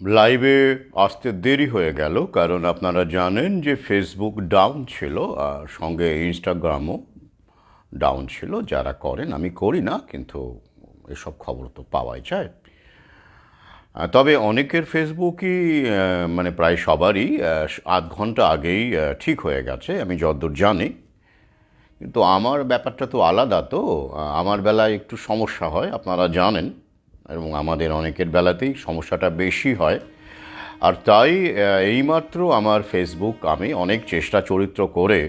লাইভে আসতে দেরি হয়ে গেল, কারণ আপনারা জানেন যে ফেসবুক ডাউন ছিল, সঙ্গে ইনস্টাগ্রামও ডাউন ছিল। যারা করেন, আমি করি না, কিন্তু এসব খবর তো পাওয়াই যায়। তবে অনেকের ফেসবুকই মানে প্রায় সবারই আধ ঘন্টা আগেই ঠিক হয়ে গেছে, আমি যতদূর জানি। কিন্তু আমার ব্যাপারটা তো আলাদা, তো আমার বেলায় একটু সমস্যা হয়, আপনারা জানেন, এবং আমাদের অনেকের বেলাতেই সমস্যাটা বেশি হয়। আর তাই এইমাত্র আমার ফেসবুক আমি অনেক চেষ্টা চরিত্র করে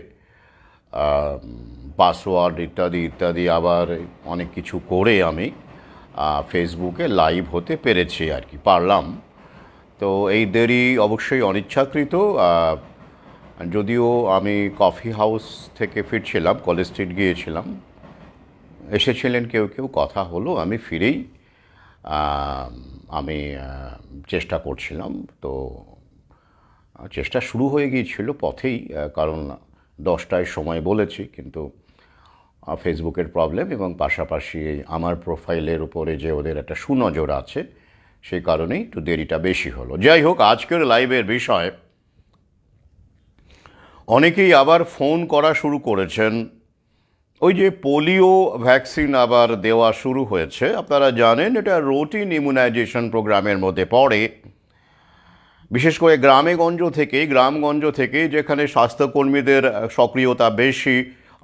পাসওয়ার্ড ইত্যাদি ইত্যাদি আবার অনেক কিছু করে আমি ফেসবুকে লাইভ হতে পেরেছি আর কি, পারলাম। তো এই দেরি অবশ্যই অনিচ্ছাকৃত। যদিও আমি কফি হাউস থেকে ফিরছিলাম, কলেজ স্ট্রিট গিয়েছিলাম, এসেছিলেন কেউ কেউ, কথা হলো, আমি ফিরেই আমি চেষ্টা করছিলাম। তো চেষ্টা শুরু হয়ে গিয়েছিল পথেই, কারণ 10টায় সময় বলেছি, কিন্তু ফেসবুকের প্রবলেম এবং পাশাপাশি আমার প্রোফাইলের উপরে যে ওদের একটা সুনজর আছে, সেই কারণেই একটু দেরিটা বেশি হলো। যাই হোক, আজকের লাইভের বিষয়, অনেকেই আবার ফোন করা শুরু করেছেন। ওই যে পোলিও ভ্যাকসিন আবার দেওয়া শুরু হয়েছে, আপনারা জানেন এটা রুটিন ইমিউনাইজেশন প্রোগ্রামের মধ্যে পড়ে। বিশেষ করে গ্রামগঞ্জ থেকে যেখানে স্বাস্থ্যকর্মীদের সক্রিয়তা বেশি,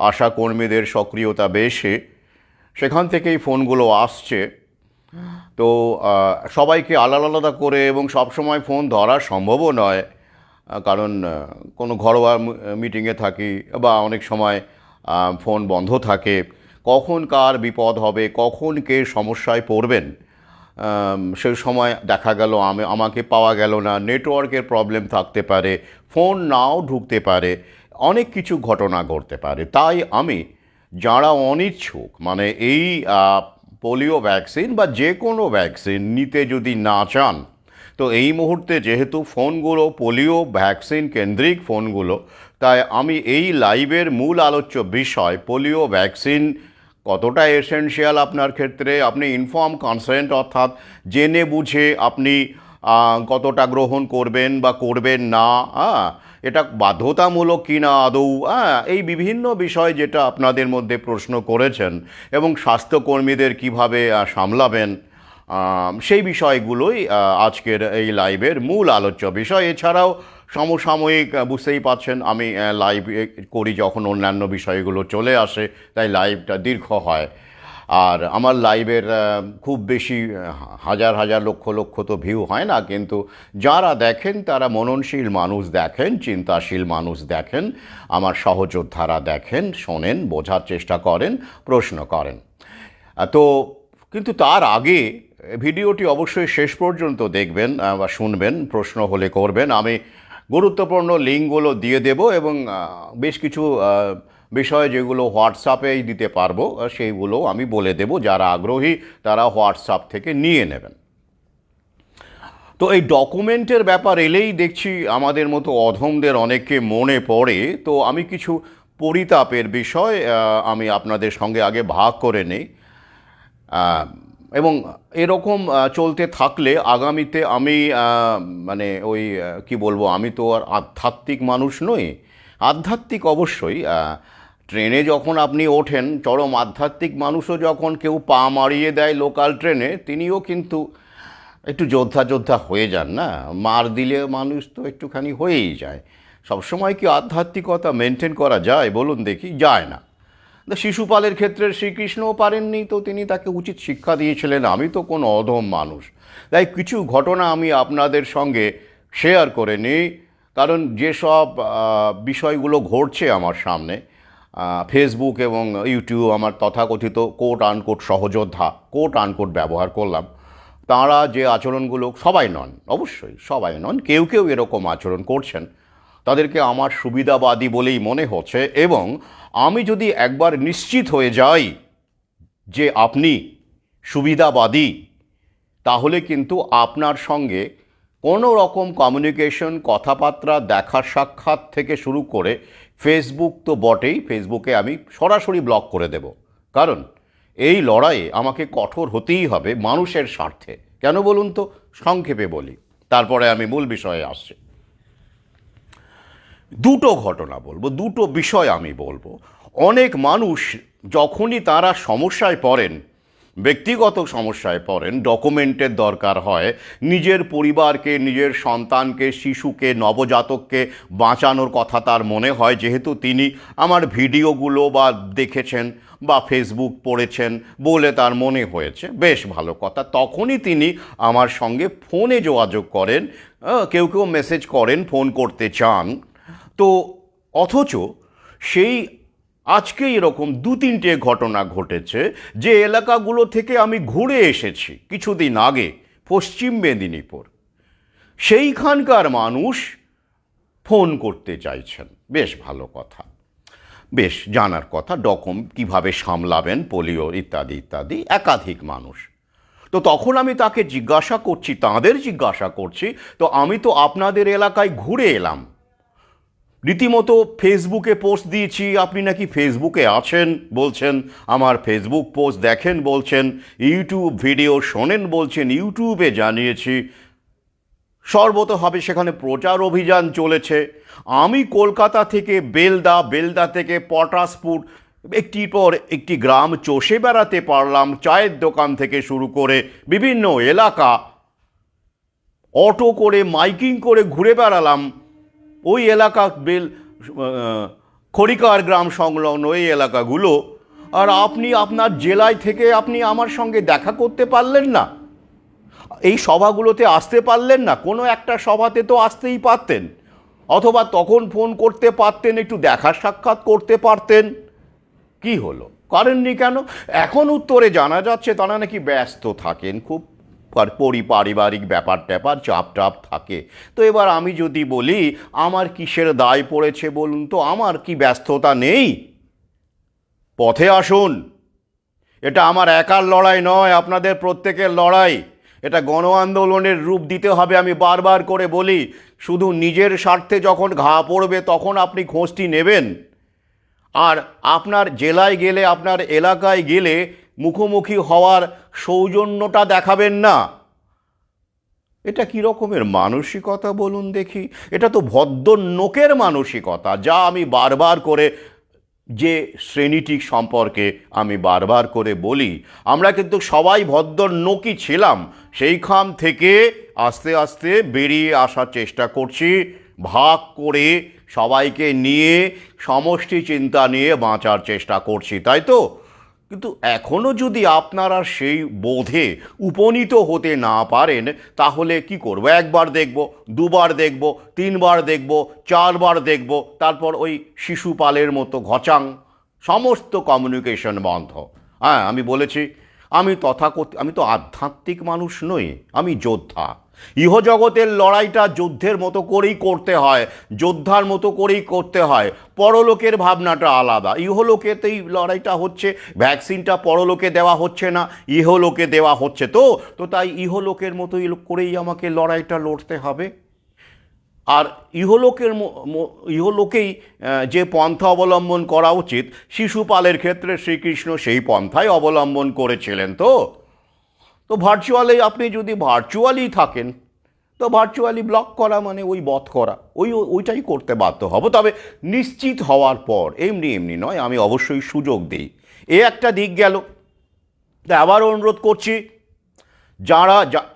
আশা কর্মীদের সক্রিয়তা বেশি, সেখান থেকেই ফোনগুলো আসছে। তো সবাইকে আলাদা আলাদা করে এবং সবসময় ফোন ধরা সম্ভবও নয়, কারণ কোনো ঘরোয়া মিটিংয়ে থাকি বা অনেক সময় ফোন বন্ধ থাকে। কখন কার বিপদ হবে, কখন কে সমস্যায় পড়বেন, সেই সময় দেখা গেল আমাকে পাওয়া গেল না, নেটওয়ার্কের প্রবলেম থাকতে পারে, ফোন নাও ঢুকতে পারে, অনেক কিছু ঘটনা ঘটতে পারে। তাই আমি, যারা অনিচ্ছুক, মানে এই পোলিও ভ্যাকসিন বা যে কোনো ভ্যাকসিন নিতে যদি না চান, তো এই মুহূর্তে যেহেতু ফোনগুলো পোলিও ভ্যাকসিন কেন্দ্রিক ফোনগুলো, তাই আমি এই লাইভের মূল আলোচ্য বিষয় পোলিও ভ্যাকসিন কতটা এসেনশিয়াল আপনার ক্ষেত্রে, আপনি ইনফর্ম কনসেন্ট অর্থাৎ জেনে বুঝে আপনি কতটা গ্রহণ করবেন বা করবেন না, এটা বাধ্যতামূলক কি না আদৌ, এই বিভিন্ন বিষয় যেটা আপনাদের মধ্যে প্রশ্ন করেছেন, এবং স্বাস্থ্যকর্মীদের কিভাবে সামলাবেন, সেই বিষয়গুলোই আজকের এই লাইভের মূল আলোচ্য বিষয়। এছাড়াও সমসাময়িক, বুঝতেই পাচ্ছেন আমি লাইভ করি যখন অন্যান্য বিষয়গুলো চলে আসে, তাই লাইভটা দীর্ঘ হয়। আর আমার লাইভের খুব বেশি হাজার হাজার লক্ষ লক্ষ তো ভিউ হয় না, কিন্তু যারা দেখেন তারা মননশীল মানুষ দেখেন, চিন্তাশীল মানুষ দেখেন, আমার সহযোদ্ধারা দেখেন, শোনেন, বোঝার চেষ্টা করেন, প্রশ্ন করেন। তো কিন্তু তার আগে ভিডিওটি অবশ্যই শেষ পর্যন্ত দেখবেন বা শুনবেন, প্রশ্ন হলে করবেন। আমি গুরুত্বপূর্ণ লিঙ্কগুলো দিয়ে দেব, এবং বেশ কিছু বিষয় যেগুলো হোয়াটসঅ্যাপেই দিতে পারবো, সেইগুলো আমি বলে দেব। যারা আগ্রহী তারা হোয়াটসঅ্যাপ থেকে নিয়ে নেবেন। তো এই ডকুমেন্টের ব্যাপার এলেই দেখছি আমাদের মতো অধমদের অনেককে মনে পড়ে। তো আমি কিছু পরিতাপের বিষয় আমি আপনাদের সঙ্গে আগে ভাগ করে নেই, এবং এরকম চলতে থাকলে আগামীতে আমি মানে ওই কি বলবো, আমি তো আর আধ্যাত্মিক মানুষ নই। আধ্যাত্মিক অবশ্যই, ট্রেনে যখন আপনি ওঠেন, চরম আধ্যাত্মিক মানুষও যখন কেউ পা মারিয়ে দেয় লোকাল ট্রেনে, তিনিও কিন্তু একটু যোদ্ধা যোদ্ধা হয়ে যান না? মার দিলে মানুষ তো একটুখানি হয়েই যায়। সবসময় কি আধ্যাত্মিকতা মেনটেন করা যায় বলুন দেখি? যায় না। শিশুপালের ক্ষেত্রে শ্রীকৃষ্ণও পারেননি, তো তিনি তাকে উচিত শিক্ষা দিয়েছিলেন। আমি তো কোনো অধম মানুষ, তাই কিছু ঘটনা আমি আপনাদের সঙ্গে শেয়ার করে নিই। কারণ যেসব বিষয়গুলো ঘটছে আমার সামনে, ফেসবুক এবং ইউটিউব, আমার তথাকথিত কোট আনকোট সহযোদ্ধা, কোট আনকোট ব্যবহার করলাম, তাঁরা যে আচরণগুলো, সবাই নন, অবশ্যই সবাই নন, কেউ কেউ এরকম আচরণ করছেন, তাদেরকে আমার সুবিধাবাদী বলেই মনে হচ্ছে। এবং আমি যদি একবার নিশ্চিত হয়ে যাই যে আপনি সুবিধাবাদী, তাহলে কিন্তু আপনার সঙ্গে কোনো রকম কমিউনিকেশন, কথাবার্তা, দেখা সাক্ষাৎ থেকে শুরু করে ফেসবুক তো বটেই, ফেসবুকে আমি সরাসরি ব্লক করে দেব। কারণ এই লড়াইয়ে আমাকে কঠোর হতেই হবে মানুষের স্বার্থে। কেন বলুন তো? সংক্ষেপে বলি, তারপরে আমি মূল বিষয়ে আসছি। দুটো ঘটনা বলবো, দুটো বিষয় আমি বলবো। অনেক মানুষ যখনই তারা সমস্যায় পড়েন, ব্যক্তিগত সমস্যায় পড়েন, ডকুমেন্টের দরকার হয়, নিজের পরিবারকে, নিজের সন্তানকে, শিশুকে, নবজাতককে বাঁচানোর কথা তার মনে হয়, যেহেতু তিনি আমার ভিডিওগুলো বা দেখেছেন বা ফেসবুক পড়েছেন বলে তার মনে হয়েছে, বেশ ভালো কথা, তখনই তিনি আমার সঙ্গে ফোনে যোগাযোগ করেন। কেউ কেউ মেসেজ করেন, ফোন করতে চান। তো অথচ সেই আজকে এরকম দু তিনটে ঘটনা ঘটেছে যে এলাকাগুলো থেকে আমি ঘুরে এসেছি কিছুদিন আগে, পশ্চিম মেদিনীপুর। সেইখানকার মানুষ ফোন করতে চাইছেন, বেশ ভালো কথা, বেশ জানার কথা, কীভাবে সামলাবেন পোলিও ইত্যাদি ইত্যাদি, একাধিক মানুষ। তো তখন আমি তাকে জিজ্ঞাসা করছি, তাঁদের জিজ্ঞাসা করছি, তো আমি তো আপনাদের এলাকায় ঘুরে এলাম, রীতিমতো ফেসবুকে পোস্ট দিয়েছি, আপনি নাকি ফেসবুকে আছেন বলছেন, আমার ফেসবুক পোস্ট দেখেন বলছেন, ইউটিউব ভিডিও শোনেন বলছেন, ইউটিউবে জানিয়েছি, সর্বতভাবে সেখানে প্রচার অভিযান চলেছে। আমি কলকাতা থেকে বেলদা থেকে পটাশপুর, একটির পর একটি গ্রাম চষে বেড়াতে পারলাম, চায়ের দোকান থেকে শুরু করে বিভিন্ন এলাকা অটো করে, মাইকিং করে ঘুরে বেড়ালাম। ওই এলাকা খড়িকার গ্রাম সংলগ্ন এই এলাকাগুলো, আর আপনি আপনার জেলায় থেকে আপনি আমার সঙ্গে দেখা করতে পারলেন না, এই সভাগুলোতে আসতে পারলেন না। কোনো একটা সভাতে তো আসতেই পারতেন, অথবা তখন ফোন করতে পারতেন, একটু দেখা সাক্ষাৎ করতে পারতেন। কি হলো, করেননি কেন? এখন উত্তরে জানা যাচ্ছে তারা নাকি ব্যস্ত থাকেন, খুব পারিবারিক ব্যাপার ট্যাপার চাপ টাপ থাকে। তো এবার আমি যদি বলি আমার কিসের দায় পড়েছে বলুন তো? আমার কি ব্যস্ততা নেই? পথে আসুন, এটা আমার একার লড়াই নয়, আপনাদের প্রত্যেকের লড়াই। এটা গণ আন্দোলনের রূপ দিতে হবে, আমি বারবার করে বলি। শুধু নিজের স্বার্থে যখন ঘা পড়বে তখন আপনি খোঁজটি নেবেন, আর আপনার জেলায় গেলে, আপনার এলাকায় গেলে মুখোমুখি হওয়ার সৌজন্যটা দেখাবেন না। এটা কী রকমের মানসিকতা বলুন দেখি? এটা তো ভদ্রনোকের মানসিকতা, যা আমি বারবার করে, যে শ্রেণীটি সম্পর্কে আমি বারবার করে বলি। আমরা কিন্তু সবাই ভদ্রনোকই ছিলাম, সেইখান থেকে আস্তে আস্তে বেরিয়ে আসার চেষ্টা করছি, ভাগ করে সবাইকে নিয়ে, সমষ্টি চিন্তা নিয়ে বাঁচার চেষ্টা করছি, তাই তো? কিন্তু এখনও যদি আপনারা সেই বোধে উপনীত হতে না পারেন, তাহলে কি করব? একবার দেখব, দুবার দেখব, তিনবার দেখব, চারবার দেখব, তারপর ওই শিশুপালের মতো ঘচাং, সমস্ত কমিউনিকেশন বন্ধ। হ্যাঁ, আমি বলেছি, আমি তো আধ্যাত্মিক মানুষ নই, আমি যোদ্ধা। ইহজগতের লড়াইটা যুদ্ধের মতো করেই করতে হয়, যোদ্ধার মতো করেই করতে হয়। পরলোকের ভাবনাটা আলাদা। ইহলোকেতেই লড়াইটা হচ্ছে, ভ্যাকসিনটা পরলোকে দেওয়া হচ্ছে না, ইহলোকে দেওয়া হচ্ছে। তো তাই ইহলোকের মতো করেই আমাকে লড়াইটা লড়তে হবে। আর ইহলোকেই যে পন্থা অবলম্বন করা উচিত, শিশুপালের ক্ষেত্রে শ্রীকৃষ্ণ সেই পন্থাই অবলম্বন করেছিলেন। তো ভার্চুয়ালি, আপনি যদি ভার্চুয়ালি থাকেন, তো ভার্চুয়ালি ব্লক করা মানে ওই বধ করা, ওইটাই করতে বাধ্য হব। তবে নিশ্চিত হওয়ার পর, এমনি নয়, আমি অবশ্যই সুযোগ দিই। একটা দিক গেল। আবার অনুরোধ করছি,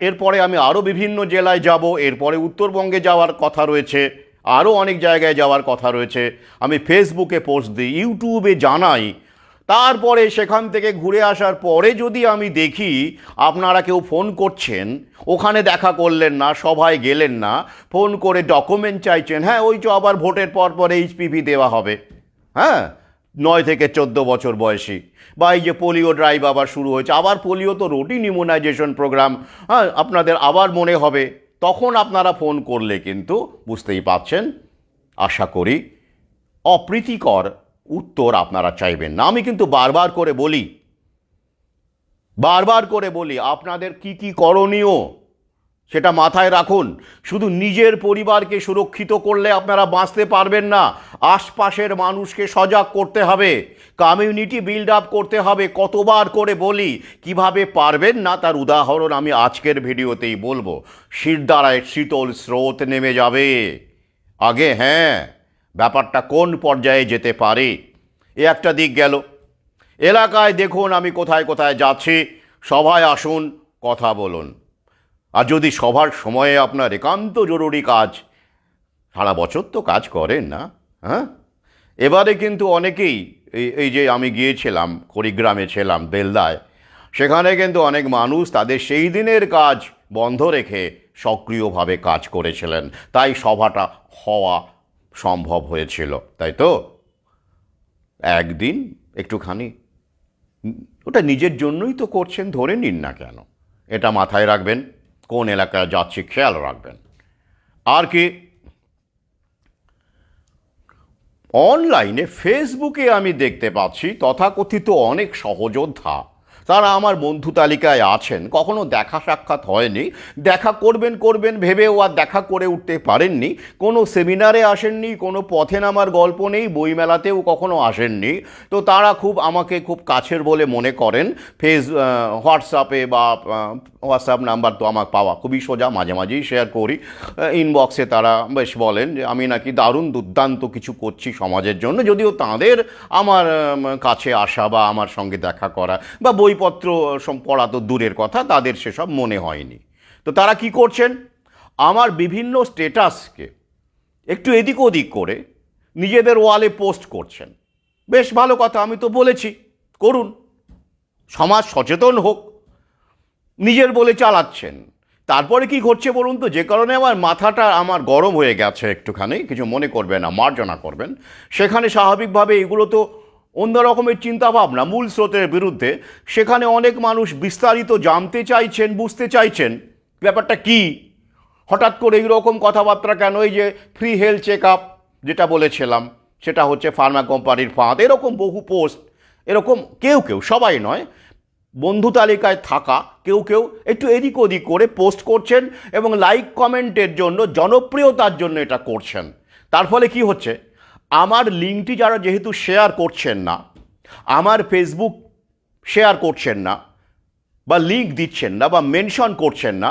এরপরে আমি আরও বিভিন্ন জেলায় যাব, এরপরে উত্তরবঙ্গে যাওয়ার কথা রয়েছে, আরও অনেক জায়গায় যাওয়ার কথা রয়েছে। আমি ফেসবুকে পোস্ট দিই, ইউটিউবে জানাই। তারপরে সেখান থেকে ঘুরে আসার পরে যদি আমি দেখি আপনারা কেউ ফোন করছেন, ওখানে দেখা করলেন না, সভায় গেলেন না, ফোন করে ডকুমেন্ট চাইছেন, হ্যাঁ ওই তো আবার ভোটের পর এইচপিভি দেওয়া হবে, হ্যাঁ 9 থেকে 14 বছর বয়সী, বা এই যে পোলিও ড্রাইভ আবার শুরু হয়েছে, আবার পোলিও তো রুটিন ইমিউনাইজেশন প্রোগ্রাম, হ্যাঁ আপনাদের আবার মনে হবে, তখন আপনারা ফোন করলে কিন্তু বুঝতেই পাচ্ছেন, আশা করি অপ্রীতিকর উত্তর আপনারা চাইবেন না। আমি কিন্তু বারবার করে বলি আপনাদের কি করণীয় সেটা মাথায় রাখুন। শুধু নিজের পরিবারকে সুরক্ষিত করলে আপনারা বাঁচতে পারবেন না, আশপাশের মানুষকে সজাগ করতে হবে, কমিউনিটি বিল্ড আপ করতে হবে। কতবার করে বলি, কিভাবে পারবেন না তার উদাহরণ আমি আজকের ভিডিওতেই বলবো। শিরদাঁড়ায় শীতল স্রোত নেমে যাবে। আগে হ্যাঁ, ব্যাপারটা কোন পর্যায়ে যেতে পারে এ একটা দিক গেল। এলাকায় দেখুন আমি কোথায় কোথায় যাচ্ছি, সভায় আসুন, কথা বলুন। আর যদি সভার সময়ে আপনার একান্ত জরুরি কাজ, সারা বছর তো কাজ করেন না, হ্যাঁ, এবারে কিন্তু অনেকেই এই যে আমি গিয়েছিলাম কুড়িগ্রামে ছিলাম বেলদায়, সেখানে কিন্তু অনেক মানুষ তাদের সেই দিনের কাজ বন্ধ রেখে সক্রিয়ভাবে কাজ করেছিলেন, তাই সভাটা হওয়া সম্ভব হয়েছিল, তাই তো? একদিন একটুখানি ওটা নিজের জন্যই তো করছেন, ধরে নিন না কেন, এটা মাথায় রাখবেন। কোন এলাকায় যাচ্ছি খেয়াল রাখবেন। আর কি, অনলাইনে ফেসবুকে আমি দেখতে পাচ্ছি তথাকথিত অনেক সহযোদ্ধা, তারা আমার বন্ধু তালিকায় আছেন, কখনো দেখা সাক্ষাৎ হয়নি, দেখা করবেন করবেন ভেবেও আর দেখা করে উঠতে পারেননি, কোনো সেমিনারে আসেননি, কোনো পথে নামার গল্প নেই, বইমেলাতেও কখনো আসেননি। তো তারা খুব আমাকে খুব কাছের বলে মনে করেন। হোয়াটসঅ্যাপে বা হোয়াটসঅ্যাপ নাম্বার তো আমার পাওয়া খুবই সোজা, মাঝে মাঝেই শেয়ার করি। ইনবক্সে তারা বেশ বলেন যে আমি নাকি দারুণ দুর্দান্ত কিছু করছি সমাজের জন্য, যদিও তাদের আমার কাছে আসা বা আমার সঙ্গে দেখা করা বা বইপত্র পড়া তো দূরের কথা, তাদের সেসব মনে হয়নি। তো তারা কি করছেন, আমার বিভিন্ন স্ট্যাটাসকে একটু এদিক ওদিক করে নিজেদের ওয়ালে পোস্ট করছেন। বেশ ভালো কথা, আমি তো বলেছি করুন, সমাজ সচেতন হোক, নিজের বলে চালাচ্ছেন। তারপরে কি ঘটছে বলুন তো, যে কারণে আমার মাথাটা আমার গরম হয়ে গেছে একটুখানি, কিছু মনে করবেন না, মার্জনা করবেন। সেখানে স্বাভাবিকভাবে এগুলো তো অন্য রকমের চিন্তাভাবনা, মূল স্রোতের বিরুদ্ধে। সেখানে অনেক মানুষ বিস্তারিত জানতে চাইছেন, বুঝতে চাইছেন ব্যাপারটা কি, হঠাৎ করে এইরকম কথাবার্তা কেন, এই যে ফ্রি হেলথ চেক আপ যেটা বলেছিলাম, সেটা হচ্ছে ফার্মা কোম্পানির ফাঁদ, এরকম বহু পোস্ট, এরকম কেউ কেউ, সবাই নয়, বন্ধু তালিকায় থাকা কেউ কেউ একটু এদিক ওদিক করে পোস্ট করছেন এবং লাইক কমেন্টের জন্য, জনপ্রিয়তার জন্য এটা করছেন। তার ফলে কি হচ্ছে, আমার লিঙ্কটি যারা যেহেতু শেয়ার করছেন না, আমার ফেসবুক শেয়ার করছেন না বা লিঙ্ক দিচ্ছেন না বা মেনশন করছেন না,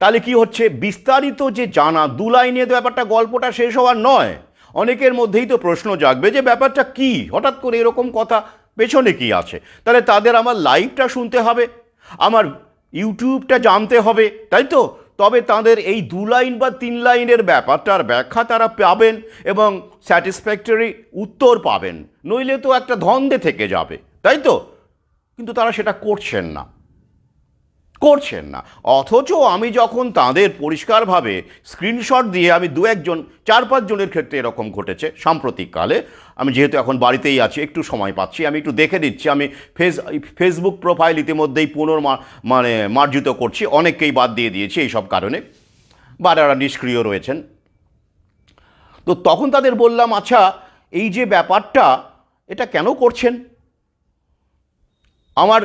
তাহলে কি হচ্ছে, বিস্তারিত যে জানা, দু লাইনে তো ব্যাপারটা, গল্পটা শেষ হওয়ার নয়। অনেকের মধ্যেই তো প্রশ্ন জাগবে যে ব্যাপারটা কি, হঠাৎ করে এরকম কথা, পেছনে কি আছে। তাহলে তাদের আমার লাইভটা শুনতে হবে, আমার ইউটিউবটা জানতে হবে, তাই তো? তবে তাদের এই দু লাইন বা তিন লাইনের ব্যাপারটার ব্যাখ্যা তারা পাবেন এবং স্যাটিসফ্যাক্টরি উত্তর পাবেন, নইলে তো একটা ধন্দে থেকে যাবে, তাই তো? কিন্তু তারা সেটা করছেন না, করছেন না। অথচ আমি যখন তাদের পরিষ্কারভাবে স্ক্রিনশট দিয়ে, আমি দু একজন, চার পাঁচ জনের ক্ষেত্রে এরকম ঘটেছে সাম্প্রতিককালে, আমি যেহেতু এখন বাড়িতেই আছি, একটু সময় পাচ্ছি, আমি একটু দেখে দিচ্ছি। আমি ফেসবুক প্রোফাইল ইতিমধ্যেই মার্জিত করছি, অনেককেই বাদ দিয়ে দিয়েছি এইসব কারণে, বা যারা নিষ্ক্রিয় রয়েছেন। তো তখন তাদের বললাম, আচ্ছা এই যে ব্যাপারটা, এটা কেন করছেন? আমার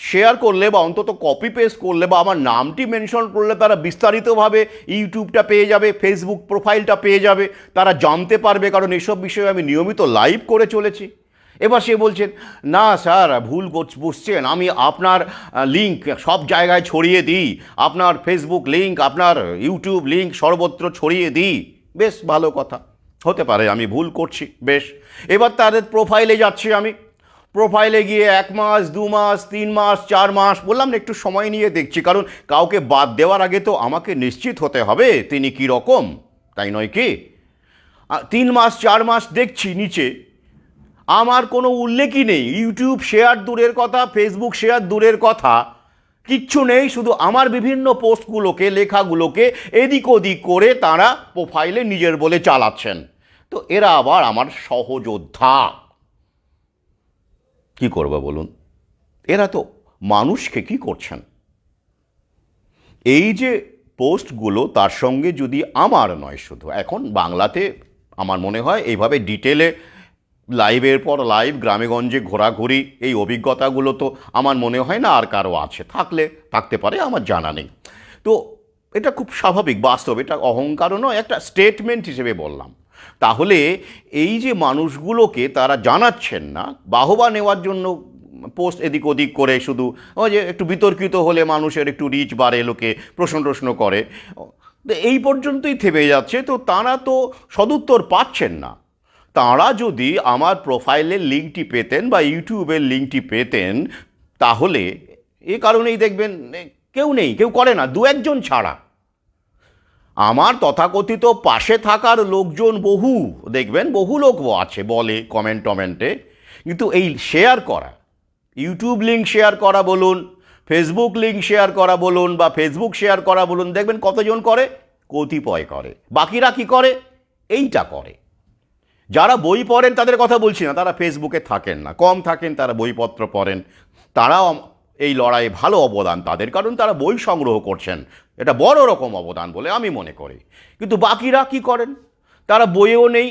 শেয়ার করলে বা অন্তত কপি পেস্ট করলে বা আমার নামটি মেনশন করলে তারা বিস্তারিতভাবে ইউটিউবটা পেয়ে যাবে, ফেসবুক প্রোফাইলটা পেয়ে যাবে, তারা জানতে পারবে, কারণ এসব বিষয়ে আমি নিয়মিত লাইভ করে চলেছি। এবার সে বলছেন, না স্যার ভুল বুঝছেন, আমি আপনার লিঙ্ক সব জায়গায় ছড়িয়ে দিই, আপনার ফেসবুক লিঙ্ক, আপনার ইউটিউব লিঙ্ক সর্বত্র ছড়িয়ে দিই। বেশ ভালো কথা, হতে পারে আমি ভুল করছি, বেশ। এবার তাদের প্রোফাইলে যাচ্ছি আমি, প্রোফাইলে গিয়ে 1 মাস 2 মাস 3 মাস 4 মাস, বললাম না একটু সময় নিয়ে দেখছি, কারণ কাউকে বাদ দেওয়ার আগে তো আমাকে নিশ্চিত হতে হবে তিনি কী রকম, তাই নয় কি? 3 মাস 4 মাস দেখছি, নিচে আমার কোনো উল্লেখই নেই, ইউটিউব শেয়ার দূরের কথা, ফেসবুক শেয়ার দূরের কথা, কিচ্ছু নেই। শুধু আমার বিভিন্ন পোস্টগুলোকে, লেখাগুলোকে এদিক ওদিক করে তারা প্রোফাইলে নিজের বলে চালাচ্ছেন। তো এরা আবার আমার সহযোদ্ধা, কি করবে বলুন? এরা তো মানুষকে কি করছেন, এই যে পোস্টগুলো, তার সঙ্গে যদি আমার নয়, শুধু এখন বাংলাতে আমার মনে হয় এইভাবে ডিটেলে লাইভের পর লাইভ, গ্রামেগঞ্জে ঘোরাঘুরি, এই অভিজ্ঞতাগুলো তো আমার মনে হয় না আর কারো আছে, থাকলে থাকতে পারে, আমার জানা নেই। তো এটা খুব স্বাভাবিক, বাস্তব, এটা অহংকারও নয়, একটা স্টেটমেন্ট হিসেবে বললাম। তাহলে এই যে মানুষগুলোকে তারা জানাচ্ছেন না, বাহবা নেওয়ার জন্য পোস্ট এদিক ওদিক করে, শুধু ওই যে একটু বিতর্কিত হলে মানুষের একটু রিচ বাড়ে, লোকে প্রশ্ন করে, তো এই পর্যন্তই থেমে যাচ্ছে। তো তারা তো সদুত্তর পাচ্ছেন না। তাঁরা যদি আমার প্রোফাইলের লিঙ্কটি পেতেন বা ইউটিউবের লিঙ্কটি পেতেন, তাহলে এ কারণেই দেখবেন কেউ নেই, কেউ করে না, দু একজন ছাড়া। আমার তথাকথিত পাশে থাকার লোকজন বহু, দেখবেন বহু লোক আছে বলে কমেন্টে, কিন্তু এই শেয়ার করা, ইউটিউব লিঙ্ক শেয়ার করা বলুন, ফেসবুক লিঙ্ক শেয়ার করা বলুন, বা ফেসবুক শেয়ার করা বলুন, দেখবেন কতজন করে, কতিপয় করে। বাকিরা কি করে? এইটা করে। যারা বই পড়েন তাদের কথা বলছি না, তারা ফেসবুকে থাকেন না, কম থাকেন, তারা বইপত্র পড়েন, তারাও এই লড়াইয়ে ভালো অবদান তাদের, কারণ তারা বই সংগ্রহ করছেন, এটা বড় রকম অবদান বলে আমি মনে করি। কিন্তু বাকিরা কি করেন? তারা বইয়েও নেই,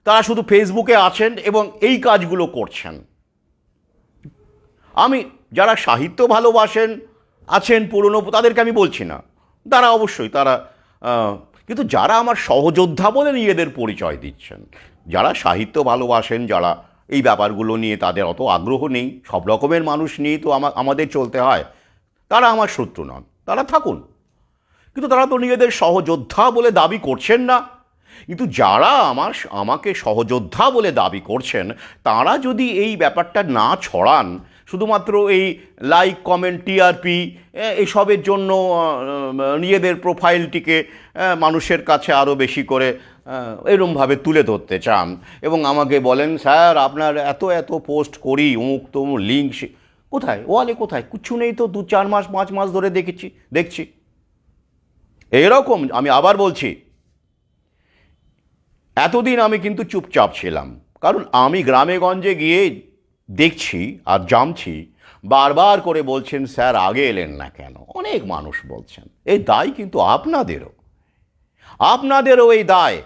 তারা শুধু ফেসবুকে আছেন এবং এই কাজগুলো করছেন। আমি যারা সাহিত্য ভালোবাসেন আছেন পুরনো, তাদেরকে আমি বলছি না, তারা অবশ্যই তারা, কিন্তু যারা আমার সহযোদ্ধা বলে নিজেদের পরিচয় দিচ্ছেন, যারা সাহিত্য ভালোবাসেন, যারা এই ব্যাপারগুলো নিয়ে তাদের অত আগ্রহ নেই, সব রকমের মানুষ নিয়েই তো আমাদের চলতে হয়, তারা আমার শত্রু নন, তারা থাকুন। কিন্তু তারা তো নিজেদের সহযোদ্ধা বলে দাবি করছেন না। কিন্তু যারা আমাকে সহযোদ্ধা বলে দাবি করছেন, তারা যদি এই ব্যাপারটা না ছড়ান, শুধুমাত্র এই লাইক, কমেন্ট, টিআরপি এসবের জন্য নিজেদের প্রোফাইলটিকে মানুষের কাছে আরও বেশি করে এরমভাবে তুলে ধরতে চান, এবং আমাকে বলেন, স্যার আপনার এত এত পোস্ট করি, অমুক তমুক লিঙ্ক, কোথায় ওয়ালে, কোথায়? কিচ্ছু নেই তো, 2-4 মাস 5 মাস ধরে দেখছি এরকম। আমি আবার বলছি, এতদিন আমি কিন্তু চুপচাপ ছিলাম, কারণ আমি গ্রামে গঞ্জে গিয়ে দেখছি আর জানছি, বারবার করে বলছেন, স্যার আগে এলেন না কেন? অনেক মানুষ বলছেন। এই দায় কিন্তু আপনাদেরও এই দায়।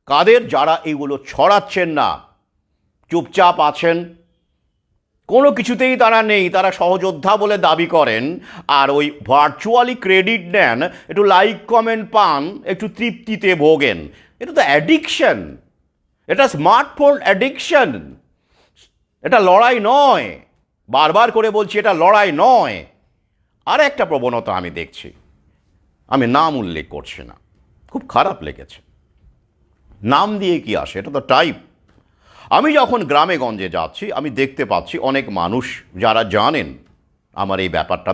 কাদের? যারা এগুলো ছড়াচ্ছেন না, চুপচাপ আছেন, কোনো কিছুতেই তারা নেই, তারা সহযোদ্ধা বলে দাবি করেন, আর ওই ভার্চুয়ালি ক্রেডিট নেন, একটু লাইক কমেন্ট পান, একটু তৃপ্তিতে ভোগেন। এটা তো অ্যাডিকশন, এটা স্মার্টফোন অ্যাডিকশন, এটা লড়াই নয়। বারবার করে বলছি, এটা লড়াই নয়। আর একটা প্রবণতা আমি দেখছি, আমি নাম উল্লেখ করছি না, খুব খারাপ লেগেছে। নাম দিয়ে কি আসে? এটা তো টাইপ। আমি যখন গ্রামে গঞ্জে যাচ্ছি, আমি দেখতে পাচ্ছি অনেক মানুষ যারা জানেন আমার এই ব্যাপারটা,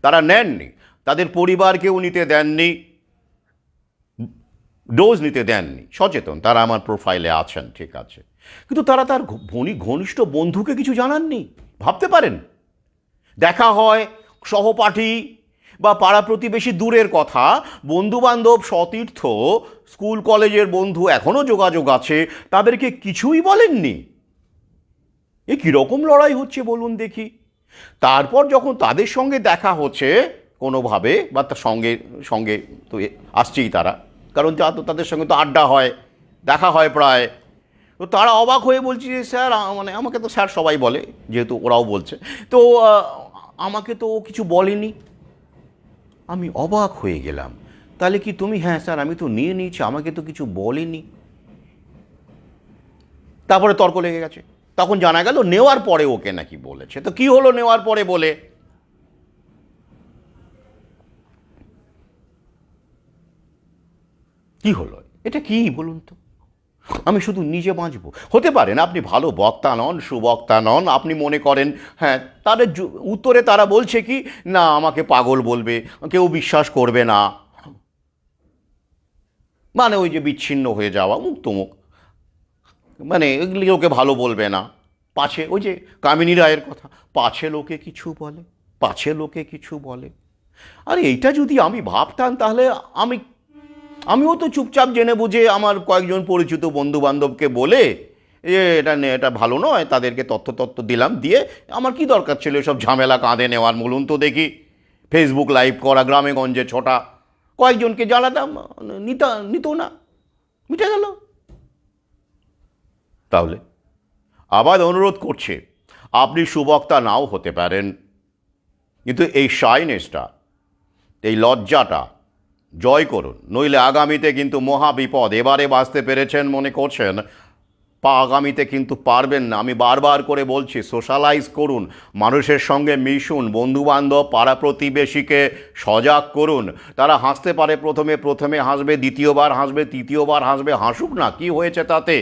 তারা নেননি, তাদের পরিবারকেও নিতে দেননি, ডোজ নিতে দেননি, সচেতন, তারা আমার প্রোফাইলে আছেন, ঠিক আছে, কিন্তু তারা তার ঘনিষ্ঠ বন্ধুকে কিছু জানাননি। ভাবতে পারেন, দেখা হয় সহপাঠী বা পাড়া প্রতিবেশী, দূরের কথা, বন্ধুবান্ধব, সতীর্থ, স্কুল কলেজের বন্ধু এখনও যোগাযোগ আছে, তাদেরকে কিছুই বলেননি। এ কীরকম লড়াই হচ্ছে বলুন দেখি? তারপর যখন তাদের সঙ্গে দেখা হচ্ছে কোনোভাবে, বা তার সঙ্গে সঙ্গে তো আসছেই তারা, কারণ তাদের সঙ্গে তো আড্ডা হয়, দেখা হয় প্রায়, তো তারা অবাক হয়ে বলছি যে, স্যার মানে আমাকে তো স্যার সবাই বলে, যেহেতু ওরাও বলছে, তো আমাকে তো কিছু বলেনি। আমি অবাক হয়ে গেলাম, তাহলে কি তুমি? হ্যাঁ স্যার, আমি তো নিয়ে নিয়েছি, আমাকে তো কিছু বলেনি। তারপরে তর্ক লেগে গেছে, তখন জানা গেল নেওয়ার পরে ওকে নাকি বলেছে। তো কি হলো নেওয়ার পরে বলে? কি হলো? এটা কি বলুন তো? আমি শুধু নিজে বাঁচব? হতে পারেন আপনি ভালো বক্তা নন, সুবক্তা নন, আপনি মনে করেন, হ্যাঁ, তাদের উত্তরে তারা বলছে কি না, আমাকে পাগল বলবে, কেউ বিশ্বাস করবে না, মানে ওই যে বিচ্ছিন্ন হয়ে যাওয়া, মুক্তমুখ, মানে এগুলি ওকে ভালো বলবে না, পাছে ওই যে কামিনী রায়ের কথা, পাছে লোকে কিছু বলে, পাছে লোকে কিছু বলে। আরে এইটা যদি আমি ভাবতাম, তাহলে আমিও তো চুপচাপ জেনে বুঝে আমার কয়েকজন পরিচিত বন্ধু বান্ধবকে বলে, এটা ভালো নয়, তাদেরকে তথ্য দিলাম, দিয়ে আমার কি দরকার ছিল এসব ঝামেলা কাঁধে নেওয়ার? বলুন তো দেখি, ফেসবুক লাইভ করা, গ্রামে গঞ্জে ছোটা, কয়েকজনকে জানাতাম, নিত না, মিটে গেল। তাহলে আবার অনুরোধ করছে, আপনি সুবক্তা নাও হতে পারেন, কিন্তু এই শাইনেসটা, এই লজ্জাটা জয় করুন, নইলে আগামীতে কিন্তু মহা বিপদ। এবারে বাঁচতে পেরেছেন মনে করছেন, আগামীতে কিন্তু পারবেন না। আমি বারবার করে বলছি, সোশ্যালাইজ করুন, মানুষের সঙ্গে মিশুন, বন্ধুবান্ধব পাড়া প্রতিবেশীকে সজাগ করুন। তারা হাসতে পারে, প্রথমে হাসবে, দ্বিতীয়বার হাসবে, তৃতীয়বার হাসবে, হাসুক না, কি হয়েছে তাতে,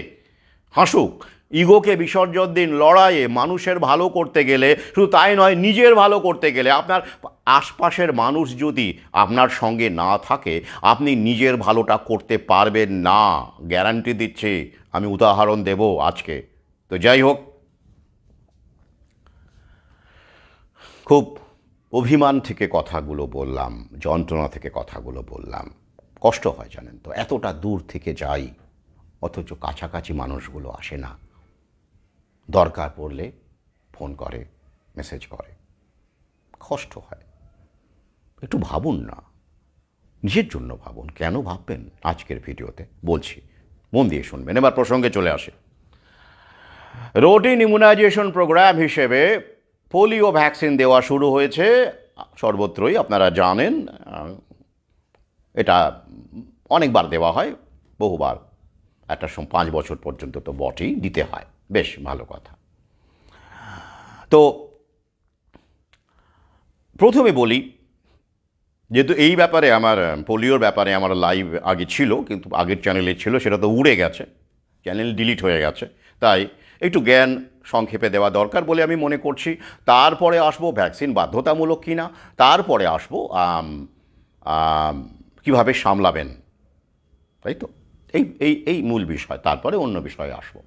হাসুক। ইগোকে বিসর্জন দিন। লড়াইয়ে মানুষের ভালো করতে গেলে, শুধু তাই নয়, নিজের ভালো করতে গেলে আপনার আশপাশের মানুষ যদি আপনার সঙ্গে না থাকে, আপনি নিজের ভালোটা করতে পারবেন না, গ্যারান্টি দিচ্ছি। আমি উদাহরণ দেব আজকে। তো যাই হোক, খুব অভিমান থেকে কথাগুলো বললাম, যন্ত্রণা থেকে কথাগুলো বললাম। কষ্ট হয় জানেন তো, এতটা দূর থেকে যাই, অথচ কাছাকাছি মানুষগুলো আসে না। দরকার পড়লে ফোন করে, মেসেজ করে, কষ্ট হয়। একটু ভাবুন না, নিজের জন্য ভাবুন। কেন ভাববেন আজকের ভিডিওতে বলছি, মন দিয়ে শুনবেন। এবার প্রসঙ্গে চলে আসে। রুটিন ইমিউনাইজেশন প্রোগ্রাম হিসেবে পোলিও ভ্যাকসিন দেওয়া শুরু হয়েছে সর্বত্রই, আপনারা জানেন। এটা অনেকবার দেওয়া হয়, বহুবার, একটা 5 বছর পর্যন্ত তো বটেই দিতে হয়, বেশ ভালো কথা। তো প্রথমে বলি, যেহেতু এই ব্যাপারে আমার, পোলিওর ব্যাপারে আমার লাইভ আগে ছিল, কিন্তু আগের চ্যানেলে ছিল, সেটা তো উড়ে গেছে, চ্যানেল ডিলিট হয়ে গেছে, তাই একটু জ্ঞান সংক্ষেপে দেওয়া দরকার বলে আমি মনে করছি। তারপরে আসবো ভ্যাকসিন বাধ্যতামূলক কিনা, তারপরে আসবো কীভাবে সামলাবেন, তাই তো, এই এই এই মূল বিষয়, তারপরে অন্য বিষয়ে আসবো।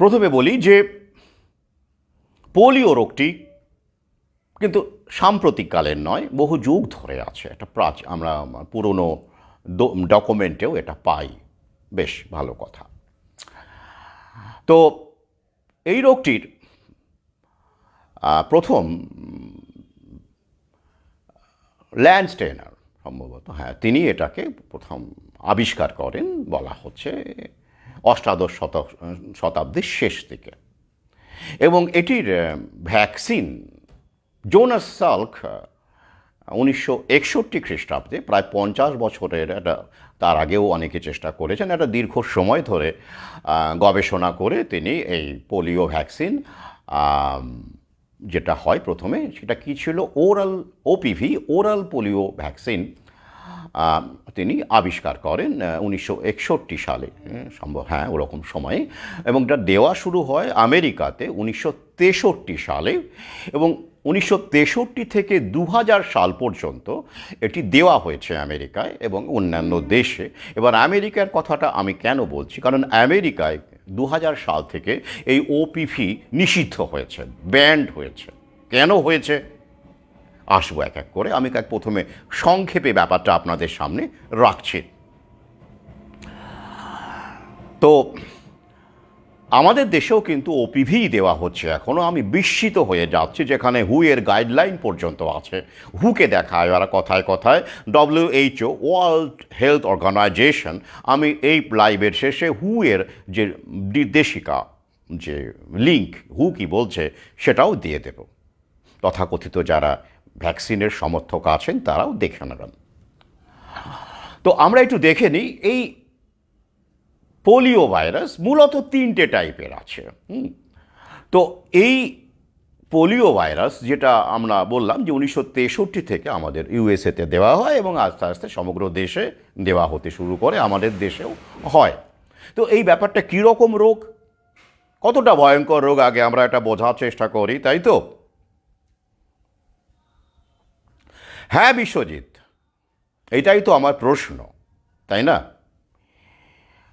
প্রথমে বলি যে পোলিও রোগটি কিন্তু সাম্প্রতিককালের নয়, বহু যুগ ধরে আছে। একটা আমরা পুরনো ডকুমেন্টেও এটা পাই, বেশ ভালো কথা। তো এই রোগটির প্রথম ল্যান্ডস্টেইনার সম্ভবত, হ্যাঁ, তিনি এটাকে প্রথম আবিষ্কার করেন, বলা হচ্ছে অষ্টাদশ শতাব্দীর শেষ দিকে। এবং এটির ভ্যাকসিন জোনাস সাল্ক 1961 খ্রিস্টাব্দে, প্রায় 50 বছরের একটা, তার আগেও অনেকে চেষ্টা করেছেন, একটা দীর্ঘ সময় ধরে গবেষণা করে তিনি এই পোলিও ভ্যাকসিন, যেটা হয় প্রথমে, সেটা কি ছিল, ওপিভি, ওরাল পোলিও ভ্যাকসিন, তিনি আবিষ্কার করেন 1961 সালে, সম্ভব, হ্যাঁ, ওরকম সময়ে। এবং এটা দেওয়া শুরু হয় আমেরিকাতে 1963 সালে, এবং 1963 থেকে 2000 সাল পর্যন্ত এটি দেওয়া হয়েছে আমেরিকায় এবং অন্যান্য দেশে। এবার আমেরিকার কথাটা আমি কেন বলছি, কারণ আমেরিকায় 2000 সাল থেকে এই ওপিভি নিষিদ্ধ হয়েছে, ব্যান্ড হয়েছে। কেন হয়েছে আসবো এক এক করে। আমি প্রথমে সংক্ষেপে ব্যাপারটা আপনাদের সামনে রাখছি। তো আমাদের দেশেও কিন্তু ওপিভি দেওয়া হচ্ছে এখনও। আমি বিস্মিত হয়ে যাচ্ছি, যেখানে হু এর গাইডলাইন পর্যন্ত আছে। হুকে দেখায় ওরা কথায় কথায়, WHO, ওয়ার্ল্ড হেলথ অর্গানাইজেশন। আমি এই লাইভের শেষে হু এর যে নির্দেশিকা, যে লিঙ্ক, হু কি বলছে সেটাও দিয়ে দেব। তথাকথিত যারা ভ্যাকসিনের সমর্থক আছেন তারাও দেখে নেবেন। তো আমরা একটু দেখে নিই। এই পোলিও ভাইরাস মূলত 3টে টাইপের আছে। তো এই পোলিও ভাইরাস, যেটা আমরা বললাম যে 1963 থেকে আমাদের ইউএসএতে দেওয়া হয় এবং আস্তে আস্তে সমগ্র দেশে দেওয়া হতে শুরু করে, আমাদের দেশেও হয়। তো এই ব্যাপারটা কীরকম রোগ, কতটা ভয়ঙ্কর রোগ, আগে আমরা এটা বোঝার চেষ্টা করি, তাই তো। হ্যাঁ বিশ্বজিৎ, এটাই তো আমার প্রশ্ন, তাই না?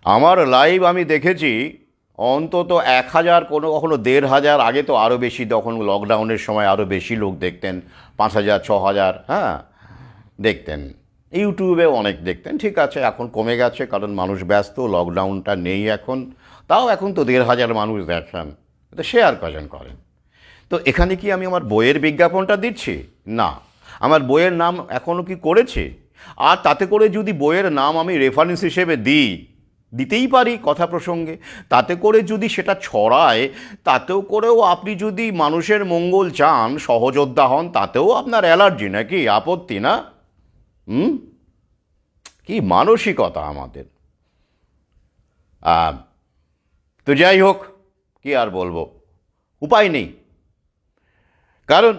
আমার লাইভ আমি দেখেছি অন্তত 1000, কখনো 1500, আগে তো আরও বেশি, তখন লকডাউনের সময় আরও বেশি লোক দেখতেন, 5000, 6000, হ্যাঁ, দেখতেন। ইউটিউবেও অনেক দেখতেন, ঠিক আছে, এখন কমে গেছে কারণ মানুষ ব্যস্ত, লকডাউনটা নেই এখন। তাও এখন তো 1500 মানুষ দেখেন, তো শেয়ার করেন। তো এখানে কি আমি আমার বইয়ের বিজ্ঞাপনটা দিচ্ছি? না। আমার বইয়ের নাম এখনও কি করেছি? আর তাতে করে যদি বইয়ের নাম আমি রেফারেন্স হিসেবে দিই, দিতেই পারি কথা প্রসঙ্গে। তাতে করে যদি সেটা ছড়ায়, তাতেও করেও আপনি যদি মানুষের মঙ্গল চান, সহযোদ্ধা হন, তাতেও আপনার অ্যালার্জি নাকি, আপত্তি না? হুম, কি মানসিকতা আমাদের! আহ, তো যাই হোক, কি আর বলবো, উপায় নেই। কারণ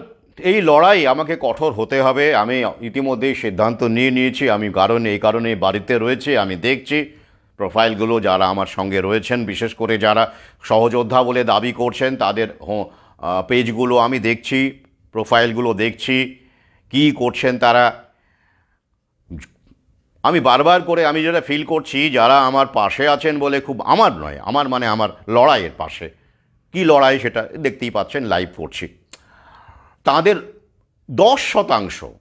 এই লড়াই আমাকে কঠোর হতে হবে। আমি ইতিমধ্যেই সিদ্ধান্ত নিয়ে নিয়েছি। আমি এই কারণে বাড়িতে রয়েছে, আমি দেখছি প্রোফাইলগুলো যারা আমার সঙ্গে রয়েছেন, বিশেষ করে যারা সহযোদ্ধা বলে দাবি করছেন, তাদের পেজগুলো আমি দেখছি, প্রোফাইলগুলো দেখছি, কি করছেন তারা। আমি বারবার করে আমি যেটা ফিল করছি, যারা আমার পাশে আছেন বলে, খুব আমার নয়, আমার মানে আমার লড়াইয়ের পাশে, কি লড়াই সেটা দেখতেই পাচ্ছেন, লাইভ করছি, তাদের 10%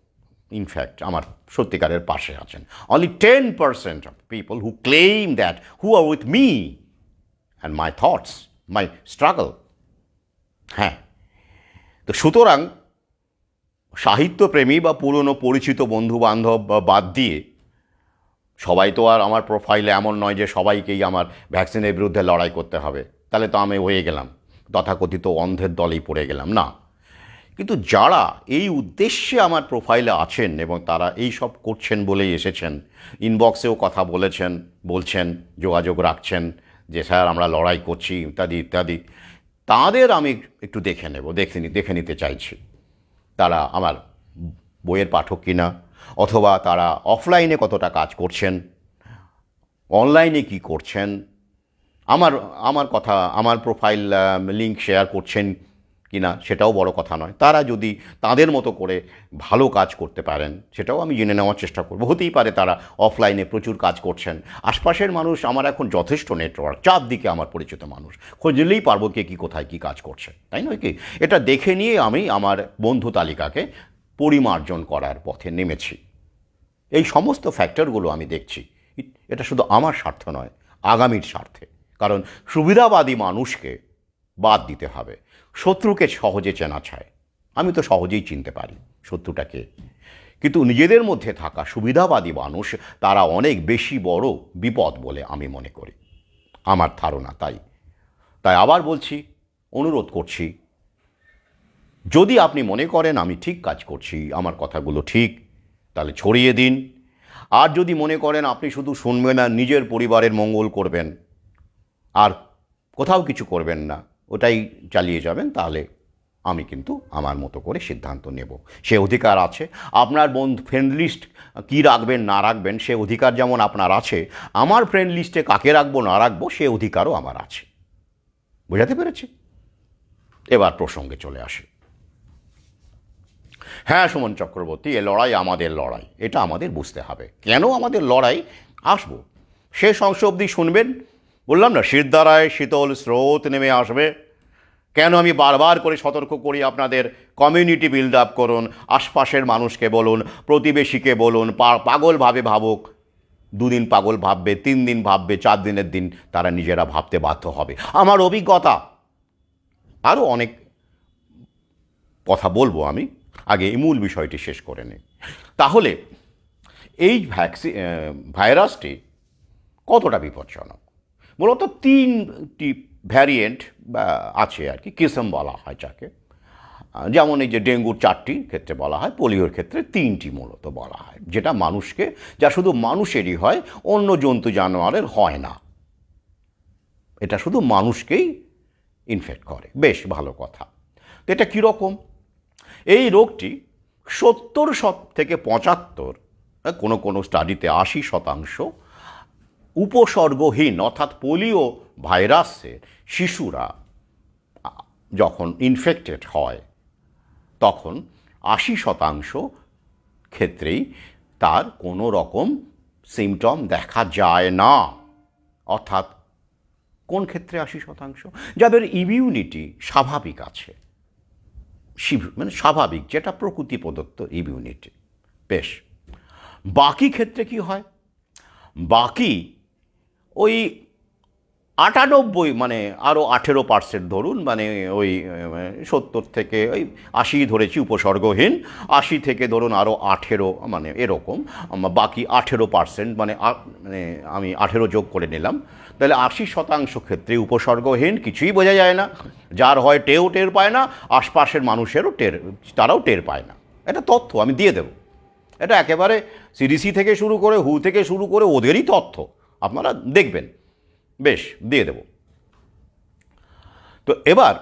ইনফ্যাক্ট আমার সত্যিকারের পাশে আছেন। Only 10% of people who claim that, who are with me and my thoughts, my struggle. হ্যাঁ, তো সুতরাং সাহিত্যপ্রেমী বা পুরনো পরিচিত বন্ধু বান্ধব বাদ দিয়ে, সবাই তো আর আমার প্রোফাইলে এমন নয় যে সবাইকেই আমার ভ্যাকসিনের বিরুদ্ধে লড়াই করতে হবে, তাহলে তো আমি হয়ে গেলাম তথাকথিত অন্ধের দলেই পড়ে গেলাম না। কিন্তু যারা এই উদ্দেশ্যে আমার প্রোফাইলে আছেন এবং তারা এই সব করছেন বলেই এসেছেন, ইনবক্সেও কথা বলছেন, যোগাযোগ রাখছেন যে স্যার আমরা লড়াই করছি ইত্যাদি ইত্যাদি, তাদের আমি একটু দেখে নিতে চাইছি। তারা আমার বইয়ের পাঠক কিনা, অথবা তারা অফলাইনে কতটা কাজ করছেন, অনলাইনে কি করছেন, আমার আমার কথা, আমার প্রোফাইল লিঙ্ক শেয়ার করছেন কিনা সেটাও বড় কথা নয়। তারা যদি তাদের মতো করে ভালো কাজ করতে পারেন, সেটাও আমি জেনে নেওয়ার চেষ্টা করব। হতেই পারে তারা অফলাইনে প্রচুর কাজ করছেন। আশপাশের মানুষ, আমার এখন যথেষ্ট নেটওয়ার্ক, চারদিকে আমার পরিচিত মানুষ, খোঁজ নিলেই পারবো কে কী কোথায় কী কাজ করছে, তাই নয় কি? এটা দেখে নিয়ে আমি আমার বন্ধু তালিকাকে পরিমার্জন করার পথে নেমেছি। এই সমস্ত ফ্যাক্টরগুলো আমি দেখছি। এটা শুধু আমার স্বার্থ নয়, আগামীর স্বার্থে। কারণ সুবিধাবাদী মানুষকে বাদ দিতে হবে। শত্রুকে সহজে চেনা চায়, আমি তো সহজেই চিনতে পারি শত্রুটাকে। কিন্তু নিজেদের মধ্যে থাকা সুবিধাবাদী মানুষ, তারা অনেক বেশি বড় বিপদ বলে আমি মনে করি, আমার ধারণা তাই। আবার বলছি, অনুরোধ করছি, যদি আপনি মনে করেন আমি ঠিক কাজ করছি, আমার কথাগুলো ঠিক, তাহলে ছড়িয়ে দিন। আর যদি মনে করেন আপনি শুধু শুনবেন আর নিজের পরিবারের মঙ্গল করবেন, আর কোথাও কিছু করবেন না, ওটাই চালিয়ে যাবেন, তাহলে আমি কিন্তু আমার মতো করে সিদ্ধান্ত নেব। সে অধিকার আছে। আপনার ফ্রেন্ড লিস্ট কী রাখবেন না রাখবেন, সে অধিকার যেমন আপনার আছে, আমার ফ্রেন্ড লিস্টে কাকে রাখবো না রাখবো সে অধিকারও আমার আছে। বোঝাতে পেরেছি? এবার প্রসঙ্গে চলে আসে। হ্যাঁ সুমন চক্রবর্তী, এ লড়াই আমাদের লড়াই, এটা আমাদের বুঝতে হবে। কেন আমাদের লড়াই, আসবো শেষ অংশ অবধি শুনবেন। বললাম না, শিরদাঁড়ায় শীতল স্রোত নেমে আসবে। কেন আমি বারবার করে সতর্ক করি আপনাদের, কমিউনিটি বিল্ড আপ করুন, আশপাশের মানুষকে বলুন, প্রতিবেশীকে বলুন, পাগলভাবে ভাবুক। 2 দিন পাগল ভাববে, 3 দিন ভাববে, 4 দিনের দিন তারা নিজেরা ভাবতে বাধ্য হবে। আমার অভিজ্ঞতা, আরও অনেক কথা বলবো আমি, আগে এই মূল বিষয়টি শেষ করে নিই। তাহলে এই ভাইরাসটি কতটা বিপজ্জনক? মূলত 3টি ভ্যারিয়েন্ট বা আছে আর কি, কিসম বলা হয় যাকে। যেমন এই যে ডেঙ্গুর 4টি ক্ষেত্রে বলা হয়, পোলিওর ক্ষেত্রে 3টি মূলত বলা হয়, যেটা মানুষকে, যা শুধু মানুষেরই হয়, অন্য জন্তু জানোয়ারের হয় না। এটা শুধু মানুষকেই ইনফেক্ট করে। বেশ ভালো কথা। তো এটা কীরকম? এই রোগটি 70 থেকে 75, কোনো কোনো স্টাডিতে 80% উপসর্গহীন, অর্থাৎ পোলিও ভাইরাসে শিশুরা যখন ইনফেক্টেড হয়, তখন 80% ক্ষেত্রেই তার কোনো রকম সিমটম দেখা যায় না। অর্থাৎ কোন ক্ষেত্রে 80%? যাদের ইমিউনিটি স্বাভাবিক আছে, মানে স্বাভাবিক, যেটা প্রকৃতি প্রদত্ত ইমিউনিটি। বেশ, বাকি ক্ষেত্রে কি হয়? বাকি ওই 98 মানে আরও 18% ধরুন, মানে ওই 70 থেকে ওই 80 ধরেছি উপসর্গহীন, 80 থেকে ধরুন আরও 18 মানে এরকম, বাকি 18% মানে মানে আমি 18 যোগ করে নিলাম, তাহলে 80% ক্ষেত্রে উপসর্গহীন, কিছুই বোঝা যায় না, যার হয় টের পায় না, আশপাশের মানুষেরও তারাও টের পায় না। এটা তথ্য আমি দিয়ে দেব, এটা একেবারে সিডিসি থেকে শুরু করে হু থেকে শুরু করে ওদেরই তথ্য, আপনারা দেখবেন, বেশ দিয়ে দেব। তো এবার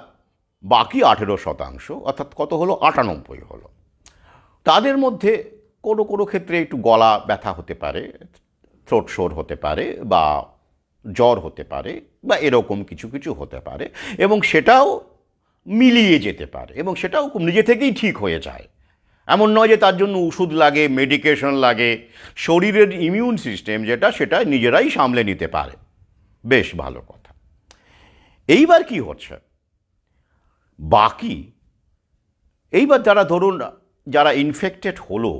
বাকি 18% অর্থাৎ কত হলো, 98 হলো, তাদের মধ্যে কোনো কোনো ক্ষেত্রে একটু গলা ব্যথা হতে পারে, থ্রোট সোর হতে পারে, বা জ্বর হতে পারে, বা এরকম কিছু কিছু হতে পারে, এবং সেটাও মিলিয়ে যেতে পারে, এবং সেটাও নিজে থেকেই ঠিক হয়ে যায়। এমন নয় যে তার জন্য ওষুধ লাগে, মেডিকেশন লাগে, শরীরের ইমিউন সিস্টেম যেটা সেটা নিজেরাই সামলে নিতে পারে। বেশ ভালো কথা। এইবার কি হচ্ছে, বাকি এইবার যারা ধরুন যারা ইনফেক্টেড হলো,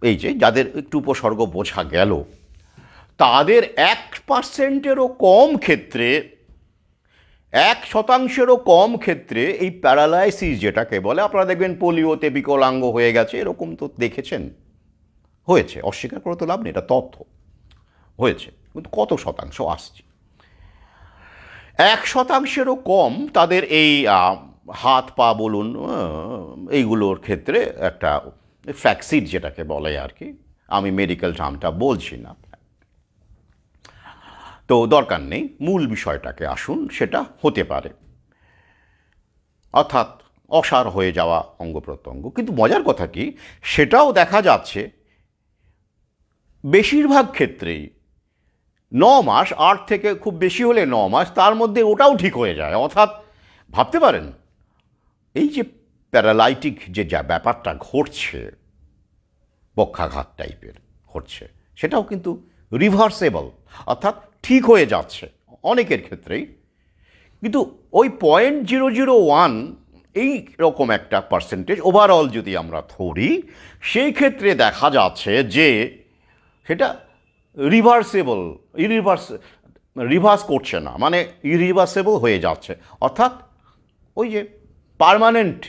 এই যে যাদের একটু উপসর্গ বোঝা গেল, তাদের 1%-এরও কম ক্ষেত্রে, 1%-এরও কম ক্ষেত্রে এই প্যারালাইসিস যেটাকে বলে, আপনারা দেখবেন পোলিওতে বিকলাঙ্গ হয়ে গেছে, এরকম তো দেখেছেন, হয়েছে, অস্বীকার করে তো লাভ নেই, এটা তথ্য, হয়েছে। কিন্তু কত শতাংশ আসছে, 1%-এরও কম তাদের এই হাত পা বলুন এইগুলোর ক্ষেত্রে একটা ফ্যাক্সিড যেটাকে বলে আর কি, আমি মেডিকেল টার্মটা বলছি না, তো দরকার নেই, মূল বিষয়টাকে আসুন, সেটা হতে পারে, অর্থাৎ অসাড় হয়ে যাওয়া অঙ্গ প্রত্যঙ্গ। কিন্তু মজার কথা কি, সেটাও দেখা যাচ্ছে বেশিরভাগ ক্ষেত্রেই 9 মাস, 8 থেকে খুব বেশি হলে 9 মাস, তার মধ্যে ওটাও ঠিক হয়ে যায়। অর্থাৎ ভাবতে পারেন এই যে প্যারালাইটিক যে যা ব্যাপারটা ঘটছে, পক্ষাঘাত টাইপের ঘটছে, সেটাও কিন্তু রিভার্সেবল, অর্থাৎ ঠিক হয়ে যাচ্ছে অনেকের ক্ষেত্রেই। কিন্তু ওই 0.001 এই রকম একটা পার্সেন্টেজ ওভারঅল যদি আমরা ধরি, সেই ক্ষেত্রে দেখা যাচ্ছে যে সেটা রিভার্সেবল, রিভার্স করছে না, মানে ইরিভার্সেবল হয়ে যাচ্ছে, অর্থাৎ ওই যে পার্মানেন্ট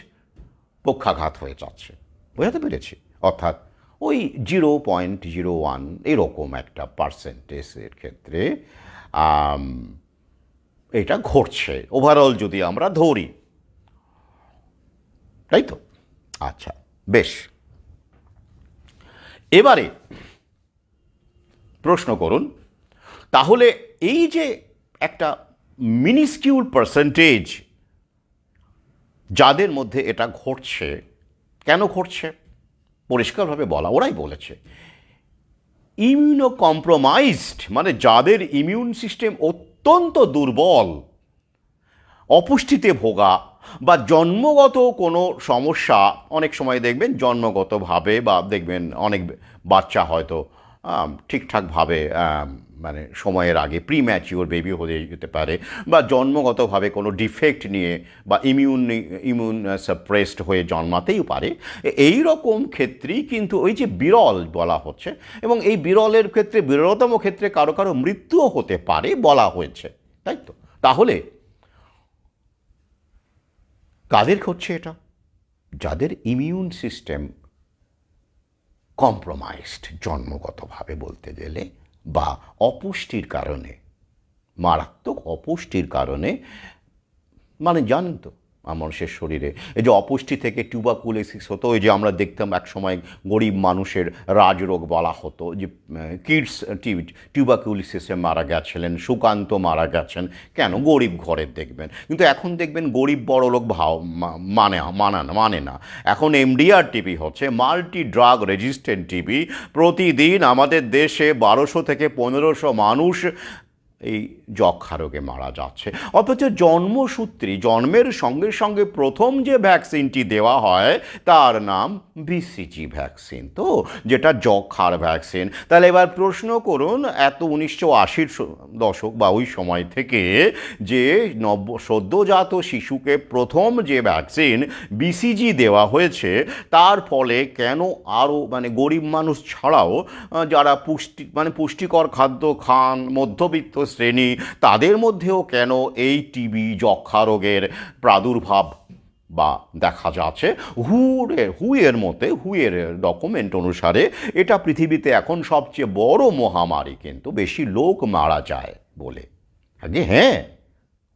পক্ষাঘাত হয়ে যাচ্ছে। বোঝাতে পেরেছি? অর্থাৎ ওই 0.01 এরকম একটা পার্সেন্টেজের ক্ষেত্রে এটা ঘটছে ওভারঅল যদি আমরা ধরি, তাই তো? আচ্ছা, বেশ। এবারে প্রশ্ন করুন, তাহলে এই যে একটা মিনিস্কিউল পার্সেন্টেজ যাদের মধ্যে এটা ঘটছে, কেন ঘটছে? পরিষ্কারভাবে বলা, ওরাই বলেছে, ইমিউনো কম্প্রোমাইজড, মানে যাদের ইমিউন সিস্টেম অত্যন্ত দুর্বল, অপুষ্টিতে ভোগা, বা জন্মগত কোনো সমস্যা, অনেক সময় দেখবেন জন্মগতভাবে, বা দেখবেন অনেক বাচ্চা হয়তো ঠিকঠাকভাবে মানে সময়ের আগে প্রিম্যাচিওর বেবি হয়ে যেতে পারে, বা জন্মগতভাবে কোনো ডিফেক্ট নিয়ে, বা ইমিউন সাপ্রেসড হয়ে জন্মাতেই পারে। এই রকম ক্ষেত্রেই কিন্তু ওই যে বিরল বলা হচ্ছে, এবং এই বিরলের ক্ষেত্রে, বিরলতম ক্ষেত্রে কারো কারো মৃত্যুও হতে পারে বলা হয়েছে, তাই তো? তাহলে কাদের হচ্ছে এটা? যাদের ইমিউন সিস্টেম কম্প্রোমাইজড জন্মগতভাবে বলতে গেলে, বা অপুষ্টির কারণে, মারাত্মক অপুষ্টির কারণে, মানে জানেন তো মানুষের শরীরে এই যে অপুষ্টি থেকে টিউবাকুলোসিস হতো, ওই যে আমরা দেখতাম এক সময় গরিব মানুষের রাজরোগ বলা হতো, যে কিডস টিউবাকুলোসিসে মারা গেছিলেন, সুকান্ত মারা গেছেন, কেন? গরিব ঘরের দেখবেন। কিন্তু এখন দেখবেন গরিব বড় লোক মানে না, এখন এমডিআর টিবি হচ্ছে, মাল্টি ড্রাগ রেজিস্ট্যান্ট টিবি। প্রতিদিন আমাদের দেশে 1200 থেকে 1500 মানুষ এই যক্ষা রোগে মারা যাচ্ছে, অথচ জন্মসূত্রে, জন্মের সঙ্গে সঙ্গে প্রথম যে ভ্যাকসিনটি দেওয়া হয় তার নাম বিসিজি ভ্যাকসিন, তো যেটা যক্ষার ভ্যাকসিন। তাহলে এবার প্রশ্ন করুন, এত 1980-র দশক বা ওই সময় থেকে যে সদ্যজাত শিশুকে প্রথম যে ভ্যাকসিন বিসিজি দেওয়া হয়েছে, তার ফলে কেন আরও মানে গরিব মানুষ ছাড়াও যারা পুষ্টিকর খাদ্য খান, মধ্যবিত্ত শ্রেণী, তাদের মধ্যেও কেন এই টিবি যক্ষা রোগের প্রাদুর্ভাব বা দেখা যাচ্ছে? হুয়ের ডকুমেন্ট অনুসারে এটা পৃথিবীতে এখন সবচেয়ে বড় মহামারী, কিন্তু বেশি লোক মারা যায় বলে। আগে হ্যাঁ,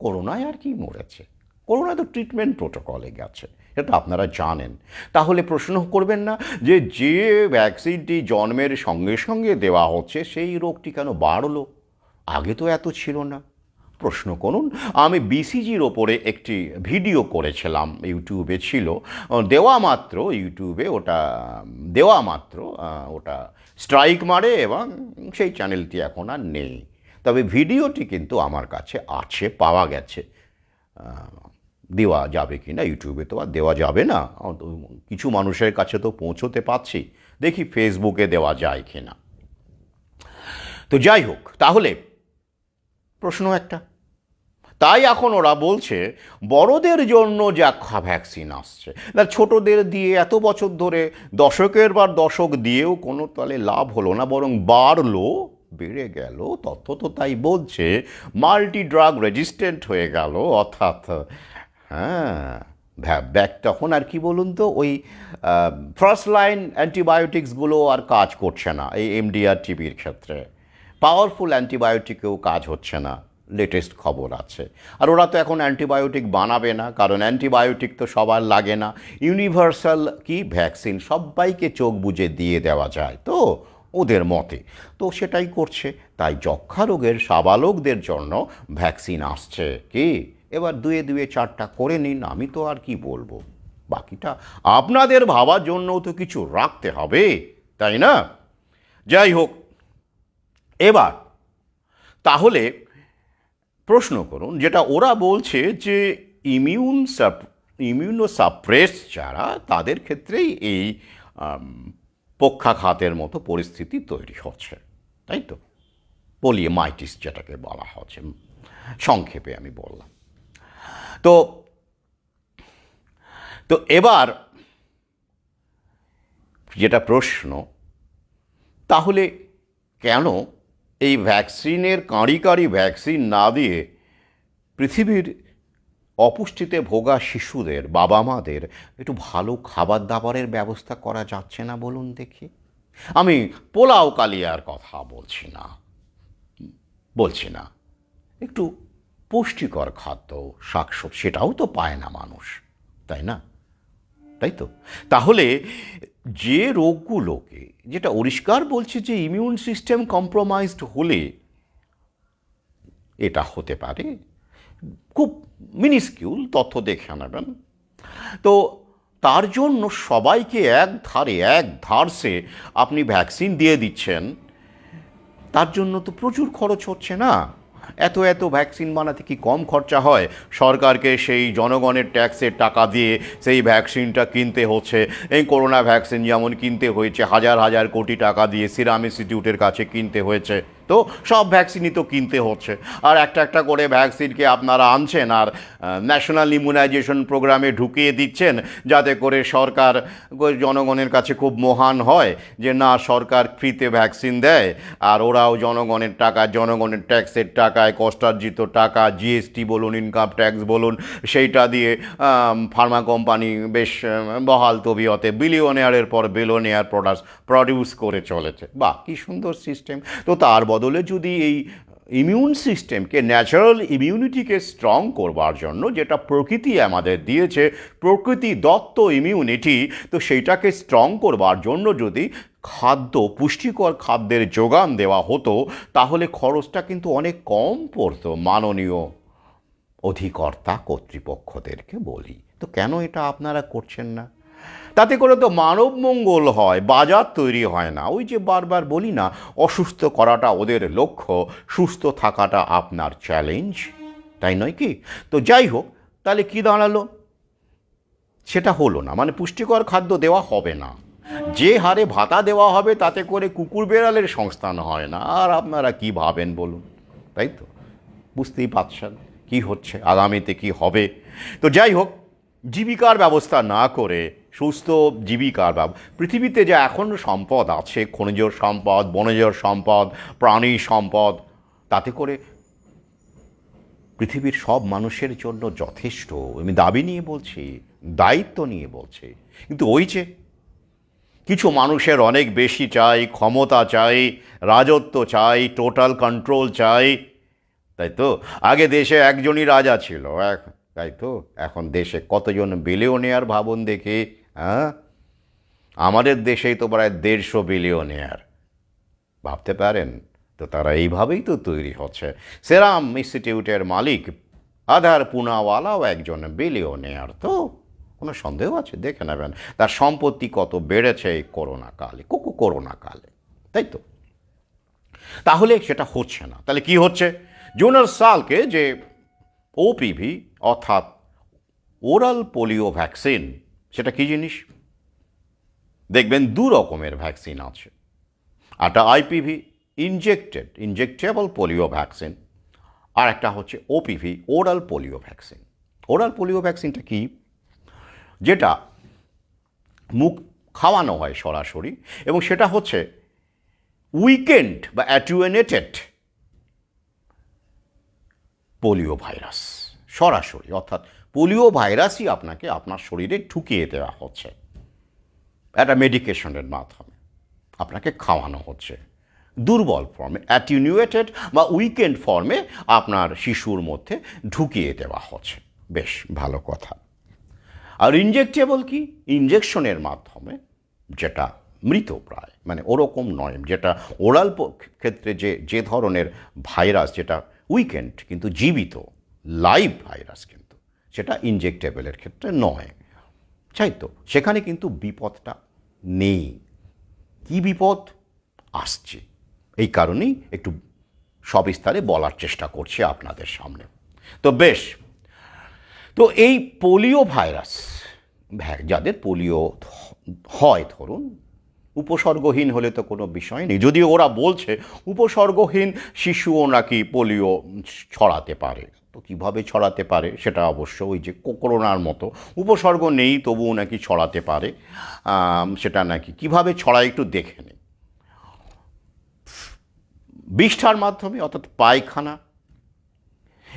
করোনায় আর কি মরেছে, করোনা তো ট্রিটমেন্ট প্রোটোকলে গেছে, এটা আপনারা জানেন। তাহলে প্রশ্ন করবেন না যে ভ্যাকসিনটি জন্মের সঙ্গে সঙ্গে দেওয়া হচ্ছে সেই রোগটি কেন বাড়লো, আগে তো এত ছিল না? প্রশ্ন করুন। আমি বিসিজির ওপরে একটি ভিডিও করেছিলাম, ইউটিউবে ছিল, ইউটিউবে দেওয়া মাত্র ওটা স্ট্রাইক মারে এবং সেই চ্যানেলটি এখন আর নেই। তবে ভিডিওটি কিন্তু আমার কাছে আছে, পাওয়া গেছে। দেওয়া যাবে কি না, ইউটিউবে তো আর দেওয়া যাবে না, কিছু মানুষের কাছে তো পৌঁছতে পারছি, দেখি ফেসবুকে দেওয়া যায় কি না। তো যাই হোক, তাহলে প্রশ্ন একটা, তাই এখন ওরা বলছে বড়দের জন্য যা ভ্যাকসিন আসছে, না ছোটদের দিয়ে এত বছর ধরে দশকের পর দশক দিয়েও কোনো তাহলে লাভ হলো না, বরং বেড়ে গেল। তথ্য তো তাই বলছে, মাল্টি ড্রাগ রেজিস্ট্যান্ট হয়ে গেল, অর্থাৎ ব্যাক তখন আর কি বলুন তো, ওই ফার্স্ট লাইন অ্যান্টিবায়োটিক্সগুলো আর কাজ করছে না এই এমডিআর টিবির ক্ষেত্রে, পাওয়ারফুল অ্যান্টিবায়োটিকেও কাজ হচ্ছে না, লেটেস্ট খবর আছে। আর ওরা তো এখন অ্যান্টিবায়োটিক বানাবে না, কারণ অ্যান্টিবায়োটিক তো সবার লাগে না, ইউনিভার্সাল কি ভ্যাকসিন সবাইকে চোখ বুজে দিয়ে দেওয়া যায় তো ওদের মতে, তো সেটাই করছে। তাই যক্ষা রোগের সাবালকদের জন্য ভ্যাকসিন আসছে, কি এবার দুয়ে চারটা করে নিন, আমি তো আর কি বলবো, বাকিটা আপনাদের ভাবার জন্যও তো কিছু রাখতে হবে, তাই না? যাই হোক, এবার তাহলে প্রশ্ন করুন, যেটা ওরা বলছে যে ইমিউনোসাপ্রেস যারা, তাদের ক্ষেত্রেই এই পক্ষাঘাতের মতো পরিস্থিতি তৈরি হচ্ছে, তাই তো? পোলিওমাইটিস যেটাকে বলা হচ্ছে, সংক্ষেপে আমি বললাম। তো তো এবার যেটা প্রশ্ন, তাহলে কেন এই ভ্যাকসিনের কাঁড়ি ভ্যাকসিন না দিয়ে পৃথিবীর অপুষ্টিতে ভোগা শিশুদের বাবা মাদের একটু ভালো খাবার দাবারের ব্যবস্থা করা যাচ্ছে না বলুন দেখি? আমি পোলাও কালিয়ার কথা বলছি না, একটু পুষ্টিকর খাদ্য, শাকসবজি, সেটাও তো পায় না মানুষ, তাই না? তাই তো? তাহলে যে রোগগুলোকে, যেটা পরিষ্কার বলছে যে ইমিউন সিস্টেম কম্প্রোমাইজড হলে এটা হতে পারে, খুব মিনিস্কিউল তথ্য দেখে নেবেন, তো তার জন্য সবাইকে এক ধারসে আপনি ভ্যাকসিন দিয়ে দিচ্ছেন, তার জন্য তো প্রচুর খরচ হচ্ছে না? এত ভ্যাকসিন বানাতে কি কম খরচা হয়? সরকারকে সেই জনগণের ট্যাক্সের টাকা দিয়ে সেই ভ্যাকসিনটা কিনতে হচ্ছে। এই করোনা ভ্যাকসিন যেমন কিনতে হয়েছে হাজার কোটি টাকা দিয়ে, সিরাম ইনস্টিটিউটের কাছে কিনতে হয়েছে, তো সব ভ্যাকসিনই তো কিনতে হচ্ছে। আর একটা করে ভ্যাকসিনকে আপনারা আনছেন আর ন্যাশনাল ইমিউনাইজেশন প্রোগ্রামে ঢুকিয়ে দিচ্ছেন, যাতে করে সরকার জনগণের কাছে খুব মহান হয় যে না, সরকার ফ্রিতে ভ্যাকসিন দেয়, আর ওরাও জনগণের টাকা, জনগণের ট্যাক্সের টাকায়, কষ্টার্জিত টাকা, জিএসটি বলুন, ইনকাম ট্যাক্স বলুন, সেইটা দিয়ে ফার্মা কোম্পানি বেশ বহাল তবিয়তে বিলিয়নিয়ারের পর বিলিয়নিয়ার প্রডিউস করে চলেছে। বাহ, কি সুন্দর সিস্টেম! তো তার বদলে যদি এই ইমিউন সিস্টেমকে, ন্যাচারাল ইমিউনিটিকে স্ট্রং করবার জন্য, যেটা প্রকৃতি আমাদের দিয়েছে, প্রকৃতি দত্ত ইমিউনিটি, তো সেইটাকে স্ট্রং করবার জন্য যদি পুষ্টিকর খাদ্যের যোগান দেওয়া হতো, তাহলে খরচটা কিন্তু অনেক কম পড়তো। মাননীয় অধিকর্তা কর্তৃপক্ষদেরকে বলি, তো কেন এটা আপনারা করছেন না? তাতে করে তো মানব মঙ্গল হয়, বাজার তৈরি হয় না। ওই যে বারবার বলি না, অসুস্থ করাটা ওদের লক্ষ্য, সুস্থ থাকাটা আপনার চ্যালেঞ্জ, তাই নয় কি? তো যাই হোক, তাহলে কি দাঁড়ালো? সেটা হলো না, মানে পুষ্টিকর খাদ্য দেওয়া হবে না। যে হারে ভাতা দেওয়া হবে তাতে করে কুকুর বেড়ালের সংস্থান হয় না। আর আপনারা কি ভাবেন বলুন? তাই তো বুঝতেই পারছেন কি হচ্ছে, আগামীতে কি হবে। তো যাই হোক, জীবিকার ব্যবস্থা না করে সুস্থ জীবিকার পৃথিবীতে যে এখন সম্পদ আছে, খনিজ সম্পদ, বনজ সম্পদ, প্রাণী সম্পদ, তাতে করে পৃথিবীর সব মানুষের জন্য যথেষ্ট, আমি দাবি নিয়ে বলছি, দায়িত্ব নিয়ে বলছি। কিন্তু ওই যে কিছু মানুষের অনেক বেশি চাই, ক্ষমতা চাই, রাজত্ব চাই, টোটাল কন্ট্রোল চাই, তাই তো? আগে দেশে একজনই রাজা ছিল, তাই তো? এখন দেশে কতজন বিলিয়নিয়ার ভাবুন দেখি। হ্যাঁ, আমাদের দেশেই তো প্রায় 150 বিলিয়নিয়ার, ভাবতে পারেন? তো তারা এইভাবেই তো তৈরি হচ্ছে। সেরাম ইনস্টিটিউটের মালিক আধার পুনাওয়ালাও একজন বিলিয়নিয়ার, তো কোনো সন্দেহ আছে? দেখে নেবেন তার সম্পত্তি কত বেড়েছে এই করোনা কালে, তাই তো? তাহলে সেটা হচ্ছে না, তাহলে কি হচ্ছে? জুনার সালকে যে ওপিভি অর্থাৎ ওরাল পোলিও ভ্যাকসিন, সেটা কি জিনিস? দেখবেন 2 রকমের ভ্যাকসিন আছে। একটা আইপিভি, ইনজেক্টেবল পোলিও ভ্যাকসিন, আর একটা হচ্ছে OPV, oral polio vaccine. Oral polio ভ্যাকসিনটা কি? যেটা মুখ খাওয়ানো হয় সরাসরি, এবং সেটা হচ্ছে উইকেন্ড বা অ্যাটুয়েনেটেড পোলিও ভাইরাস, সরাসরি, অর্থাৎ পোলিও ভাইরাসই আপনাকে আপনার শরীরে ঢুকিয়ে দেওয়া হচ্ছে একটা মেডিকেশনের মাধ্যমে, আপনাকে খাওয়ানো হচ্ছে। দুর্বল ফর্মে, অ্যাটিনিউয়েটেড বা উইকেন্ড ফর্মে আপনার শিশুর মধ্যে ঢুকিয়ে দেওয়া হচ্ছে। বেশ ভালো কথা। আর ইনজেক্টেবল কি? ইনজেকশনের মাধ্যমে, যেটা মৃতপ্রায়, মানে ওরকম নয়, যেটা ওরাল ক্ষেত্রে যে ধরনের ভাইরাস, যেটা উইকেন্ড কিন্তু জীবিত, লাইভ ভাইরাস, কিন্তু সেটা ইনজেক্টেবলের ক্ষেত্রে নয়, তাই তো? সেখানে কিন্তু বিপদটা নেই। কি বিপদ আসছে? এই কারণেই একটু সবিস্তারে বলার চেষ্টা করছি আপনাদের সামনে। তো বেশ, তো এই পোলিও ভাইরাস, যাদের পোলিও হয়, ধরুন উপসর্গহীন হলে তো কোনো বিষয় নেই, যদিও ওরা বলছে উপসর্গহীন শিশুও নাকি পোলিও ছড়াতে পারে। তো কীভাবে ছড়াতে পারে সেটা অবশ্য ওই যে করোনার মতো উপসর্গ নেই তবুও নাকি ছড়াতে পারে, সেটা নাকি কীভাবে ছড়ায় একটু দেখে নিই। বিষ্ঠার মাধ্যমে, অর্থাৎ পায়খানা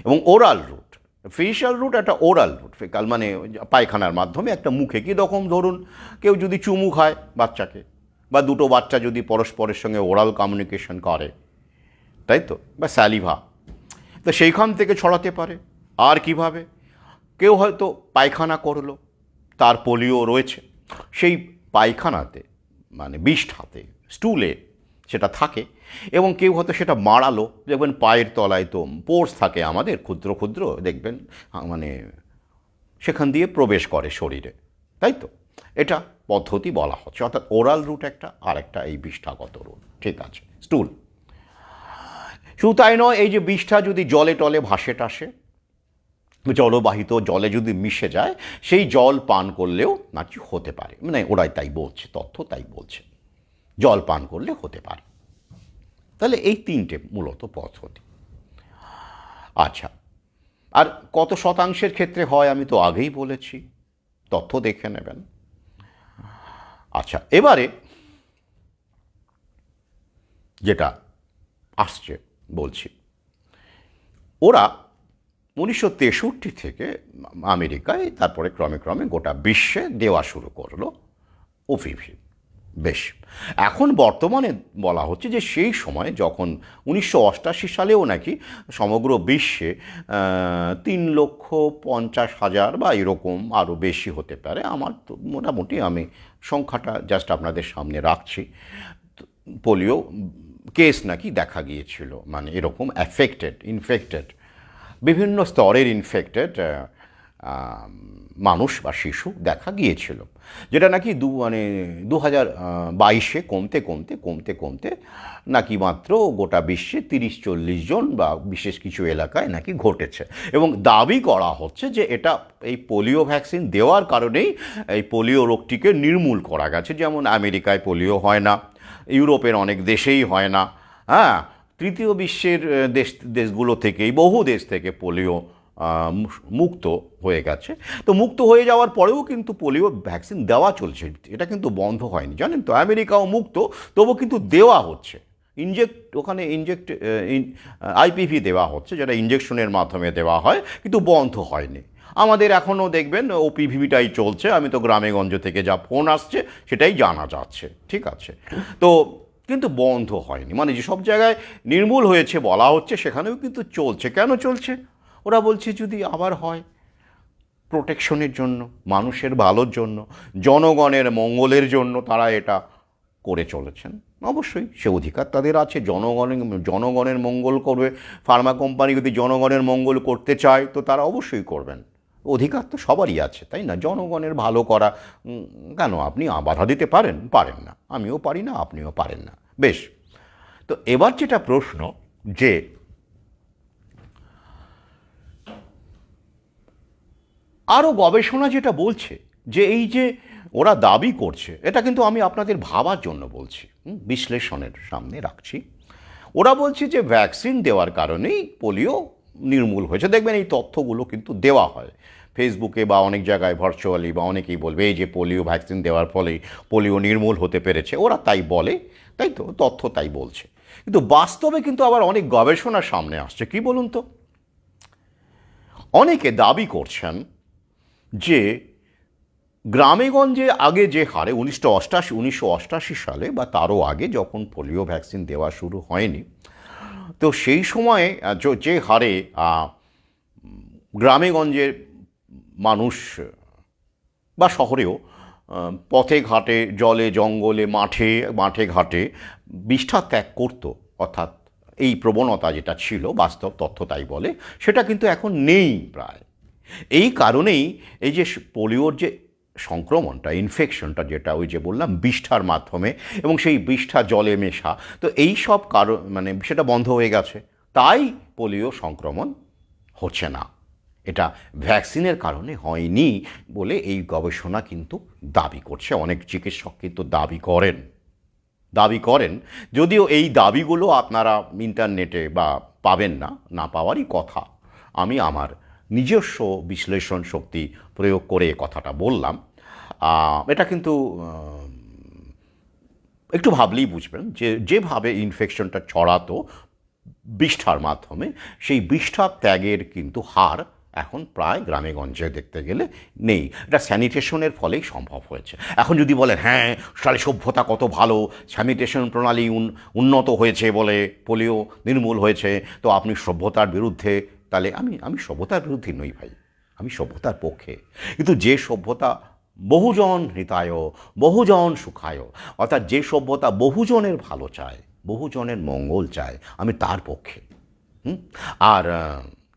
এবং ওরাল রুট। ফেশিয়াল রুট একটা ওরাল রুট, ফেকাল মানে পায়খানার মাধ্যমে একটা মুখে, কী রকম ধরুন কেউ যদি চুমু খায় বাচ্চাকে, বা দুটো বাচ্চা যদি পরস্পরের সঙ্গে ওরাল কমিউনিকেশন করে, তাই তো, বা স্যালিভা, তো সেইখান থেকে ছড়াতে পারে। আর কিভাবে? কেউ হয়তো পায়খানা করলো, তার পোলিও রয়েছে, সেই পায়খানাতে মানে বিষ্ঠাতে, স্টুলে সেটা থাকে, এবং কেউ হয়তো সেটা মারালো, দেখবেন পায়ের তলায় তো পোর্স থাকে আমাদের, ক্ষুদ্র ক্ষুদ্র, দেখবেন মানে সেখান দিয়ে প্রবেশ করে শরীরে, তাই তো? এটা পদ্ধতি বলা হচ্ছে, অর্থাৎ ওরাল রুট একটা, আর একটা এই বিষ্ঠাগত রুট, ঠিক আছে, স্টুল। শুধু তাই নয়, এই যে বিষ্ঠা যদি জলে টলে ভাসে টাসে, জলবাহিত জলে যদি মিশে যায়, সেই জল পান করলেও নাকি হতে পারে, মানে ওরাই তাই বলছে, তথ্য তাই বলছে, জল পান করলে হতে পারে। তাহলে এই 3টে মূলত পদ্ধতি। আচ্ছা, আর কত শতাংশের ক্ষেত্রে হয় আমি তো আগেই বলেছি, তথ্য দেখে নেবেন। আচ্ছা, এবারে যেটা আসছে বলছি, ওরা 1963 থেকে আমেরিকায়, তারপরে ক্রমে ক্রমে গোটা বিশ্বে দেওয়া শুরু করলো ওপিভি। বেশ, এখন বর্তমানে বলা হচ্ছে যে সেই সময় যখন 1988 সালেও নাকি সমগ্র বিশ্বে 3,50,000 বা এরকম আরও বেশি হতে পারে, আমার তো মোটামুটি আমি সংখ্যাটা জাস্ট আপনাদের সামনে রাখছি, পোলিও কেস নাকি দেখা গিয়েছিল, মানে এরকম ইনফেক্টেড বিভিন্ন স্তরের ইনফেক্টেড মানুষ বা শিশু দেখা গিয়েছিল, যেটা নাকি 2022 কমতে কমতে কমতে কমতে নাকি মাত্র গোটা বিশ্বে 30-40 জন বা বিশেষ কিছু এলাকায় নাকি ঘটেছে। এবং দাবি করা হচ্ছে যে এটা এই পোলিও ভ্যাকসিন দেওয়ার কারণেই এই পোলিও রোগটিকে নির্মূল করা গেছে। যেমন আমেরিকায় পোলিও হয় না, ইউরোপের অনেক দেশেই হয় না, হ্যাঁ, তৃতীয় বিশ্বের দেশগুলো থেকেই, বহু দেশ থেকে পোলিও মুক্ত হয়ে গেছে। তো মুক্ত হয়ে যাওয়ার পরেও কিন্তু পোলিও ভ্যাকসিন দেওয়া চলছে, এটা কিন্তু বন্ধ হয়নি, জানেন তো? আমেরিকাও মুক্ত, তবু কিন্তু দেওয়া হচ্ছে। ওখানে আইপিভি দেওয়া হচ্ছে, যেটা ইঞ্জেকশনের মাধ্যমে দেওয়া হয়, কিন্তু বন্ধ হয়নি। আমাদের এখনও দেখবেন ওপিভিটাই চলছে। আমি তো গ্রামেগঞ্জ থেকে যা ফোন আসছে সেটাই জানা যাচ্ছে, ঠিক আছে। তো কিন্তু বন্ধ হয়নি, মানে যেসব জায়গায় নির্মূল হয়েছে বলা হচ্ছে সেখানেও কিন্তু চলছে। কেন চলছে? ওরা বলছে যদি আবার হয়, প্রোটেকশনের জন্য, মানুষের ভালোর জন্য, জনগণের মঙ্গলের জন্য তারা এটা করে চলেছেন। অবশ্যই সে অধিকার তাদের আছে, জনগণের মঙ্গল করবে। ফার্মা কোম্পানি যদি জনগণের মঙ্গল করতে চায় তো তারা অবশ্যই করবেন, অধিকার তো সবারই আছে, তাই না? জনগণের ভালো করা। কেন আপনি বাধা দিতে পারেন? পারেন না। আমিও পারি না, আপনিও পারেন না। বেশ, তো এবার যেটা প্রশ্ন, যে আরও গবেষণা যেটা বলছে যে এই যে ওরা দাবি করছে, এটা কিন্তু আমি আপনাদের ভাবার জন্য বলছি, বিশ্লেষণের সামনে রাখছি। ওরা বলছে যে ভ্যাকসিন দেওয়ার কারণেই পোলিও নির্মূল হয়েছে। দেখবেন এই তথ্যগুলো কিন্তু দেওয়া হয় ফেসবুকে বা অনেক জায়গায় ভার্চুয়ালি, বা অনেকেই বলবে এই যে পোলিও ভ্যাকসিন দেওয়ার ফলেই পোলিও নির্মূল হতে পেরেছে। ওরা তাই বলে, তাই তো, তথ্য তাই বলছে। কিন্তু বাস্তবে কিন্তু আবার অনেক গবেষণা সামনে আসছে। কি বলুন তো? অনেকে দাবি করছেন যে গ্রামেগঞ্জে আগে যে হারে 1988 সালে বা তারও আগে, যখন পোলিও ভ্যাকসিন দেওয়া শুরু হয়নি, তো সেই সময়ে যে হারে গ্রামেগঞ্জের মানুষ বা শহরেও পথে ঘাটে, জলে জঙ্গলে, মাঠে ঘাটে বিষ্ঠা ত্যাগ করত, অর্থাৎ এই প্রবণতা যেটা ছিল, বাস্তব তথ্য তাই বলে, সেটা কিন্তু এখন নেই প্রায়। এই কারণেই এই যে পোলিওর যে সংক্রমণটা, ইনফেকশনটা, যেটা ওই যে বললাম বিষ্ঠার মাধ্যমে, এবং সেই বিষ্ঠা জলে মেশা, তো এই সব কারণ মানে সেটা বন্ধ হয়ে গেছে, তাই পোলিও সংক্রমণ হচ্ছে না। এটা ভ্যাকসিনের কারণে হয়নি বলে এই গবেষণা কিন্তু দাবি করছে। অনেক চিকিৎসক কিন্তু দাবি করেন, যদিও এই দাবিগুলো আপনারা ইন্টারনেটে বা পাবেন না, না পাওয়ারই কথা। আমি আমার নিজস্ব বিশ্লেষণ শক্তি প্রয়োগ করে কথাটা বললাম। এটা কিন্তু একটু ভাবলেই বুঝবেন যে যেভাবে ইনফেকশনটা ছড়াতো বিষ্ঠার মাধ্যমে, সেই বিষ্ঠা ত্যাগের কিন্তু হার এখন প্রায় গ্রামেগঞ্জে দেখতে গেলে নেই। এটা স্যানিটেশনের ফলেই সম্ভব হয়েছে। এখন যদি বলেন হ্যাঁ সালে সভ্যতা কত ভালো, স্যানিটেশন প্রণালী উন্নত হয়েছে বলে পোলিও নির্মূল হয়েছে, তো আপনি সভ্যতার বিরুদ্ধে, তাহলে আমি সভ্যতার বিরুদ্ধে নই ভাই, আমি সভ্যতার পক্ষে। কিন্তু যে সভ্যতা বহুজন হিতায়, বহুজন সুখায়, অর্থাৎ যে সভ্যতা বহুজনের ভালো চায়, বহুজনের মঙ্গল চায়, আমি তার পক্ষে। আর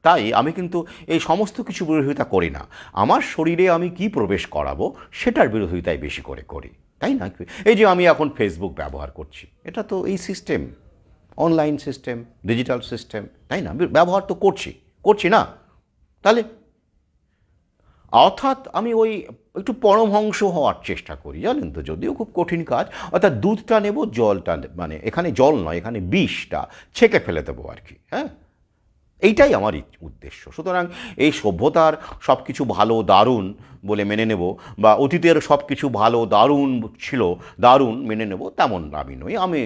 তাই আমি কিন্তু এই সমস্ত কিছু বিরোধিতা করি না। আমার শরীরে আমি কি প্রবেশ করাবো সেটার বিরোধিতাই বেশি করে করি, তাই না? এই যে আমি এখন ফেসবুক ব্যবহার করছি, এটা তো এই system, online system, digital system, তাই না? ব্যবহার তো করছি না? তাহলে অর্থাৎ আমি ওই একটু পরমহংস হওয়ার চেষ্টা করি, জানেন তো, যদিও খুব কঠিন কাজ। অর্থাৎ দুধটা নেব, জলটা, মানে এখানে জল নয়, এখানে বিষটা ছেঁকে ফেলে দেবো আর কি, হ্যাঁ, এইটাই আমার উদ্দেশ্য। সুতরাং এই সভ্যতার সব কিছু ভালো দারুণ বলে মেনে নেব, বা অতীতের সব কিছু ভালো দারুণ ছিল, দারুণ মেনে নেব, তেমন আমি নই। আমি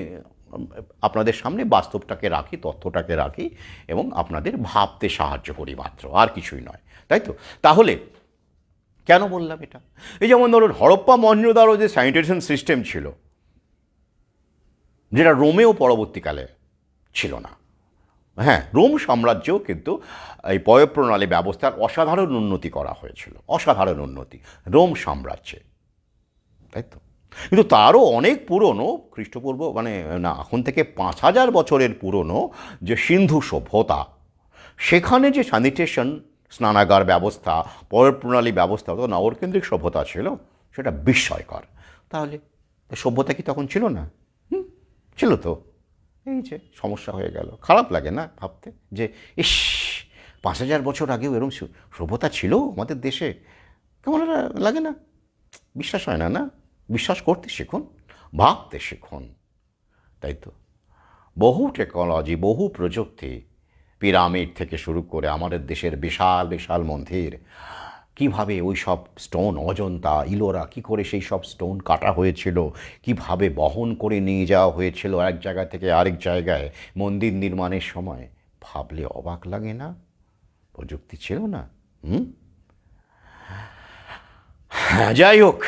আপনাদের সামনে বাস্তবটাকে রাখি, তথ্যটাকে রাখি, এবং আপনাদের ভাবতে সাহায্য করি মাত্র, আর কিছুই নয়, তাই তো? তাহলে কেন বললাম এটা? এই যেমন ধরুন হরপ্পা মহেঞ্জোদারো যে স্যানিটেশন সিস্টেম ছিল, যেটা রোমেও পরবর্তীকালে ছিল না। হ্যাঁ, রোম সাম্রাজ্যেও কিন্তু এই পয়ঃপ্রণালী ব্যবস্থার অসাধারণ উন্নতি করা হয়েছিল, অসাধারণ উন্নতি রোম সাম্রাজ্যে, তাই তো? কিন্তু তারও অনেক পুরনো, খ্রিস্টপূর্ব মানে না, এখন থেকে 5000 বছরের পুরনো যে সিন্ধু সভ্যতা, সেখানে যে স্যানিটেশন, স্নানাগার ব্যবস্থা, পয়ঃপ্রণালী ব্যবস্থা, তো নগরকেন্দ্রিক সভ্যতা ছিল, সেটা বিস্ময়কর। তাহলে সভ্যতা কি তখন ছিল না? ছিল তো। এই যে সমস্যা হয়ে গেল, খারাপ লাগে না ভাবতে যে ইস, 5000 বছর আগেও এরকম সভ্যতা ছিল আমাদের দেশে? কেমন লাগে না? বিশ্বাস হয় না, না? বিশ্বাস করতে শিখুন, ভাবতে শিখুন, তাই তো? বহু টেকনোলজি, বহু প্রযুক্তি, পিরামিড থেকে শুরু করে আমাদের দেশের বিশাল বিশাল মন্দির, কিভাবে ওই সব স্টোন, অজন্তা, ইলোরা, কি করে সেই সব স্টোন কাটা হয়েছিল, কিভাবে বহন করে নিয়ে যাওয়া হয়েছিল এক জায়গা থেকে আরেক জায়গায় মন্দির নির্মাণের সময়, ভাবলে অবাক লাগে না? প্রযুক্তি ছিল না। হ্যাঁ, যাই হোক,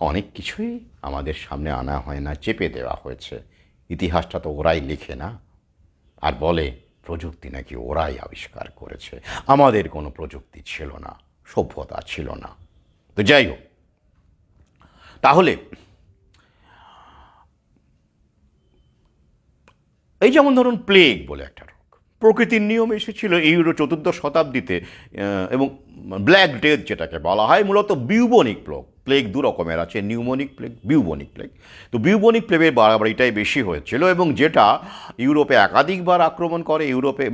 অনেক কিছুই আমাদের সামনে আনা হয় না, চেপে দেওয়া হয়েছে। ইতিহাসটা তো ওরাই লিখে না, আর বলে প্রযুক্তি নাকি ওরাই আবিষ্কার করেছে। আমাদের কোনো প্রযুক্তি ছিল না, সভ্যতা ছিল না। তো যাই হোক, তাহলে এই যেমন ধরুন প্লেগ বলে একটা রোগ, প্রকৃতির নিয়ম এসেছিল ইউরো চতুর্দশ শতাব্দীতে, এবং ব্ল্যাক ডেথ যেটাকে বলা হয়, মূলত বিউবনিক প্লেগ দু রকমের আছে, নিউমোনিক প্লেগ, বিউবনিক প্লেগ। তো বিউবনিক প্লেগের বাড়াবাড়িটাই বেশি হয়েছিল, এবং যেটা ইউরোপে একাধিকবার আক্রমণ করে, ইউরোপে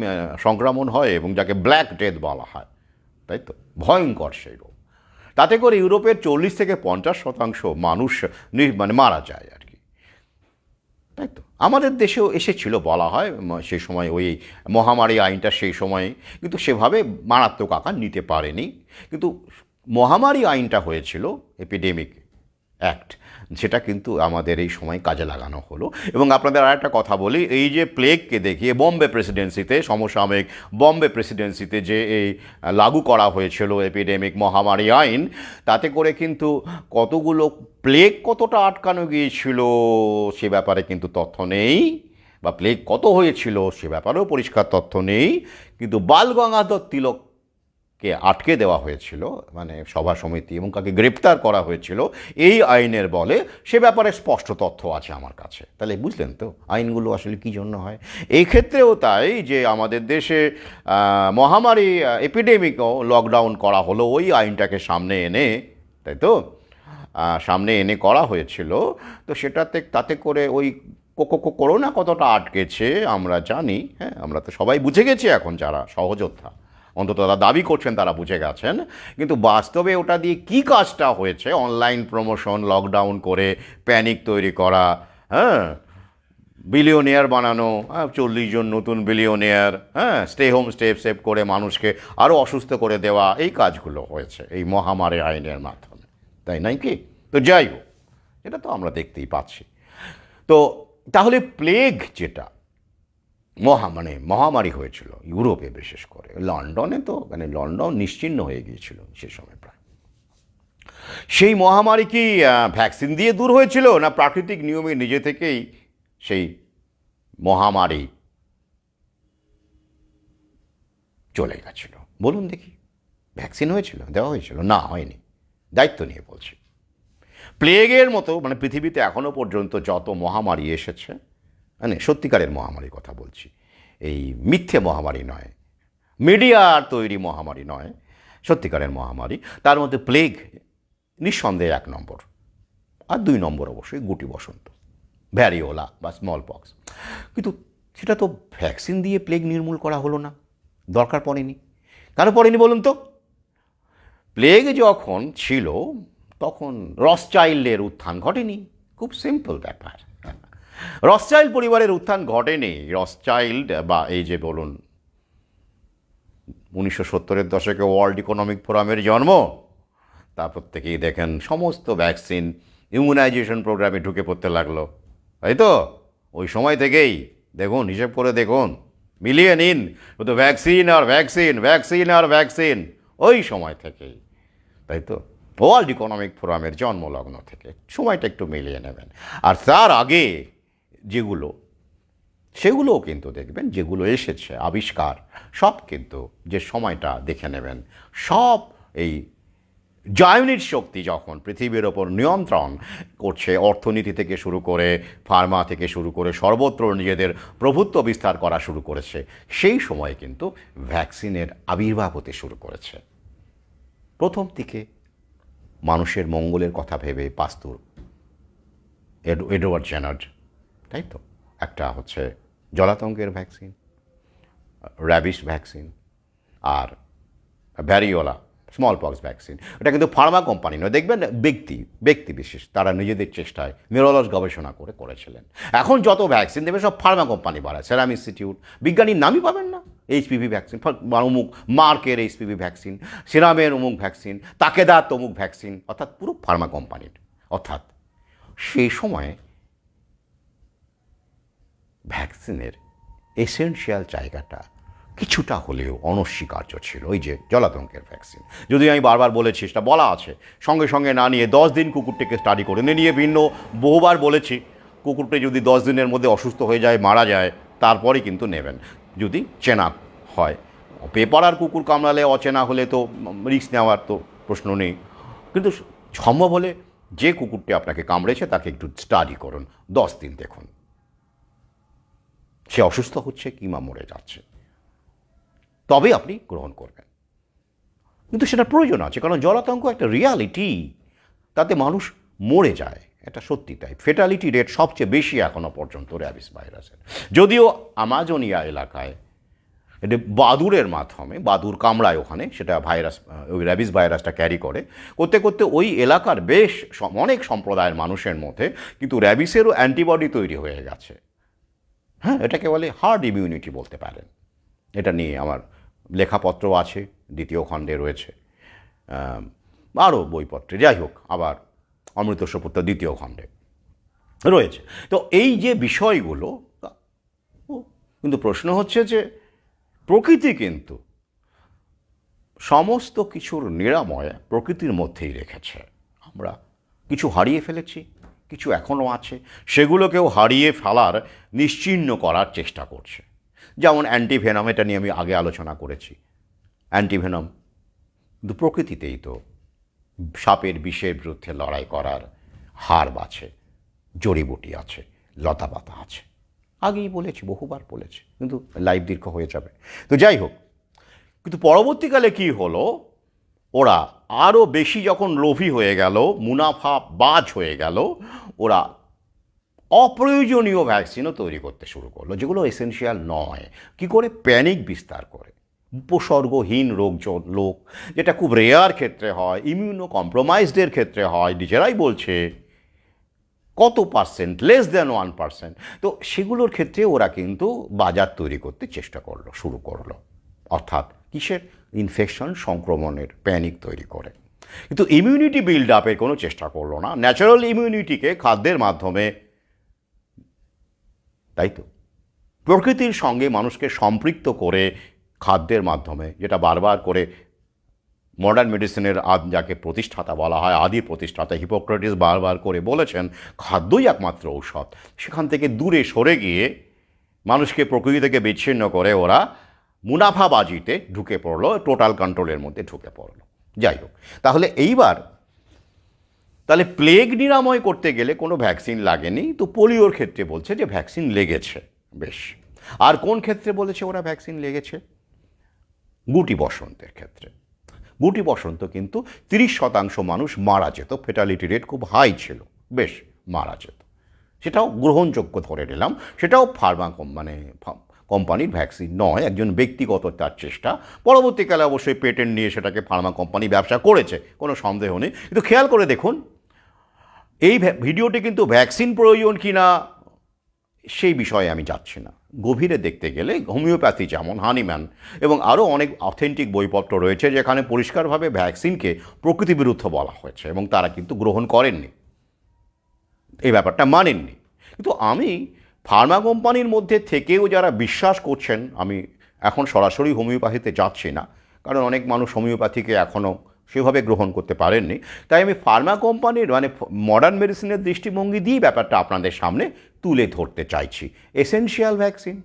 সংক্রমণ হয়, এবং যাকে ব্ল্যাক ডেথ বলা হয়, তাই তো, ভয়ঙ্কর সেই রোগ। তাতে করে ইউরোপের 40-50% মানুষ মানে মারা যায় আর কি, তাই তো। আমাদের দেশেও এসেছিল বলা হয় সেই সময়, ওই মহামারী আইনটা সেই সময় কিন্তু সেভাবে মারাত্মক আকার নিতে পারেনি। কিন্তু মহামারী আইনটা হয়েছিল, এপিডেমিক অ্যাক্ট, যেটা কিন্তু আমাদের এই সময় কাজে লাগানো হলো। এবং আপনাদের আর একটা কথা বলি, এই যে প্লেগকে দেখিয়ে বম্বে প্রেসিডেন্সিতে, সমসাময়িক বম্বে প্রেসিডেন্সিতে যে এই লাগু করা হয়েছিল এপিডেমিক মহামারী আইন, তাতে করে কিন্তু কতগুলো প্লেগ কতটা আটকানো গিয়েছিল সে ব্যাপারে কিন্তু তথ্য নেই, বা প্লেগ কত হয়েছিল সে ব্যাপারেও পরিষ্কার তথ্য নেই। কিন্তু বাল গঙ্গাধর তিলক কে আটকে দেওয়া হয়েছিল, মানে সভা সমিতি, এবং কাকে গ্রেপ্তার করা হয়েছিল এই আইনের বলে, সে ব্যাপারে স্পষ্ট তথ্য আছে আমার কাছে। তাহলে বুঝলেন তো আইনগুলো আসলে কী জন্য হয়। এই ক্ষেত্রেও তাই, যে আমাদের দেশে মহামারী এপিডেমিকও লকডাউন করা হলো ওই আইনটাকে সামনে এনে, তাই তো, সামনে এনে করা হয়েছিল। তো সেটাতে, তাতে করে ওই করোনা কতটা আটকেছে আমরা জানি। হ্যাঁ, আমরা তো সবাই বুঝে গেছি এখন, যারা সহযোদ্ধা অন্তত তারা দাবি করছেন তারা বুঝে গেছেন। কিন্তু বাস্তবে ওটা দিয়ে কী কাজটা হয়েছে, অনলাইন প্রমোশন, লকডাউন করে প্যানিক তৈরি করা, হ্যাঁ, বিলিয়নিয়ার বানানো, 40 জন নতুন বিলিয়নিয়ার, হ্যাঁ, স্টে হোম স্টে সেভ করে মানুষকে আরও অসুস্থ করে দেওয়া, এই কাজগুলো হয়েছে এই মহামারী আইনের মাধ্যমে, তাই নয় কি? তো যাই হোক, এটা তো আমরা দেখতেই পাচ্ছি। তো তাহলে প্লেগ যেটা মানে মহামারী হয়েছিল ইউরোপে, বিশেষ করে লন্ডনে, তো মানে লন্ডন নিশ্চিহ্ন হয়ে গিয়েছিল সে সময় প্রায়। সেই মহামারী কি ভ্যাকসিন দিয়ে দূর হয়েছিল, না প্রাকৃতিক নিয়মে নিজে থেকেই সেই মহামারী চলে গেছিল? বলুন দেখি। ভ্যাকসিন হয়েছিল, দেওয়া হয়েছিল? না, হয়নি। দায়িত্ব নিয়ে বলছি। প্লেগের মতো মানে পৃথিবীতে এখনও পর্যন্ত যত মহামারী এসেছে, মানে সত্যিকারের মহামারীর কথা বলছি, এই মিথ্যে মহামারী নয়, মিডিয়ার তৈরি মহামারী নয়, সত্যিকারের মহামারী, তার মধ্যে প্লেগ নিঃসন্দেহে 1 নম্বর। আর 2 নম্বর অবশ্যই গুটি বসন্ত, ভ্যারিওলা বা স্মল পক্স। কিন্তু সেটা তো ভ্যাকসিন দিয়ে প্লেগ নির্মূল করা হলো না, দরকার পড়েনি। কেন পড়েনি বলুন তো? প্লেগ যখন ছিল তখন রসচাইল্ডের উত্থান ঘটেনি। খুব সিম্পল ব্যাপার। রসচাইল্ড পরিবারের উত্থান ঘটেনি। রসচাইল্ড বা এই যে বলুন 1970-এর দশকে ওয়ার্ল্ড ইকোনমিক ফোরামের জন্ম, তারপর থেকেই দেখেন সমস্ত ভ্যাকসিন ইমিউনাইজেশন প্রোগ্রামে ঢুকে পড়তে লাগলো, তাই তো। ওই সময় থেকেই দেখুন, হিসেব করে দেখুন, মিলিয়ে নিন, তো ভ্যাকসিন আর ভ্যাকসিন, ভ্যাকসিন আর ভ্যাকসিন, ওই সময় থেকেই, তাই তো। ওয়ার্ল্ড ইকোনমিক ফোরামের জন্মলগ্ন থেকে সময়টা একটু মিলিয়ে নেবেন। আর তার আগে যেগুলো, সেগুলোও কিন্তু দেখবেন, যেগুলো এসেছে আবিষ্কার, সব কিন্তু যে সময়টা দেখে নেবেন, সব এই জায়নির শক্তি যখন পৃথিবীর ওপর নিয়ন্ত্রণ করছে, অর্থনীতি থেকে শুরু করে, ফার্মা থেকে শুরু করে, সর্বত্র নিজেদের প্রভুত্ব বিস্তার করা শুরু করেছে, সেই সময় কিন্তু ভ্যাকসিনের আবির্ভাব হতে শুরু করেছে। প্রথম দিকে মানুষের মঙ্গলের কথা ভেবে পাস্তুর, এডওয়ার্ড জেনার, তাই তো, একটা হচ্ছে জলাতঙ্কের ভ্যাকসিন, র্যাবিস ভ্যাকসিন, আর ভ্যারিওলা স্মল পক্স ভ্যাকসিন। এটা কিন্তু ফার্মা কোম্পানি নয়, দেখবেন ব্যক্তি বিশেষ তারা নিজেদের চেষ্টায় নিরলস গবেষণা করেছিলেন। এখন যত ভ্যাকসিন দেবে সব ফার্মা কোম্পানি বাড়ায়, সেরাম ইনস্টিটিউট, বিজ্ঞানীর নামই পাবেন না। এইচপিভি ভ্যাকসিন, অমুক মার্কের এইচপিভি ভ্যাকসিন, সিরামের অমুক ভ্যাকসিন, তাকেদার তমুক ভ্যাকসিন, অর্থাৎ পুরো ফার্মা কোম্পানির। অর্থাৎ সেই সময়ে ভ্যাকসিনের এসেনশিয়াল জায়গাটা কিছুটা হলেও অনস্বীকার্য ছিল। ওই যে জলাতঙ্কের ভ্যাকসিন, যদি আমি বারবার বলেছি, সেটা বলা আছে, সঙ্গে সঙ্গে না নিয়ে 10 দিন কুকুরটিকে স্টাডি করে নিয়ে ভিন্ন বহুবার বলেছি, কুকুরটি যদি 10 দিনের মধ্যে অসুস্থ হয়ে যায়, মারা যায়, তারপরেই কিন্তু নেবেন, যদি চেনা হয়। পেপারার কুকুর কামড়ালে, অচেনা হলে তো রিস্ক নেওয়ার তো প্রশ্ন নেই। কিন্তু সম্ভব হলে যে কুকুরটি আপনাকে কামড়েছে তাকে একটু স্টাডি করুন, 10 দিন দেখুন সে অসুস্থ হচ্ছে কিংবা মরে যাচ্ছে, তবে আপনি গ্রহণ করবেন। কিন্তু সেটা প্রয়োজন আছে, কারণ জলাতঙ্ক একটা রিয়ালিটি, তাতে মানুষ মরে যায়, এটা সত্যি তাই। ফেটালিটি রেট সবচেয়ে বেশি এখনও পর্যন্ত র্যাবিস ভাইরাসের। যদিও আমাজনিয়া এলাকায় এটা বাদুড়ের মাধ্যমে, বাদুড় কামড়ায় ওখানে, সেটা ভাইরাস, ওই র্যাবিস ভাইরাসটা ক্যারি করে, করতে করতে ওই এলাকার বেশ অনেক সম্প্রদায়ের মানুষের মধ্যে কিন্তু র্যাবিসেরও অ্যান্টিবডি তৈরি হয়ে গেছে। হ্যাঁ, এটাকে বলে হার্ড ইমিউনিটি বলতে পারেন। এটা নিয়ে আমার লেখাপত্র আছে, 2য় খণ্ডে রয়েছে, আরও বইপত্রে, যাই হোক, আবার অমৃত সুপুত্র 2য় খণ্ডে রয়েছে। তো এই যে বিষয়গুলো, কিন্তু প্রশ্ন হচ্ছে যে প্রকৃতি কিন্তু সমস্ত কিছুর নিরাময় প্রকৃতির মধ্যেই রেখেছে। আমরা কিছু হারিয়ে ফেলেছি, কিছু এখনও আছে, সেগুলোকেও হারিয়ে ফেলার, নিশ্চিহ্ন করার চেষ্টা করছে। যেমন অ্যান্টিভেনম, এটা নিয়ে আমি আগে আলোচনা করেছি। অ্যান্টিভেনম কিন্তু প্রকৃতিতেই তো সাপের বিষের বিরুদ্ধে লড়াই করার হার্ব আছে, জড়িবুটি আছে, লতাপাতা আছে, আগেই বলেছি, বহুবার বলেছি, কিন্তু লাইভ দীর্ঘ হয়ে যাবে। তো যাই হোক, কিন্তু পরবর্তীকালে কি হলো, ওরা আরও বেশি যখন লোভী হয়ে গেল, মুনাফাবাজ হয়ে গেল, ওরা অপ্রয়োজনীয় ভ্যাকসিনও তৈরি করতে শুরু করলো, যেগুলো এসেনশিয়াল নয়। কি করে? প্যানিক বিস্তার করে, উপসর্গহীন লোক, যেটা খুব রেয়ার ক্ষেত্রে হয়, ইমিউনো কম্প্রোমাইজডের ক্ষেত্রে হয়, নিজেরাই বলছে কত পার্সেন্ট, লেস দ্যান 1%। তো সেগুলোর ক্ষেত্রে ওরা কিন্তু বাজার তৈরি করতে চেষ্টা শুরু করলো। অর্থাৎ কিসের? ইনফেকশন, সংক্রমণের প্যানিক তৈরি করে, কিন্তু ইমিউনিটি বিল্ড আপের কোনো চেষ্টা করলো না। ন্যাচারাল ইমিউনিটিকে খাদ্যের মাধ্যমে, তাই তো, প্রকৃতির সঙ্গে মানুষকে সম্পৃক্ত করে খাদ্যের মাধ্যমে, যেটা বারবার করে মডার্ন মেডিসিনের যাকে প্রতিষ্ঠাতা বলা হয়, আদি প্রতিষ্ঠাতা হিপোক্রেটিস বারবার করে বলেছেন, খাদ্যই একমাত্র ঔষধ। সেখান থেকে দূরে সরে গিয়ে মানুষকে প্রকৃতি থেকে বিচ্ছিন্ন করে ওরা মুনাফাবাজিতে ঢুকে পড়লো, টোটাল কন্ট্রোলের মধ্যে ঢুকে পড়লো। যাই হোক, তাহলে তাহলে প্লেগ নিরাময় করতে গেলে কোনো ভ্যাকসিন লাগেনি, তো পোলিওর ক্ষেত্রে বলছে যে ভ্যাকসিন লেগেছে। বেশ, আর কোন ক্ষেত্রে বলেছে ওরা ভ্যাকসিন লেগেছে? গুটি বসন্তের ক্ষেত্রে। গুটি বসন্ত কিন্তু 30% মানুষ মারা যেত, ফেটালিটি রেট খুব হাই ছিল, বেশ মারা যেত, সেটাও গ্রহণযোগ্য ধরে নিলাম। সেটাও ফার্মা কোম্পানির ভ্যাকসিন নয়, একজন ব্যক্তিগত তার চেষ্টা। পরবর্তীকালে অবশ্যই পেটেন্ট নিয়ে সেটাকে ফার্মা কোম্পানি ব্যবসা করেছে, কোনো সন্দেহ নেই। কিন্তু খেয়াল করে দেখুন, এই ভিডিওটি কিন্তু ভ্যাকসিন প্রয়োজন কি না সেই বিষয়ে আমি যাচ্ছি না। গভীরে দেখতে গেলে হোমিওপ্যাথি, যেমন হানিম্যান এবং আরও অনেক অথেন্টিক বইপত্র রয়েছে যেখানে পরিষ্কারভাবে ভ্যাকসিনকে প্রকৃতি বিরুদ্ধ বলা হয়েছে, এবং তারা কিন্তু গ্রহণ করেননি, এই ব্যাপারটা মানেননি। কিন্তু আমি ফার্মা কোম্পানির মধ্যে থেকেও যারা বিশ্বাস করছেন, আমি এখন সরাসরি হোমিওপ্যাথিতে যাচ্ছি না, কারণ অনেক মানুষ হোমিওপ্যাথিকে এখনও সেভাবে গ্রহণ করতে পারেননি। তাই আমি ফার্মা কোম্পানির মডার্ন মেডিসিনের দৃষ্টিভঙ্গি দিয়ে ব্যাপারটা আপনাদের সামনে তুলে ধরতে চাইছি। এসেনশিয়াল ভ্যাকসিন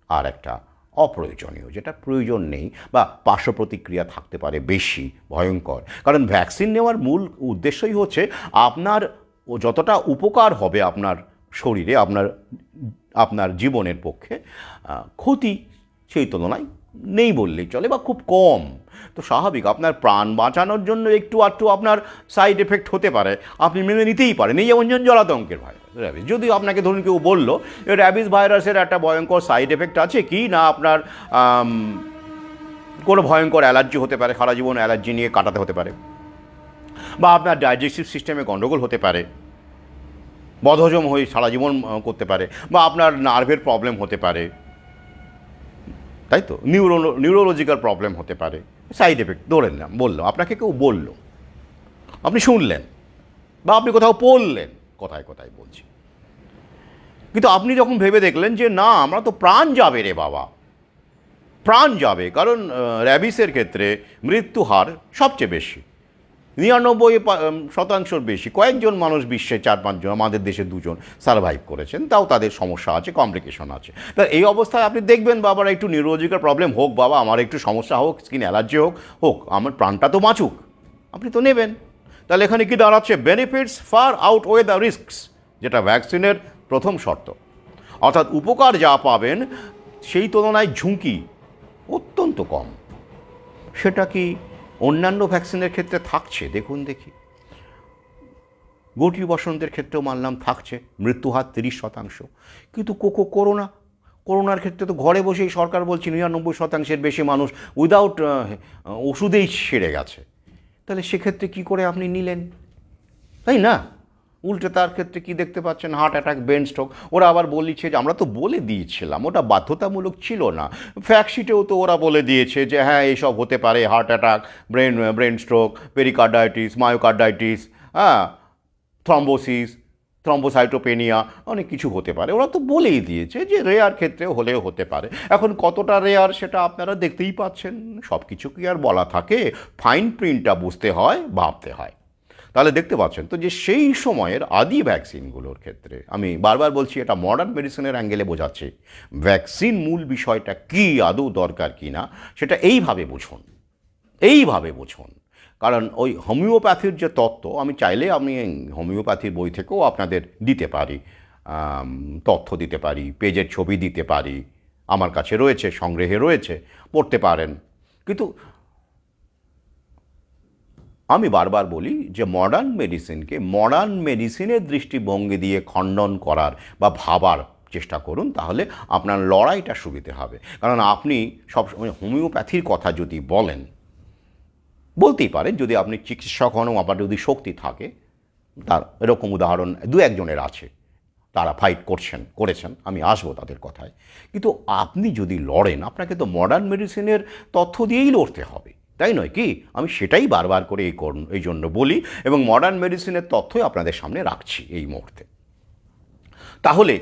আর একটা অপ্রয়োজনীয়, যেটা প্রয়োজন নেই বা পার্শ্ব প্রতিক্রিয়া থাকতে পারে বেশি ভয়ঙ্কর। কারণ ভ্যাকসিন নেওয়ার মূল উদ্দেশ্যই হচ্ছে আপনার যতটা উপকার হবে আপনার শরীরে, আপনার জীবনের পক্ষে, ক্ষতি সেই তুলনায় নেই বললেই চলে, বা খুব কম। তো স্বাভাবিক, আপনার প্রাণ বাঁচানোর জন্য একটু আধটু আপনার সাইড এফেক্ট হতে পারে, আপনি মেনে নিতেই পারেন। এই যেমন জলাতঙ্কের ভাইরাস, র্যাবিস, যদিও আপনাকে ধরুন কেউ বললো র্যাবিস ভাইরাসের একটা ভয়ঙ্কর সাইড এফেক্ট আছে কি না, আপনার কোনো ভয়ঙ্কর অ্যালার্জি হতে পারে, সারা জীবন অ্যালার্জি নিয়ে কাটাতে হতে পারে, বা আপনার ডাইজেস্টিভ সিস্টেমে গণ্ডগোল হতে পারে, বদহজম হয়ে সারা জীবন করতে পারে, বা আপনার নার্ভের প্রবলেম হতে পারে, তাই তো? নিউরোলজিক্যাল প্রবলেম হতে পারে, সাইড এফেক্ট ধরে নিলাম, বললো আপনাকে, কেউ বলল, আপনি শুনলেন বা আপনি কোথাও পড়লেন, কোথায় কোথায় বলছি। কিন্তু আপনি যখন ভেবে দেখলেন যে না, আমরা তো প্রাণ যাবে রে বাবা, প্রাণ যাবে, কারণ র্যাবিসের ক্ষেত্রে মৃত্যু হার সবচেয়ে বেশি, 99% বেশি। কয়েকজন মানুষ বিশ্বে, 4-5 জন, আমাদের দেশে 2 জন সার্ভাইভ করেছেন, তাও তাদের সমস্যা আছে, কমপ্লিকেশন আছে। তা এই অবস্থায় আপনি দেখবেন বাবার একটু নিউরোলজিক্যাল প্রবলেম হোক, বাবা আমার একটু সমস্যা হোক, স্কিন অ্যালার্জি হোক হোক, আমার প্রাণটা তো বাঁচুক, আপনি তো নেবেন। তাহলে এখানে কি দাঁড়াচ্ছে? বেনিফিটস ফার আউটওয়ে দ্য রিস্কস, যেটা ভ্যাকসিনের প্রথম শর্ত। অর্থাৎ উপকার যা পাবেন সেই তুলনায় ঝুঁকি অত্যন্ত কম। সেটা কি অন্যান্য ভ্যাকসিনের ক্ষেত্রে থাকছে? দেখুন দেখি, গটি বসন্তের ক্ষেত্রেও মানলাম থাকছে, মৃত্যুহার 30%। কিন্তু করোনার ক্ষেত্রে তো ঘরে বসেই সরকার বলছে 99%-এর বেশি মানুষ উইদাউট ওষুধেই সেরে গেছে। তাহলে সেক্ষেত্রে কি করে আপনি নিলেন, তাই না? উল্টে তার ক্ষেত্রে কি দেখতে পাচ্ছেন? Heart attack, brain stroke. ওরা আবার বলছে যে আমরা তো বলে দিয়েছিলাম, ওটা বাধ্যতামূলক ছিল না, ফ্যাক্টশিটেও তো ওরা বলে দিয়েছে যে হ্যাঁ এইসব হতে পারে, heart attack, brain stroke, pericarditis, myocarditis, হ্যাঁ, থ্রম্বোসিস, থ্রম্বোসাইটোপেনিয়া, অনেক কিছু হতে পারে। ওরা তো বলেই দিয়েছে যে রেয়ার ক্ষেত্রেও হলেও হতে পারে। এখন কতটা রেয়ার সেটা আপনারা দেখতেই পাচ্ছেন। সব কিছু কি আর বলা থাকে? ফাইন প্রিন্টটা বুঝতে হয়, ভাবতে হয়। তাহলে দেখতে পাচ্ছেন তো যে সেই সময়ের আদি ভ্যাকসিনগুলোর ক্ষেত্রে, আমি বারবার বলছি এটা মডার্ন মেডিসিনের অ্যাঙ্গেলে বোঝাচ্ছি, ভ্যাকসিন মূল বিষয়টা কি, আদৌ দরকার কি না, সেটা এইভাবে বুঝুন। কারণ ওই হোমিওপ্যাথির যে তত্ত্ব, আমি চাইলে আমি হোমিওপ্যাথির বই থেকেও আপনাদের দিতে পারি, তথ্য দিতে পারি, পেজের ছবি দিতে পারি, আমার কাছে রয়েছে, সংগ্রহে রয়েছে, পড়তে পারেন। কিন্তু আমি বারবার বলি যে মডার্ন মেডিসিনের দৃষ্টিভঙ্গি দিয়ে খণ্ডন করার বা ভাবার চেষ্টা করুন, তাহলে আপনার লড়াইটা সুবিধে হবে। কারণ আপনি সবসময় হোমিওপ্যাথির কথা যদি বলতেই পারেন, যদি আপনি চিকিৎসক হন, আপনার যদি শক্তি থাকে, তার এরকম উদাহরণ 2-1 জনের আছে, তারা ফাইট করেছেন, আমি আসবো তাদের কথায়। কিন্তু আপনি যদি লড়েন, আপনাকে তো মডার্ন মেডিসিনের তথ্য দিয়েই লড়তে হবে, তাই নয় কি? আমি সেটাই বারবার করে এই জন্য বলি, এবং মডার্ন মেডিসিনের তথ্যই আপনাদের সামনে রাখছি এই মুহূর্তে। তাহলে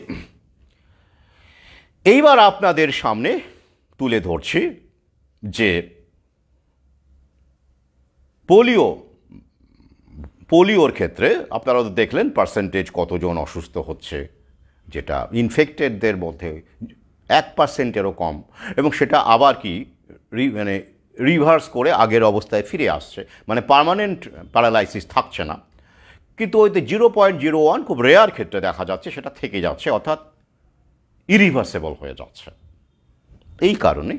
এইবার আপনাদের সামনে তুলে ধরছি যে পোলিওর ক্ষেত্রে আপনারা তো দেখলেন পার্সেন্টেজ কতজন অসুস্থ হচ্ছে, যেটা ইনফেক্টেডদের মধ্যে 1%-এরও কম, এবং সেটা আবার কি রিভার্স করে আগের অবস্থায় ফিরে আসছে, মানে পার্মানেন্ট প্যারালাইসিস থাকছে না। কিন্তু ওইতে 0.01 খুব রেয়ার ক্ষেত্রে দেখা যাচ্ছে সেটা থেকে যাচ্ছে, অর্থাৎ ইরিভার্সেবল হয়ে যাচ্ছে। এই কারণে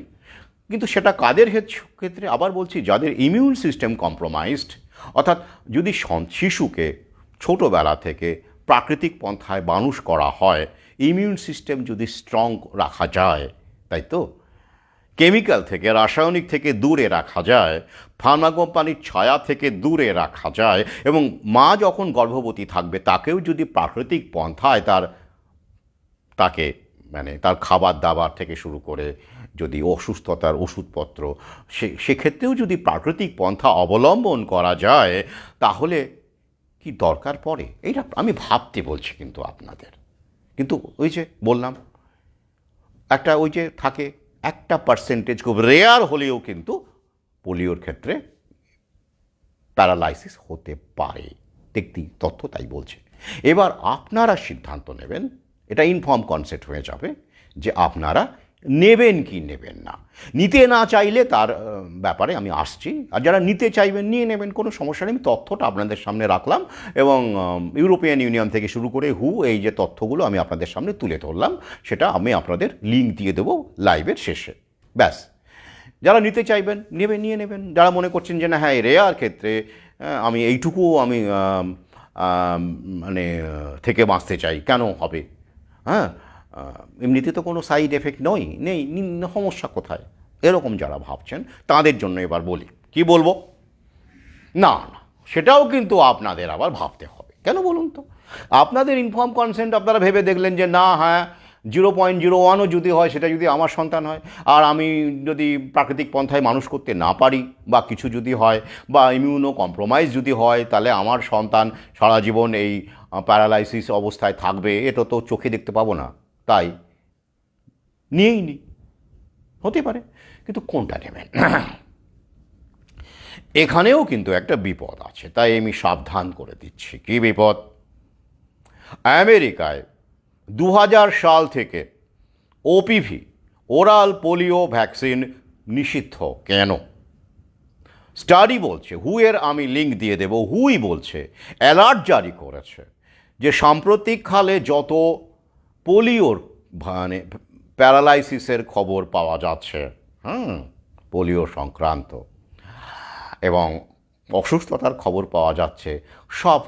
কিন্তু সেটা কাদের ক্ষেত্রে? আবার বলছি, যাদের ইমিউন সিস্টেম কম্প্রোমাইজড, অর্থাৎ যদি শিশুকে ছোটোবেলা থেকে প্রাকৃতিক পন্থায় মানুষ করা হয়, ইমিউন সিস্টেম যদি স্ট্রং রাখা যায়, তাই তো, কেমিক্যাল থেকে, রাসায়নিক থেকে দূরে রাখা যায়, ফার্মা কোম্পানির ছায়া থেকে দূরে রাখা যায়, এবং মা যখন গর্ভবতী থাকবে তাকেও যদি প্রাকৃতিক পন্থায় তাকে তার খাবার দাবার থেকে শুরু করে যদি অসুস্থতার ওষুধপত্র, সেক্ষেত্রেও যদি প্রাকৃতিক পন্থা অবলম্বন করা যায়, তাহলে কি দরকার পড়ে? এইটা আমি ভাবতে বলছি কিন্তু আপনাদের। কিন্তু ওই যে বললাম, একটা ওই যে থাকে একটা পার্সেন্টেজ, খুব রেয়ার হলেও কিন্তু পোলিওর ক্ষেত্রে প্যারালাইসিস হতে পারে, দেখতেই তথ্য তাই বলছে। এবার আপনারা সিদ্ধান্ত নেবেন, এটা ইনফর্ম কনসেপ্ট হয়ে যাবে যে আপনারা নেবেন কি নেবেন না। নিতে না চাইলে তার ব্যাপারে আমি আসছি, আর যারা নিতে চাইবেন নিয়ে নেবেন, কোনো সমস্যা নেই। আমি তথ্যটা আপনাদের সামনে রাখলাম, এবং ইউরোপিয়ান ইউনিয়ন থেকে শুরু করে এই যে তথ্যগুলো আমি আপনাদের সামনে তুলে ধরলাম, সেটা আমি আপনাদের লিঙ্ক দিয়ে দেবো লাইভের শেষে। ব্যাস, যারা নিতে চাইবেন নিয়ে নেবেন। যারা মনে করছেন যে না হ্যাঁ রেয়ার ক্ষেত্রে আমি এইটুকুও আমি থেকে বাঁচতে চাই, কেন হবে, হ্যাঁ এমনিতে তো কোনো সাইড এফেক্ট নেই, সমস্যা কোথায়, এরকম যারা ভাবছেন তাদের জন্য এবার বলি, কি বলবো, না সেটাও কিন্তু আপনাদের আবার ভাবতে হবে। কেন বলুন তো? আপনাদের ইনফর্ম কনসেন্ট আপনারা ভেবে দেখলেন যে না হ্যাঁ 0.01ও যদি হয়, সেটা যদি আমার সন্তান হয়, আর আমি যদি প্রাকৃতিক পন্থায় মানুষ করতে না পারি বা কিছু যদি হয় বা ইমিউনো কম্প্রোমাইজ যদি হয়, তাহলে আমার সন্তান সারা জীবন এই প্যারালাইসিস অবস্থায় থাকবে, এটা তো চোখে দেখতে পাবো না। তাই নিয়েই নি, হতে পারে, কিন্তু কোনটা নেবেন? এখানেও কিন্তু একটা বিপদ আছে, তাই আমি সাবধান করে দিচ্ছি। কি বিপদ? আমেরিকায় 2000 সাল থেকে ওপিভি, ওরাল পোলিও ভ্যাকসিন নিষিদ্ধ। কেন? স্টাডি বলছে, হুয়ের আমি লিঙ্ক দিয়ে দেব, হুই বলছে, অ্যালার্ট জারি করেছে যে সাম্প্রতিককালে যত পোলিওর মানে প্যারালাইসিসের খবর পাওয়া যাচ্ছে, পোলিও সংক্রান্ত এবং অসুস্থতার খবর পাওয়া যাচ্ছে, সব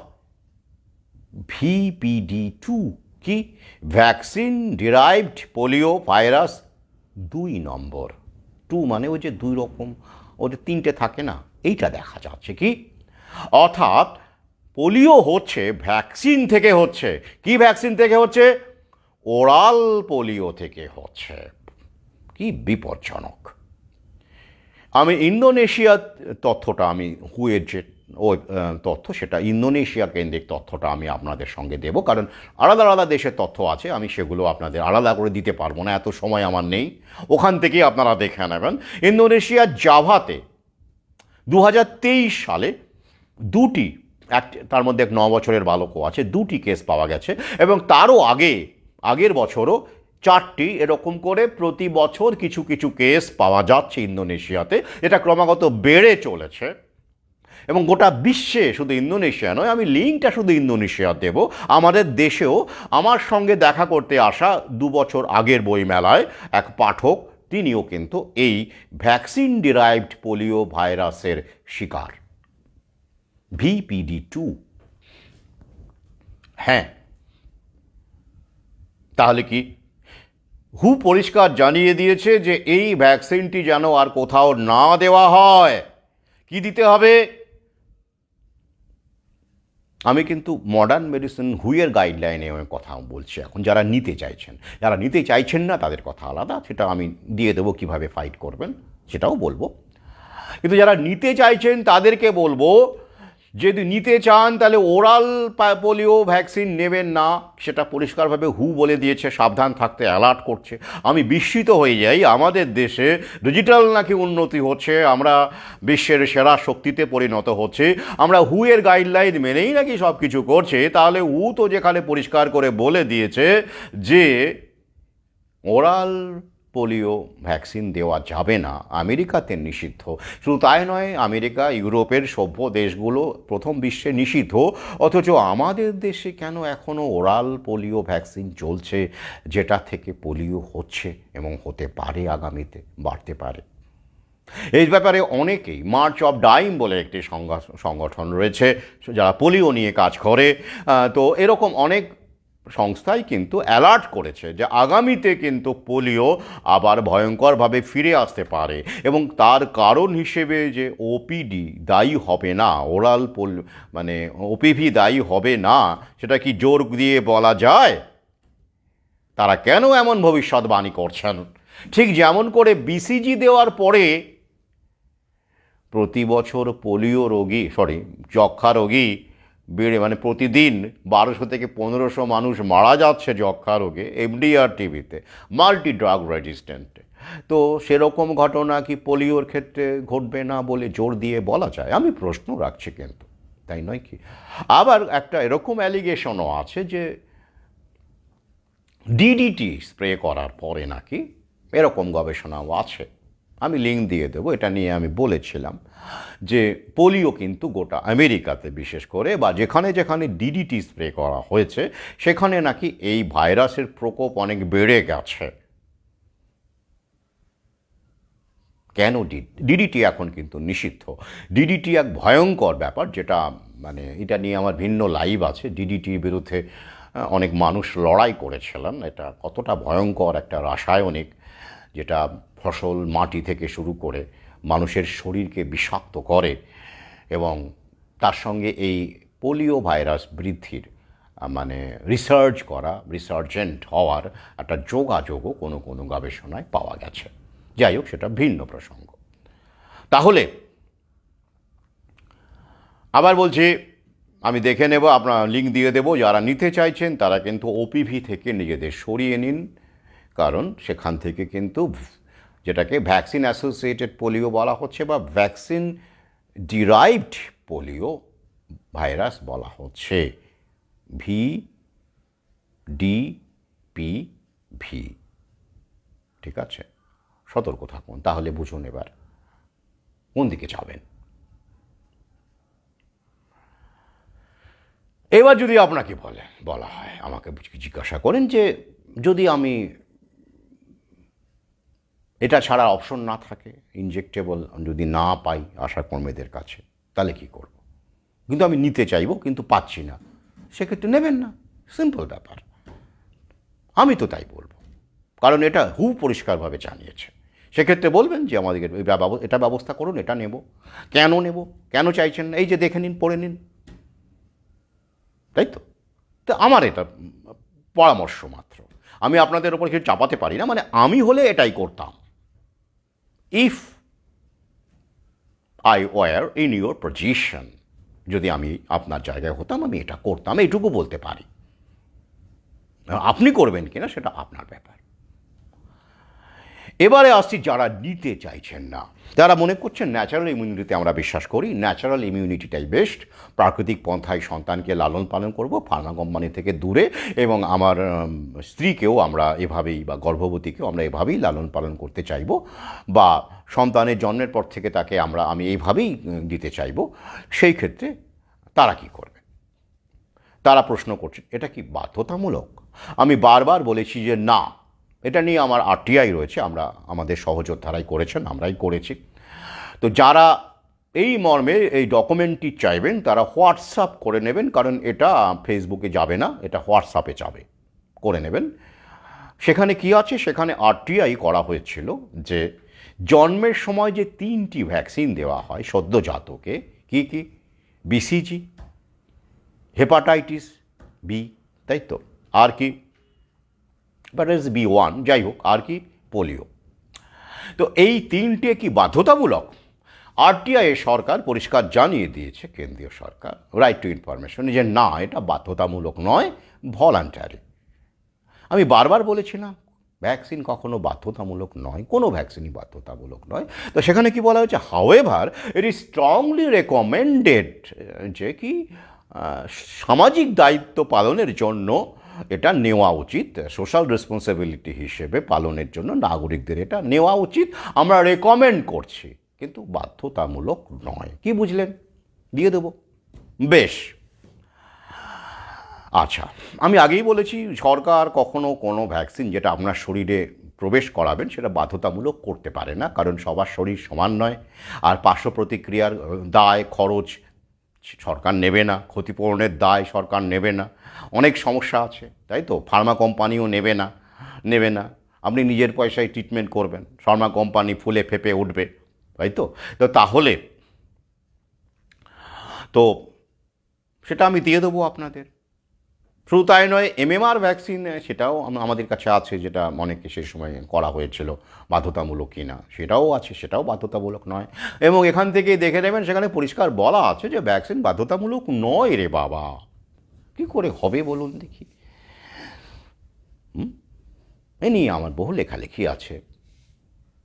VPD2, কি ভ্যাকসিন ডিরাইভড পোলিও ভাইরাস 2 নম্বর। 2 মানে ওই যে 2 রকম, ওদের 3টে থাকে না, এইটা দেখা যাচ্ছে। কি অর্থাৎ পোলিও হচ্ছে ভ্যাকসিন থেকে হচ্ছে। কি ভ্যাকসিন থেকে হচ্ছে? ওরাল পোলিও থেকে হচ্ছে। কি বিপজ্জনক! আমি ইন্দোনেশিয়ার তথ্যটা, আমি হুয়ের যে ওই তথ্য, সেটা ইন্দোনেশিয়া কেন্দ্রিক তথ্যটা আমি আপনাদের সঙ্গে দেব, কারণ আলাদা আলাদা দেশের তথ্য আছে, আমি সেগুলো আপনাদের আলাদা করে দিতে পারবো না, এত সময় আমার নেই। ওখান থেকেই আপনারা দেখে নেবেন। ইন্দোনেশিয়ার জাভাতে 2023 সালে দুটি, তার মধ্যে এক 9 বছরের বালকও আছে, 2টি কেস পাওয়া গেছে, এবং তারও আগের বছরও 4টি, এরকম করে প্রতি বছর কিছু কিছু কেস পাওয়া যাচ্ছে ইন্দোনেশিয়াতে। এটা ক্রমাগত বেড়ে চলেছে, এবং গোটা বিশ্বে, শুধু ইন্দোনেশিয়া নয়, আমি লিঙ্কটা শুধু ইন্দোনেশিয়া দেব, আমাদের দেশেও আমার সঙ্গে দেখা করতে আসা 2 বছর আগের বইমেলায় এক পাঠক, তিনিও কিন্তু এই ভ্যাকসিন ডিরাইভড পোলিও ভাইরাসের শিকার, VPD2। হ্যাঁ, তাহলে কি? হু পরিষ্কার জানিয়ে দিয়েছে যে এই ভ্যাকসিনটি যেন আর কোথাও না দেওয়া হয়। কি দিতে হবে? আমি কিন্তু মডার্ন মেডিসিন হুইয়ের গাইডলাইনে কথা বলছি এখন। যারা নিতে চাইছেন না, তাদের কথা আলাদা, সেটা আমি দিয়ে দেবো, কীভাবে ফাইট করবেন সেটাও বলবো। কিন্তু যারা নিতে চাইছেন তাদেরকে বলবো, যদি নিতে চান তাহলে ওরাল পোলিও ভ্যাকসিন নেবেন না, সেটা পরিষ্কারভাবে হু বলে দিয়েছে, সাবধান থাকতে অ্যালার্ট করছে। আমি বিস্মিত হয়ে যাই, আমাদের দেশে ডিজিটাল নাকি উন্নতি হচ্ছে, আমরা বিশ্বের সেরা শক্তিতে পরিণত হচ্ছে, আমরা হুয়ের গাইডলাইন মেনেই নাকি সব কিছু করছে। তাহলে হু তো যেখানে পরিষ্কার করে বলে দিয়েছে যে ওরাল পোলিও ভ্যাকসিন দেওয়া যাবে না, আমেরিকাতে নিষিদ্ধ। শুধু তাই নয়, আমেরিকা, ইউরোপের সভ্য দেশগুলো প্রথম বিশ্বে নিষিদ্ধ, অথচ আমাদের দেশে কেন এখনও ওরাল পোলিও ভ্যাকসিন চলছে, যেটা থেকে পোলিও হচ্ছে এবং হতে পারে, আগামীতে বাড়তে পারে। এই ব্যাপারে অনেকেই, মার্চ অফ ডাইম বলে একটি সংগঠন রয়েছে যারা পোলিও নিয়ে কাজ করে, তো এরকম অনেক সংস্থাই কিন্তু অ্যালার্ট করেছে যে আগামীতে কিন্তু পোলিও আবার ভয়ঙ্করভাবে ফিরে আসতে পারে, এবং তার কারণ হিসেবে যে ওপিডি দায়ী হবে না, ওরাল মানে ওপিভি দায়ী হবে না, সেটা কি জোর দিয়ে বলা যায়? তারা কেন এমন ভবিষ্যৎবাণী করছেন? ঠিক যেমন করে BCG দেওয়ার পরে প্রতি বছর যক্ষা রোগী বেড়ে, মানে প্রতিদিন 1200 থেকে 1500 মানুষ মারা যাচ্ছে যক্ষা রোগে, MDR টিভিতে, মাল্টি ড্রাগ রেজিস্ট্যান্ট। তো সেরকম ঘটনা কি পোলিওর ক্ষেত্রে ঘটবে না বলে জোর দিয়ে বলা যায়? আমি প্রশ্ন রাখছি, কিন্তু তাই নয় কি? আবার একটা এরকম অ্যালিগেশনও আছে যে DDT স্প্রে করার পরে নাকি, এরকম গবেষণাও আছে, আমি লিঙ্ক দিয়ে দেবো। এটা নিয়ে আমি বলেছিলাম যে পোলিও কিন্তু গোটা আমেরিকাতে, বিশেষ করে বা যেখানে যেখানে DDT স্প্রে করা হয়েছে, সেখানে নাকি এই ভাইরাসের প্রকোপ অনেক বেড়ে গেছে। কেন DDT এখন কিন্তু নিষিদ্ধ? DDT এক ভয়ঙ্কর ব্যাপার, যেটা মানে এটা নিয়ে আমার ভিন্ন লাইভ আছে। DDTর বিরুদ্ধে অনেক মানুষ লড়াই করেছিলেন। এটা কতটা ভয়ঙ্কর একটা রাসায়নিক, যেটা ফসল, মাটি থেকে শুরু করে মানুষের শরীরকে বিষাক্ত করে, এবং তার সঙ্গে এই পোলিও ভাইরাস বৃদ্ধির মানে রিসার্চ করা, রিসার্চেন্ট হওয়ার একটা যোগাযোগও কোনো কোনো গবেষণায় পাওয়া গেছে। যাই হোক, সেটা ভিন্ন প্রসঙ্গ। তাহলে আবার বলছি, আমি দেখে নেব, আপনার লিঙ্ক দিয়ে দেবো, যারা নিতে চাইছেন তারা কিন্তু ওপিভি থেকে নিজেদের সরিয়ে নিন, কারণ সেখান থেকে কিন্তু যেটাকে ভ্যাকসিন অ্যাসোসিয়েটেড পোলিও বলা হচ্ছে বা ভ্যাকসিন ডিরাইভড পোলিও ভাইরাস বলা হচ্ছে, VDPV। ঠিক আছে, সতর্ক থাকুন, তাহলে বুঝুন এবার কোন দিকে যাবেন। এবার যদি আপনাকে বলা হয়, আমাকে জিজ্ঞাসা করেন যে যদি আমি এটা ছাড়া অপশন না থাকে, ইনজেক্টেবল যদি না পাই আশাকর্মীদের কাছে, তাহলে কি করব? কিন্তু আমি নিতে চাইবো কিন্তু পাচ্ছি না, সেক্ষেত্রে নেবেন না, সিম্পল ব্যাপার। আমি তো তাই বলবো, কারণ এটা পরিষ্কারভাবে জানিয়েছে। সেক্ষেত্রে বলবেন যে আমাদেরকে এটা ব্যবস্থা করুন, এটা নেব। কেন নেব, কেন চাইছেন না, এই যে দেখে নিন, পড়ে নিন, তাই তো। তো আমার এটা পরামর্শ মাত্র, আমি আপনাদের ওপর কিছু চাপাতে পারি না। মানে আমি হলে এটাই করতাম, if I were in your position, যদি আমি আপনার জায়গায় হতাম আমি এটা করতাম, এইটুকু বলতে পারি। আপনি করবেন কিনা সেটা আপনার ব্যাপার। এবারে আসছি যারা নিতে চাইছেন না, যারা মনে করছেন ন্যাচারাল ইমিউনিটিতে আমরা বিশ্বাস করি, ন্যাচারাল ইমিউনিটিটাই বেস্ট, প্রাকৃতিক পন্থায় সন্তানকে লালন পালন করব ফার্মা কোম্পানি থেকে দূরে, এবং আমার স্ত্রীকেও আমরা এভাবেই বা গর্ভবতীকেও আমরা এভাবেই লালন পালন করতে চাইব, বা সন্তানের জন্মের পর থেকে তাকে আমি এইভাবেই দিতে চাইব, সেই ক্ষেত্রে তারা কি করবে? তারা প্রশ্ন করছেন এটা কি বাধ্যতামূলক? আমি বারবার বলেছি যে না, এটা নিয়ে আমার আরটিআই রয়েছে, আমাদের সহযোদ্ধারাই করেছেন, আমরাই করেছি। তো যারা এই মর্মে এই ডকুমেন্টটি চাইবেন তারা হোয়াটসঅ্যাপ করে নেবেন, কারণ এটা ফেসবুকে যাবে না, এটা হোয়াটসঅ্যাপে যাবে, করে নেবেন। সেখানে কি আছে, সেখানে আরটিআই করা হয়েছিল যে জন্মের সময় যে 3টি ভ্যাকসিন দেওয়া হয় সদ্যজাতকে, কি কি? বিসিজি, হেপাটাইটিস বি, তাই তো, আর কি হেপাটাইটিস B1, যাই হোক, আর কি পোলিও। তো এই 3টে কি বাধ্যতামূলক? আরটিআই সরকার পরিষ্কার জানিয়ে দিয়েছে, কেন্দ্রীয় সরকার, রাইট টু ইনফরমেশন, যে না, এটা বাধ্যতামূলক নয়, ভলান্টারি। আমি বারবার বলেছিলাম ভ্যাকসিন কখনো বাধ্যতামূলক নয়, কোনো ভ্যাকসিনই বাধ্যতামূলক নয়। তো সেখানে কি বলা হয়েছে, however it is strongly recommended, যে কি সামাজিক দায়িত্ব পালনের জন্য এটা নেওয়া উচিত, সোশ্যাল রেসপন্সিবিলিটি হিসেবে পালনের জন্য নাগরিকদের এটা নেওয়া উচিত, আমরা রেকমেন্ড করছি, কিন্তু বাধ্যতামূলক নয়। কি বুঝলেন? দিয়ে দেবো, বেশ। আচ্ছা, আমি আগেই বলেছি সরকার কখনো কোনো ভ্যাকসিন যেটা আপনার শরীরে প্রবেশ করাবেন সেটা বাধ্যতামূলক করতে পারে না, কারণ সবার শরীর সমান নয়, আর পার্শ্ব প্রতিক্রিয়ার দায় খরচ সরকার নেবে না, ক্ষতিপূরণের দায় সরকার নেবে না, অনেক সমস্যা আছে, তাই তো। ফার্মা কোম্পানিও নেবে না। আপনি নিজের পয়সায় ট্রিটমেন্ট করবেন, ফার্মা কোম্পানি ফুলে ফেপে উঠবে, তাই তো। তো তাহলে তো সেটা আমি দিয়ে দেবো আপনাদের। শুধু তাই নয়, MMR ভ্যাকসিন সেটাও আমাদের কাছে আছে, যেটা অনেকে সেই সময় করা হয়েছিল, বাধ্যতামূলক কিনা সেটাও আছে, সেটাও বাধ্যতামূলক নয়। এবং এখান থেকে দেখে নেবেন, সেখানে পরিষ্কার বলা আছে যে ভ্যাকসিন বাধ্যতামূলক নয় রে বাবা। কি করে হবে বলুন দেখি? এ নিয়ে আমার বহু লেখালেখি আছে,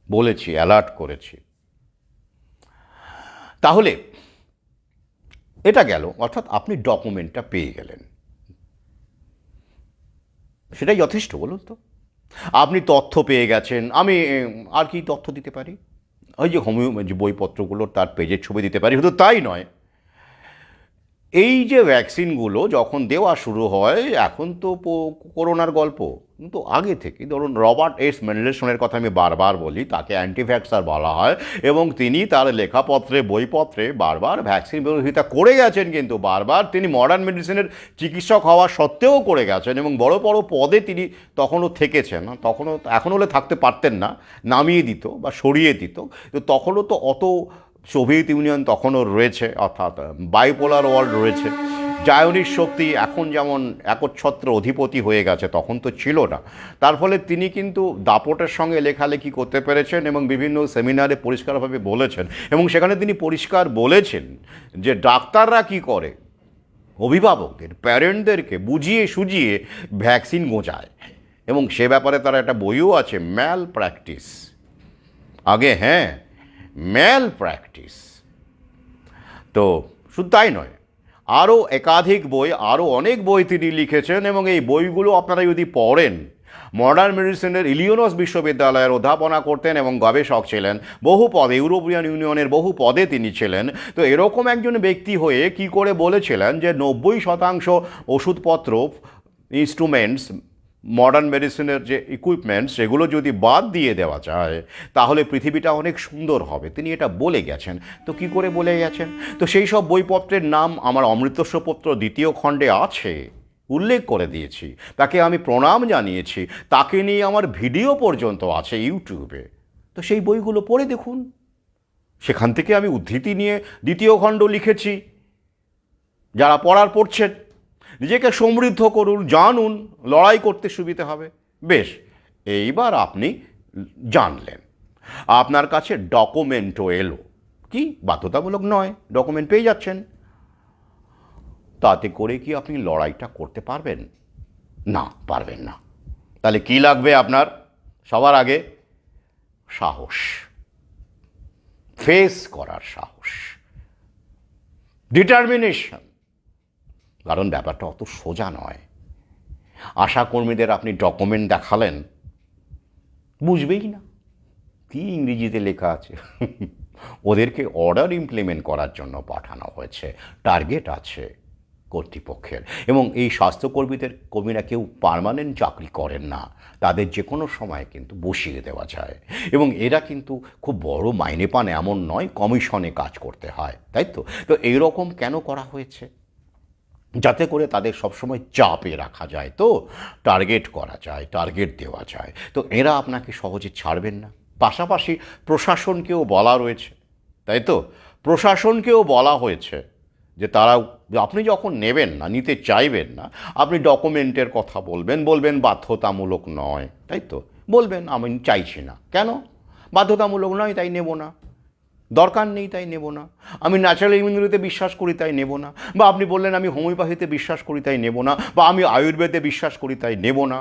বলেছি, অ্যালার্ট করেছি। তাহলে এটা গেল, অর্থাৎ আপনি ডকুমেন্টটা পেয়ে গেলেন, সেটাই যথেষ্ট বলুন তো। আপনি তথ্য পেয়ে গেছেন, আমি আর কি তথ্য দিতে পারি? ওই যে যে বইপত্রগুলো তার পেজের ছবি দিতে পারি, শুধু তাই নয়, এই যে ভ্যাকসিনগুলো যখন দেওয়া শুরু হয়, এখন তো করোনার গল্প, কিন্তু আগে থেকে ধরুন রবার্ট এস মেন্ডেলসনের কথা আমি বারবার বলি, তাকে অ্যান্টিভ্যাক্সার বলা হয়, এবং তিনি তার লেখাপত্রে বইপত্রে বারবার ভ্যাকসিন বিরোধিতা করে গেছেন, কিন্তু বারবার তিনি মডার্ন মেডিসিনের চিকিৎসক হওয়া সত্ত্বেও করে গেছেন, এবং বড় বড় পদে তিনি তখনও থেকেছেন। এখন হলে থাকতে পারতেন না, নামিয়ে দিত বা সরিয়ে দিত, তো তখনও তো অত সোভিয়েত ইউনিয়ন তখনও রয়েছে, অর্থাৎ বাইপোলার ওয়ার্ল্ড রয়েছে, জায়নির শক্তি এখন যেমন একচ্ছত্র অধিপতি হয়ে গেছে, তখন তো ছিল না। তার ফলে তিনি কিন্তু দাপটের সঙ্গে লেখালেখি করতে পেরেছেন এবং বিভিন্ন সেমিনারে পরিষ্কারভাবে বলেছেন, এবং সেখানে তিনি পরিষ্কার বলেছেন যে ডাক্তাররা কি করে, অভিভাবকদের, প্যারেন্টদেরকে বুঝিয়ে সুজিয়ে ভ্যাকসিন গোঁজায়, এবং সে ব্যাপারে তার একটা বইও আছে, ম্যাল প্র্যাকটিস। আগে হ্যাঁ, ম্যাল প্র্যাকটিস। তো শুধু তাই নয়, আরও একাধিক বই, আরও অনেক বই তিনি লিখেছেন, এবং এই বইগুলো আপনারা যদি পড়েন, মডার্ন মেডিসিনের ইলিনয়েস বিশ্ববিদ্যালয়ের অধ্যাপনা করতেন এবং গবেষক ছিলেন বহু পদে, ইউরোপিয়ান ইউনিয়নের বহু পদে তিনি ছিলেন। তো এরকম একজন ব্যক্তি হয়ে কি করে বলেছিলেন যে 90% ওষুধপত্র, ইনস্ট্রুমেন্টস, মডার্ন মেডিসিনের যে ইকুইপমেন্টস, সেগুলো যদি বাদ দিয়ে দেওয়া যায় তাহলে পৃথিবীটা অনেক সুন্দর হবে, তিনি এটা বলে গেছেন। তো কি করে বলে গেছেন? তো সেই সব বইপত্রের নাম আমার অমৃতস্বপত্র 2য় খণ্ডে আছে, উল্লেখ করে দিয়েছি, তাকে আমি প্রণাম জানিয়েছি, তাকে নিয়ে আমার ভিডিও পর্যন্ত আছে ইউটিউবে। তো সেই বইগুলো পড়ে দেখুন, সেখান থেকে আমি উদ্ধৃতি নিয়ে 2য় খণ্ড লিখেছি। যারা পড়ছেন, নিজেকে সমৃদ্ধ করুন, জানুন, লড়াই করতে সুবিধে হবে। বেশ, এইবার আপনি জানলেন, আপনার কাছে ডকুমেন্টও এলো, কি বাধ্যতামূলক নয়, ডকুমেন্ট পেয়ে যাচ্ছেন। তাতে করে কি আপনি লড়াইটা করতে পারবেন? না, পারবেন না। তাহলে কি লাগবে আপনার? সবার আগে সাহস, ফেস করার সাহস, ডিটারমিনেশন। কারণ ব্যাপারটা অত সোজা নয়। আশাকর্মীদের আপনি ডকুমেন্ট দেখালেন, বুঝবেই না কি ইংরেজিতে লেখা আছে। ওদেরকে অর্ডার ইমপ্লিমেন্ট করার জন্য পাঠানো হয়েছে, টার্গেট আছে কর্তৃপক্ষের। এবং এই কর্মীরা কেউ পার্মানেন্ট চাকরি করেন না, তাদের যে কোনো সময় কিন্তু বসিয়ে দেওয়া যায়, এবং এরা কিন্তু খুব বড় মাইনে পান এমন নয়, কমিশনে কাজ করতে হয়, তাই তো। তো এইরকম কেন করা হয়েছে? যাতে করে তাদের সবসময় চাপে রাখা যায়, তো টার্গেট করা যায়, টার্গেট দেওয়া যায়। তো এরা আপনাকে সহজে ছাড়বেন না। পাশাপাশি প্রশাসনকেও বলা রয়েছে, তাই তো, প্রশাসনকেও বলা হয়েছে যে তারা, আপনি যখন নেবেন না, নিতে চাইবেন না, আপনি ডকুমেন্টের কথা বলবেন বাধ্যতামূলক নয়, তাই তো, বলবেন আমি চাইছি না। কেন? বাধ্যতামূলক নয় তাই নেব না, দরকার নেই তাই নেব না, আমি ন্যাচারাল ইমিউনিটিতে বিশ্বাস করি তাই নেব না, বা আপনি বললেন আমি হোমিওপ্যাথিতে বিশ্বাস করি তাই নেব না, বা আমি আয়ুর্বেদে বিশ্বাস করি তাই নেব না,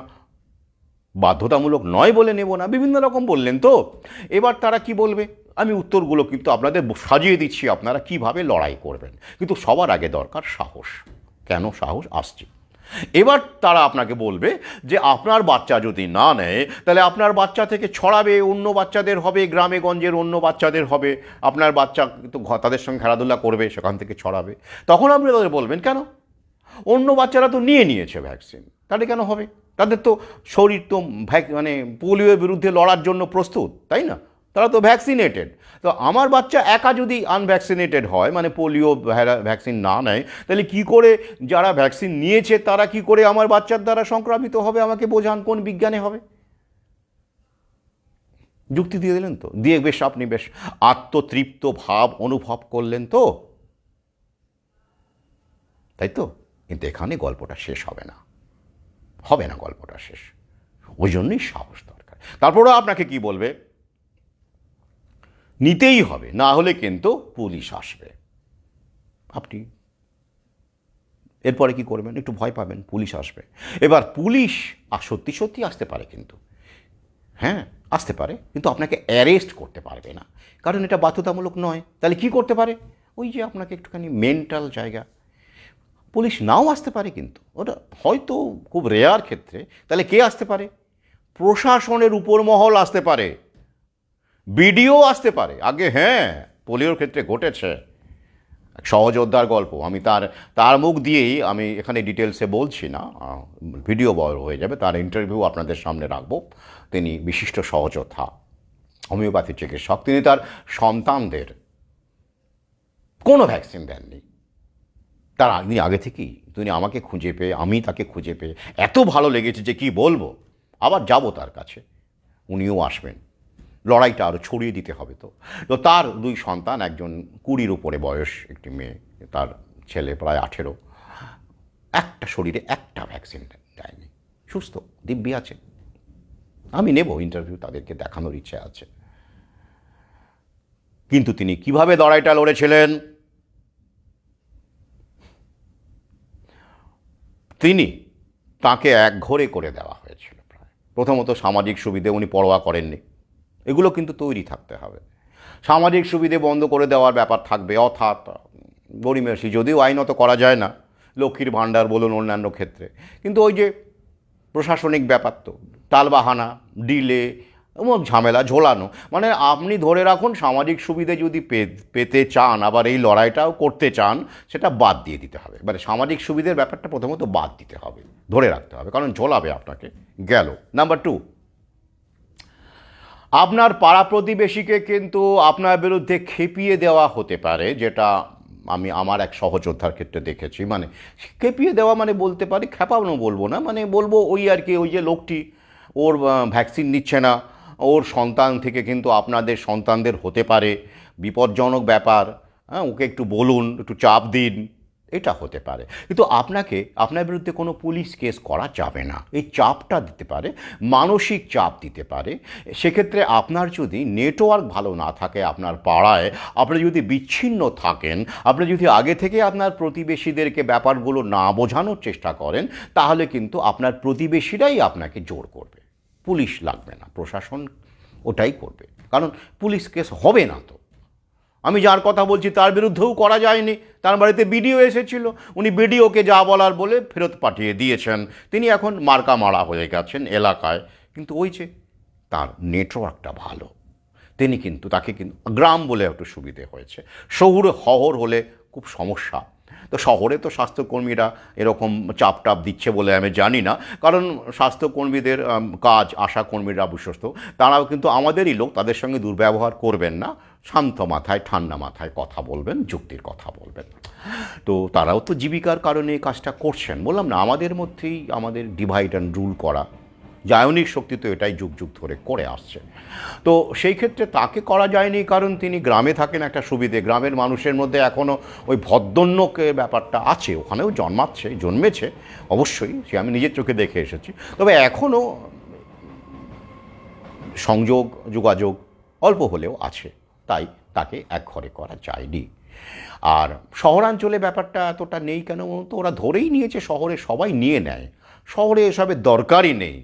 বাধ্যতামূলক নয় বলে নেব না, বিভিন্ন রকম বললেন। তো এবার তারা কি বলবে? আমি উত্তরগুলো কিন্তু আপনাদের সাজিয়ে দিচ্ছি, আপনারা কিভাবে লড়াই করবেন। কিন্তু সবার আগে দরকার সাহস। কেন সাহস? আসছি। এবার তারা আপনাকে বলবে যে আপনার বাচ্চা যদি না নেয় তাহলে আপনার বাচ্চা থেকে ছড়াবে, অন্য বাচ্চাদের হবে, গ্রামে গঞ্জের অন্য বাচ্চাদের হবে, আপনার বাচ্চা তো তাদের সঙ্গে খেলাধুলা করবে, সেখান থেকে ছড়াবে। তখন আপনি তাদের বলবেন কেন? অন্য বাচ্চারা তো নিয়েছে ভ্যাকসিন, তাহলে কেন হবে? তাদের তো শরীর তো মানে পোলিওর বিরুদ্ধে লড়ার জন্য প্রস্তুত, তাই না? তারা তো ভ্যাকসিনেটেড। তো আমার বাচ্চা একা যদি আনভ্যাকসিনেটেড হয়, মানে পোলিও ভ্যাকসিন না নেয়, তাহলে কি করে যারা ভ্যাকসিন নিয়েছে তারা কি করে আমার বাচ্চার দ্বারা সংক্রামিত হবে? আমাকে বোঝান, কোন বিজ্ঞানে হবে? যুক্তি দিয়ে দিলেন তো, দিয়ে বেশ আপনি বেশ আত্মতৃপ্ত ভাব অনুভব করলেন তো, তাই তো। কিন্তু এখানে গল্পটা শেষ হবে না, গল্পটা শেষ। ওই জন্যই সাহস দরকার। তারপরেও আপনাকে কি বলবে? নিতেই হবে, না হলে কিন্তু পুলিশ আসবে। আপনি এরপরে কি করবেন? একটু ভয় পাবেন, পুলিশ আসবে। এবার পুলিশ সত্যি সত্যি আসতে পারে, কিন্তু হ্যাঁ আসতে পারে, কিন্তু আপনাকে অ্যারেস্ট করতে পারবে না, কারণ এটা বাধ্যতামূলক নয়। তাহলে কি করতে পারে? ওই যে আপনাকে একটুখানি মেন্টাল জায়গা, পুলিশ নাও আসতে পারে, কিন্তু ওটা হয়তো খুব রেয়ার ক্ষেত্রে। তাহলে কে আসতে পারে? প্রশাসনের উপর মহল আসতে পারে, বিডিও আসতে পারে। আগে হ্যাঁ, পোলিওর ক্ষেত্রে ঘটেছে এক সহযোদ্ধার গল্প, আমি তার মুখ দিয়েই আমি এখানে ডিটেলসে বলছি না, ভিডিও বড় হয়ে যাবে, তার ইন্টারভিউ আপনাদের সামনে রাখবো। তিনি বিশিষ্ট সহযোদ্ধা, হোমিওপ্যাথি চিকিৎসক। তিনি তার সন্তানদের কোনো ভ্যাকসিন দেননি। তার আগে থেকেই তিনি আমাকে খুঁজে পেয়ে, আমি তাকে খুঁজে পেয়ে এত ভালো লেগেছে যে কি বলবো। আবার যাব তার কাছে, উনিও আসবেন। লড়াইটা আরও ছড়িয়ে দিতে হবে। তো তার 2 সন্তান, একজন 20-র উপরে বয়স, একটি মেয়ে, তার ছেলে প্রায় 18। একটা শরীরে একটা ভ্যাকসিন দেয়নি, সুস্থ দিব্যি আছে। আমি নেব ইন্টারভিউ, তাদেরকে দেখানোর ইচ্ছে আছে। কিন্তু তিনি কিভাবে লড়াইটা লড়েছিলেন, তাকে একঘরে করে দেওয়া হয়েছিল প্রায়। প্রথমত সামাজিক সুবিধে উনি পরোয়া করেননি, এগুলো কিন্তু তৈরি থাকতে হবে। সামাজিক সুবিধে বন্ধ করে দেওয়ার ব্যাপার থাকবে, অর্থাৎ গরিমেশি, যদিও আইনত করা যায় না, লক্ষ্মীর ভাণ্ডার বলুন অন্যান্য ক্ষেত্রে, কিন্তু ওই যে প্রশাসনিক ব্যাপার তো, টালবাহানা, ডিলে এবং ঝামেলা ঝোলানো, মানে আপনি ধরে রাখুন সামাজিক সুবিধে যদি পেতে চান, আবার এই লড়াইটাও করতে চান, সেটা বাদ দিয়ে দিতে হবে। মানে সামাজিক সুবিধের ব্যাপারটা প্রথমত বাদ দিতে হবে, ধরে রাখতে হবে, কারণ ঝোলাবে আপনাকে। গেল নাম্বার 2, আপনার পাড়া প্রতিবেশীকে কিন্তু আপনার বিরুদ্ধে খেপিয়ে দেওয়া হতে পারে, যেটা আমি আমার এক সহযোদ্ধার ক্ষেত্রে দেখেছি। মানে খেপিয়ে দেওয়া মানে বলতে পারি, খেপানো বলবো না, মানে বলবো ওই আর কি, ওই যে লোকটি ওর ভ্যাকসিন নিচ্ছে না, ওর সন্তান থেকে কিন্তু আপনাদের সন্তানদের হতে পারে, বিপজ্জনক ব্যাপার, হ্যাঁ ওকে একটু বলুন, একটু চাপ দিন, এটা হতে পারে। কিন্তু আপনার বিরুদ্ধে কোনো পুলিশ কেস করা যাবে না, এই চাপটা দিতে পারে, মানসিক চাপ দিতে পারে। সেক্ষেত্রে আপনার যদি নেটওয়ার্ক ভালো না থাকে আপনার পাড়ায়, আপনি যদি বিচ্ছিন্ন থাকেন, আপনি যদি আগে থেকে আপনার প্রতিবেশীদেরকে ব্যাপারগুলো না বোঝানোর চেষ্টা করেন, তাহলে কিন্তু আপনার প্রতিবেশীরাই আপনাকে জোর করবে, পুলিশ লাগবে না, প্রশাসন ওটাই করবে, কারণ পুলিশ কেস হবে না। তো আমি যার কথা বলছি তার বিরুদ্ধেও করা যায়নি, তার বাড়িতে বিডিও এসেছিল, উনি বিডিওকে যা বলার বলে ফেরত পাঠিয়ে দিয়েছেন, তিনি এখন মার্কা মারা হয়ে গেছেন এলাকায়। কিন্তু ওই যে তার নেটওয়ার্কটা ভালো, তাকে কিন্তু গ্রাম বলে একটু সুবিধে হয়েছে, শহর হলে খুব সমস্যা। তো শহরে তো স্বাস্থ্যকর্মীরা এরকম চাপ দিচ্ছে বলে আমি জানি না, কারণ স্বাস্থ্যকর্মীদের কাজ, আশাকর্মীরা বিশ্বস্ত, তারাও কিন্তু আমাদেরই লোক, তাদের সঙ্গে দুর্ব্যবহার করবেন না, শান্ত মাথায় ঠান্ডা মাথায় কথা বলবেন, যুক্তির কথা বলবেন। তো তারাও তো জীবিকার কারণে এই কাজটা করছেন। বললাম না, আমাদের মধ্যেই আমাদের ডিভাইড অ্যান্ড রুল করা, জায়নিক শক্তি তো এটাই যুগ যুগ ধরে করে আসছে। তো সেই ক্ষেত্রে তাকে করা যায়নি, কারণ তিনি গ্রামে থাকেন, একটা সুবিধে, গ্রামের মানুষের মধ্যে এখনও ওই ভদ্দন্যকে ব্যাপারটা আছে, ওখানেও জন্মেছে অবশ্যই, সে আমি নিজের চোখে দেখে এসেছি। তবে এখনও যোগাযোগ অল্প হলেও আছে, তাই তাকে একঘরে করা যায়নি। আর শহরাঞ্চলে ব্যাপারটা এতটা নেই কেন, তো ওরা ধরেই নিয়েছে শহরে সবাই নিয়ে নেয়, শহরে এসবের দরকারই নেই।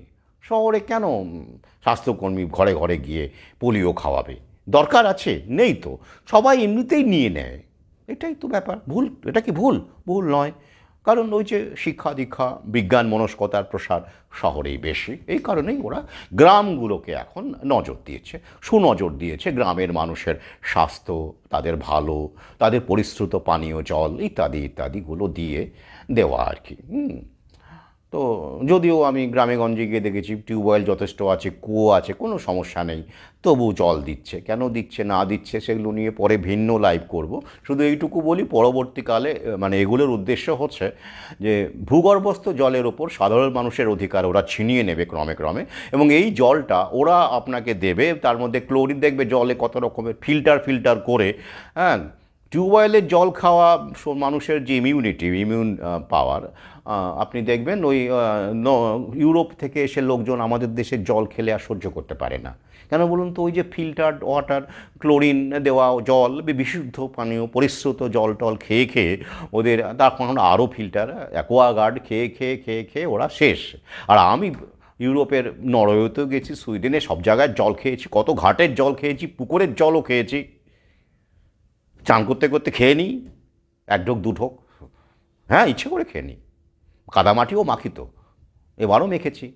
শহরে কেন স্বাস্থ্যকর্মী ঘরে ঘরে গিয়ে পোলিও খাওয়াবে, দরকার আছে? নেই তো, সবাই এমনিতেই নিয়ে নেয়, এটাই তো ব্যাপার। ভুল? এটা কি ভুল? ভুল নয়, কারণ ওই যে শিক্ষা দীক্ষা বিজ্ঞান মনস্কতার প্রসার শহরেই বেশি, এই কারণেই ওরা গ্রামগুলোকে এখন নজর দিয়েছে, সুনজর দিয়েছে গ্রামের মানুষের স্বাস্থ্য, তাদের ভালো, তাদের পরিশ্রুত পানীয় জল ইত্যাদি ইত্যাদিগুলো দেওয়া আর কি। তো যদিও আমি গ্রামে গঞ্জে গিয়ে দেখেছি টিউবওয়েল যথেষ্ট আছে, কুয়ো আছে, কোনো সমস্যা নেই, তবু জল দিচ্ছে, কেন দিচ্ছে না দিচ্ছে সেগুলো নিয়ে পরে ভিন্ন লাইভ করব। শুধু এইটুকু বলি, পরবর্তীকালে মানে এগুলোর উদ্দেশ্য হচ্ছে যে ভূগর্ভস্থ জলের ওপর সাধারণ মানুষের অধিকার ওরা ছিনিয়ে নেবে ক্রমে ক্রমে, এবং এই জলটা ওরা আপনাকে দেবে, তার মধ্যে ক্লোরিন, দেখবে জলে কত রকমের ফিল্টার করে, হ্যাঁ। টিউবওয়েলের জল খাওয়া মানুষের যে ইমিউন পাওয়ার, আপনি দেখবেন ওই ইউরোপ থেকে এসে লোকজন আমাদের দেশের জল খেলে আর সহ্য করতে পারে না। কেন বলুন তো? ওই যে ফিল্টার্ড ওয়াটার, ক্লোরিন দেওয়া জল, বিশুদ্ধ পানীয় পরিশ্রুত জল টল খেয়ে খেয়ে ওদের, তখন আরও ফিল্টার অ্যাকোয়াগার্ড খেয়ে খেয়ে খেয়ে খেয়ে ওরা শেষ। আর আমি ইউরোপের নরওয়েতেও গেছি, সুইডেনে, সব জায়গায় জল খেয়েছি, কত ঘাটের জল খেয়েছি, পুকুরের জলও খেয়েছি, চান করতে করতে খেয়ে নিই এক ঢোক দু ঢোক, হ্যাঁ ইচ্ছে করে খেয়ে নিই, কাদামাটিও মাখি, তো এবারও মেখেছি,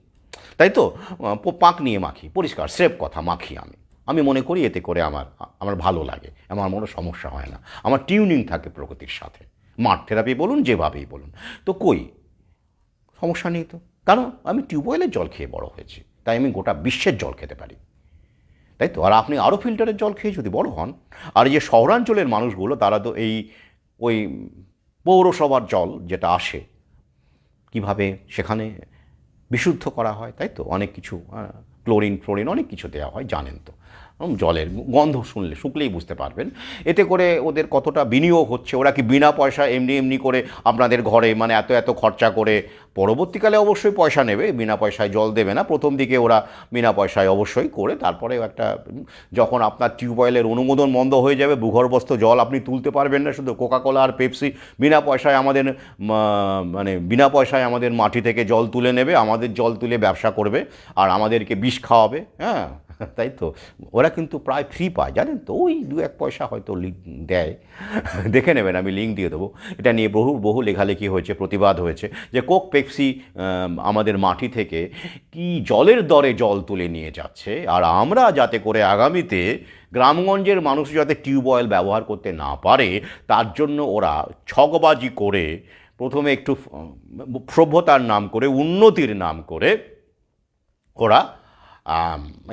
তাই তো, পাঁক নিয়ে মাখি, পরিষ্কার স্রেফ কথা মাখি। আমি মনে করি এতে করে আমার ভালো লাগে, আমার কোনো সমস্যা হয় না, আমার টিউনিং থাকে প্রকৃতির সাথে, মাঠ থেরাপি বলুন, যেভাবেই বলুন। তো কই সমস্যা নেই তো, কারণ আমি টিউবওয়েলের জল খেয়ে বড় হয়েছি, তাই আমি গোটা বিশ্বের জল খেতে পারি, তাই তো। আর আপনি আরও ফিল্টারের জল খেয়ে যদি বড় হন, আর এই যে শহরাঞ্চলের মানুষগুলো, তারা তো ওই পৌরসভার জল যেটা আসে, কিভাবে সেখানে বিশুদ্ধ করা হয়, তাই তো, অনেক কিছু ক্লোরিন অনেক কিছু দেওয়া হয়, জানেন তো। জলের গন্ধ শুকলেই বুঝতে পারবেন। এতে করে ওদের কতটা বিনিয়োগ হচ্ছে। ওরা কি বিনা পয়সা এমনি এমনি করে আপনাদের ঘরে মানে এত এত খরচা করে, পরবর্তীকালে অবশ্যই পয়সা নেবে, বিনা পয়সায় জল দেবে না, প্রথম দিকে ওরা বিনা পয়সায় অবশ্যই করে, তারপরে একটা যখন আপনার টিউবওয়েলের অনুমোদন বন্ধ হয়ে যাবে, ভূগর্ভস্থ জল আপনি তুলতে পারবেন না, শুধু কোকাকোলা আর পেপসি বিনা পয়সায় আমাদের মানে বিনা পয়সায় আমাদের মাটি থেকে জল তুলে নেবে, আমাদের জল তুলে ব্যবসা করবে আর আমাদেরকে বিষ খাওয়াবে। হ্যাঁ, তাই তো। ওরা কিন্তু প্রায় ফ্রি পায়, জানেন তো, ওই 2-1 পয়সা হয়তো দেয়, দেখে নেবেন, আমি লিঙ্ক দিয়ে দেবো। এটা নিয়ে বহু বহু লেখালেখি হয়েছে, প্রতিবাদ হয়েছে যে কোক পেপসি আমাদের মাটি থেকে কি জলের দরে জল তুলে নিয়ে যাচ্ছে, আর আমরা যাতে করে আগামীতে গ্রামগঞ্জের মানুষ যাতে টিউবওয়েল ব্যবহার করতে না পারে তার জন্য ওরা ছকবাজি করে প্রথমে একটু সভ্যতার নাম করে, উন্নতির নাম করে ওরা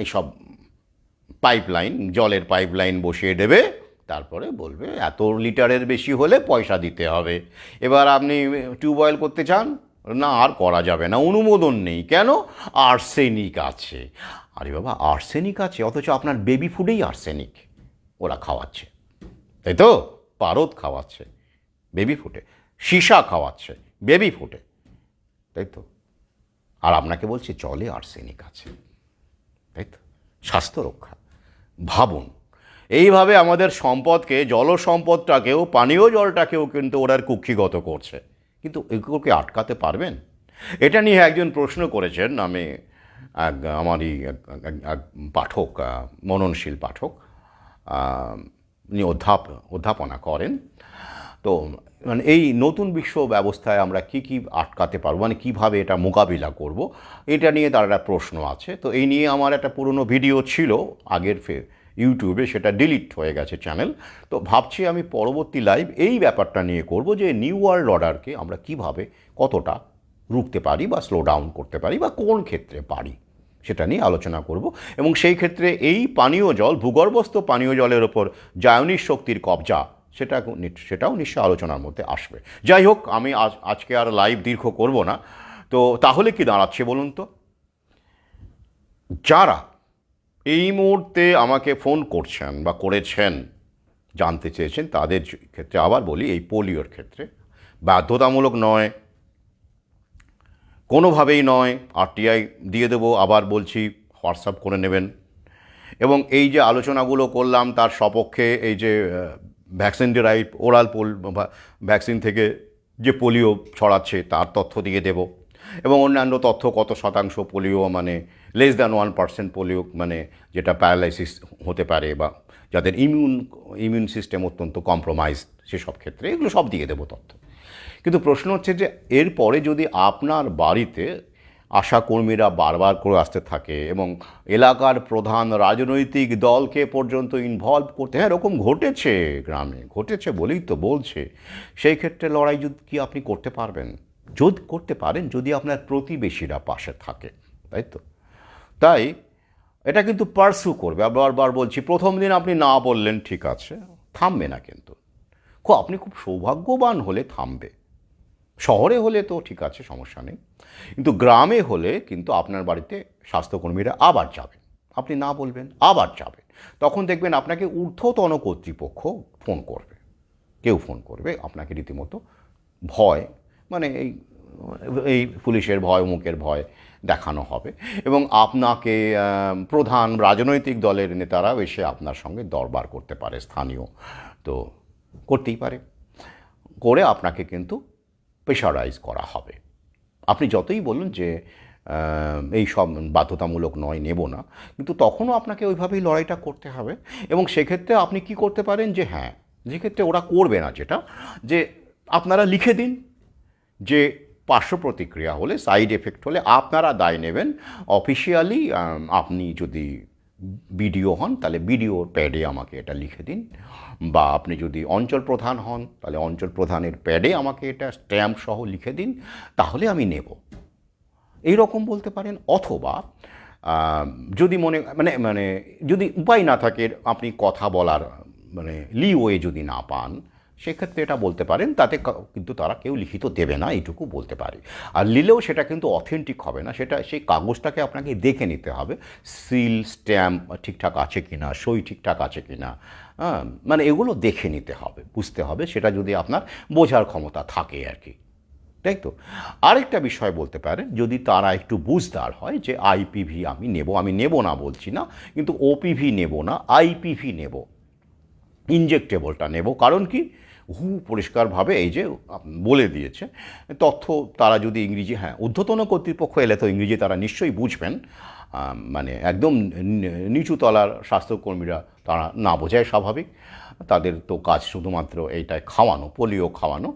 এইসব পাইপলাইন, জলের পাইপলাইন বসিয়ে দেবে, তারপরে বলবে এত লিটারের বেশি হলে পয়সা দিতে হবে। এবার আপনি টিউবওয়েল করতে চান না, আর করা যাবে না, অনুমোদন নেই। কেন? আর্সেনিক আছে। আরে বাবা, আর্সেনিক আছে, অথচ আপনার বেবি ফুডেই আর্সেনিক ওরা খাওয়াচ্ছে, তাই তো? পারদ খাওয়াচ্ছে বেবি ফুডে, সীসা খাওয়াচ্ছে বেবি ফুডে, তাই তো? আর আপনাকে বলছে জলে আর্সেনিক আছে, তাই তো? স্বাস্থ্য রক্ষা, ভাবুন। এইভাবে আমাদের সম্পদকে, জল সম্পদটাকেও, পানীয় জলটাকেও কিন্তু ওরা কুক্ষিগত করছে। কিন্তু এগুলোকে আটকাতে পারবেন? এটা নিয়ে একজন প্রশ্ন করেছেন, আমি আমারই এক পাঠক, মননশীল পাঠক, উনি অধ্যাপনা করেন। তো মানে এই নতুন বিশ্ব ব্যবস্থায় আমরা কি কি আটকাতে পারবো, মানে কীভাবে এটা মোকাবিলা করব, এটা নিয়ে তার একটা প্রশ্ন আছে। তো এই নিয়ে আমার একটা পুরনো ভিডিও ছিল আগের ইউটিউবে, সেটা ডিলিট হয়ে গেছে চ্যানেল। তো ভাবছি আমি পরবর্তী লাইভ এই ব্যাপারটা নিয়ে করব যে নিউ ওয়ার্ল্ড অর্ডারকে আমরা কিভাবে কতটা রুখতে পারি বা স্লো ডাউন করতে পারি, বা কোন ক্ষেত্রে পারি, সেটা নিয়ে আলোচনা করব। এবং সেই ক্ষেত্রে এই পানীয় জল, ভূগর্ভস্থ পানীয় জলের ওপর জায়নিক শক্তির কবজা, সেটাও নিশ্চয় আলোচনার মধ্যে আসবে। যাই হোক, আমি আজকে আর লাইভ দীর্ঘ করব না। তো তাহলে কি দাঁড়াচ্ছে বলুন তো? যারা এই মুহূর্তে আমাকে ফোন করছেন বা করেছেন, জানতে চেয়েছেন, তাদের ক্ষেত্রে আবার বলি, এই পোলিওর ক্ষেত্রে বাধ্যতামূলক নয়, কোনোভাবেই নয়। আরটিআই দিয়ে দেবো, আবার বলছি, হোয়াটসঅ্যাপ করে নেবেন। এবং এই যে আলোচনাগুলো করলাম তার সপক্ষে এই যে ভ্যাকসিন ডিরাইভ ওরাল ভ্যাকসিন থেকে যে পোলিও ছড়াচ্ছে তার তথ্য দিয়ে দেব, এবং অন্যান্য তথ্য, কত শতাংশ পোলিও, মানে <1% পোলিও, মানে যেটা প্যারালাইসিস হতে পারে বা যাদের ইমিউন সিস্টেম অত্যন্ত কম্প্রোমাইজড, সেসব ক্ষেত্রে এগুলো সব দিয়ে দেবো তথ্য। কিন্তু প্রশ্ন হচ্ছে যে এরপরে যদি আপনার বাড়িতে আশাকর্মীরা বারবার করে আসতে থাকে এবং এলাকার প্রধান রাজনৈতিক দলকে পর্যন্ত ইনভলভ করতে, হ্যাঁ এরকম ঘটেছে, গ্রামে ঘটেছে বলেই তো বলছে, সেই ক্ষেত্রে লড়াই কি আপনি করতে পারবেন? যদি করতে পারেন, যদি আপনার প্রতিবেশীরা পাশে থাকে, তাই তো? তাই এটা কিন্তু পার্সু করবে। বারবার বলছি, প্রথম দিন আপনি না বললেন, ঠিক আছে, থামবে না কিন্তু। আপনি খুব সৌভাগ্যবান হলে থামবে। শহরে হলে তো ঠিক আছে, সমস্যা নেই, কিন্তু গ্রামে হলে কিন্তু আপনার বাড়িতে স্বাস্থ্যকর্মীরা আবার যাবেন, আপনি না বলবেন, আবার যাবেন। তখন দেখবেন আপনাকে ঊর্ধ্বতন কর্তৃপক্ষ ফোন করবে, কেউ ফোন করবে আপনাকে রীতিমতো ভয়, মানে এই পুলিশের ভয়, অমুকের ভয় দেখানো হবে, এবং আপনাকে প্রধান রাজনৈতিক দলের নেতারা এসে আপনার সঙ্গে দরবার করতে পারে, স্থানীয়, তো করতেই পারে, করে আপনাকে কিন্তু প্রেশারাইজ করা হবে। আপনি যতই বলুন যে এই সব বাধ্যতামূলক নয়, নেব না, কিন্তু তখনও আপনাকে ওইভাবেই লড়াইটা করতে হবে। এবং সেক্ষেত্রে আপনি কি করতে পারেন, যে হ্যাঁ, যেক্ষেত্রে ওরা করবে না, যেটা যে আপনারা লিখে দিন যে পার্শ্ব প্রতিক্রিয়া হলে, সাইড এফেক্ট হলে আপনারা দায় নেবেন। অফিসিয়ালি আপনি যদি বিডিও হন তাহলে বিডিওর প্যাডে আমাকে এটা লিখে দিন, বা আপনি যদি অঞ্চল প্রধান হন তাহলে অঞ্চল প্রধানের প্যাডে আমাকে এটা স্ট্যাম্প সহ লিখে দিন, তাহলে আমি নেব, এই রকম বলতে পারেন। অথবা যদি মানে যদি উপায় না থাকে, আপনি কথা বলার মানে লিওয়ে যদি না পান, সেক্ষেত্রে এটা বলতে পারেন, তাতে কিন্তু তারা কেউ লিখিত দেবে না, এইটুকু বলতে পারি। আর নিলেও সেটা কিন্তু অথেন্টিক হবে না, সেটা সেই কাগজটাকে আপনাকে দেখে নিতে হবে, সিল স্ট্যাম্প ঠিকঠাক আছে কি না, সই ঠিকঠাক আছে কি না, হ্যাঁ, মানে এগুলো দেখে নিতে হবে, বুঝতে হবে, সেটা যদি আপনার বোঝার ক্ষমতা থাকে আর কি, তাই তো। আরেকটা বিষয় বলতে পারেন, যদি তারা একটু বুঝদার হয় যে আইপিভি আমি নেব না বলছি না, কিন্তু ওপিভি নেব না, আইপিভি নেব, ইনজেক্টেবলটা নেব, কারণ কি পরিষ্কারভাবে এই যে বলে দিয়েছে তথ্য, তারা যদি ইংরেজি, হ্যাঁ, ঊর্ধ্বতন কর্তৃপক্ষ এলে তো ইংরেজি তারা নিশ্চয়ই বুঝবেন, মানে একদম নিচু তলার স্বাস্থ্যকর্মীরা তারা না বোঝায় স্বাভাবিক, তাদের তো কাজ শুধুমাত্র এইটায় খাওয়ানো, পোলিও খাওয়ানো,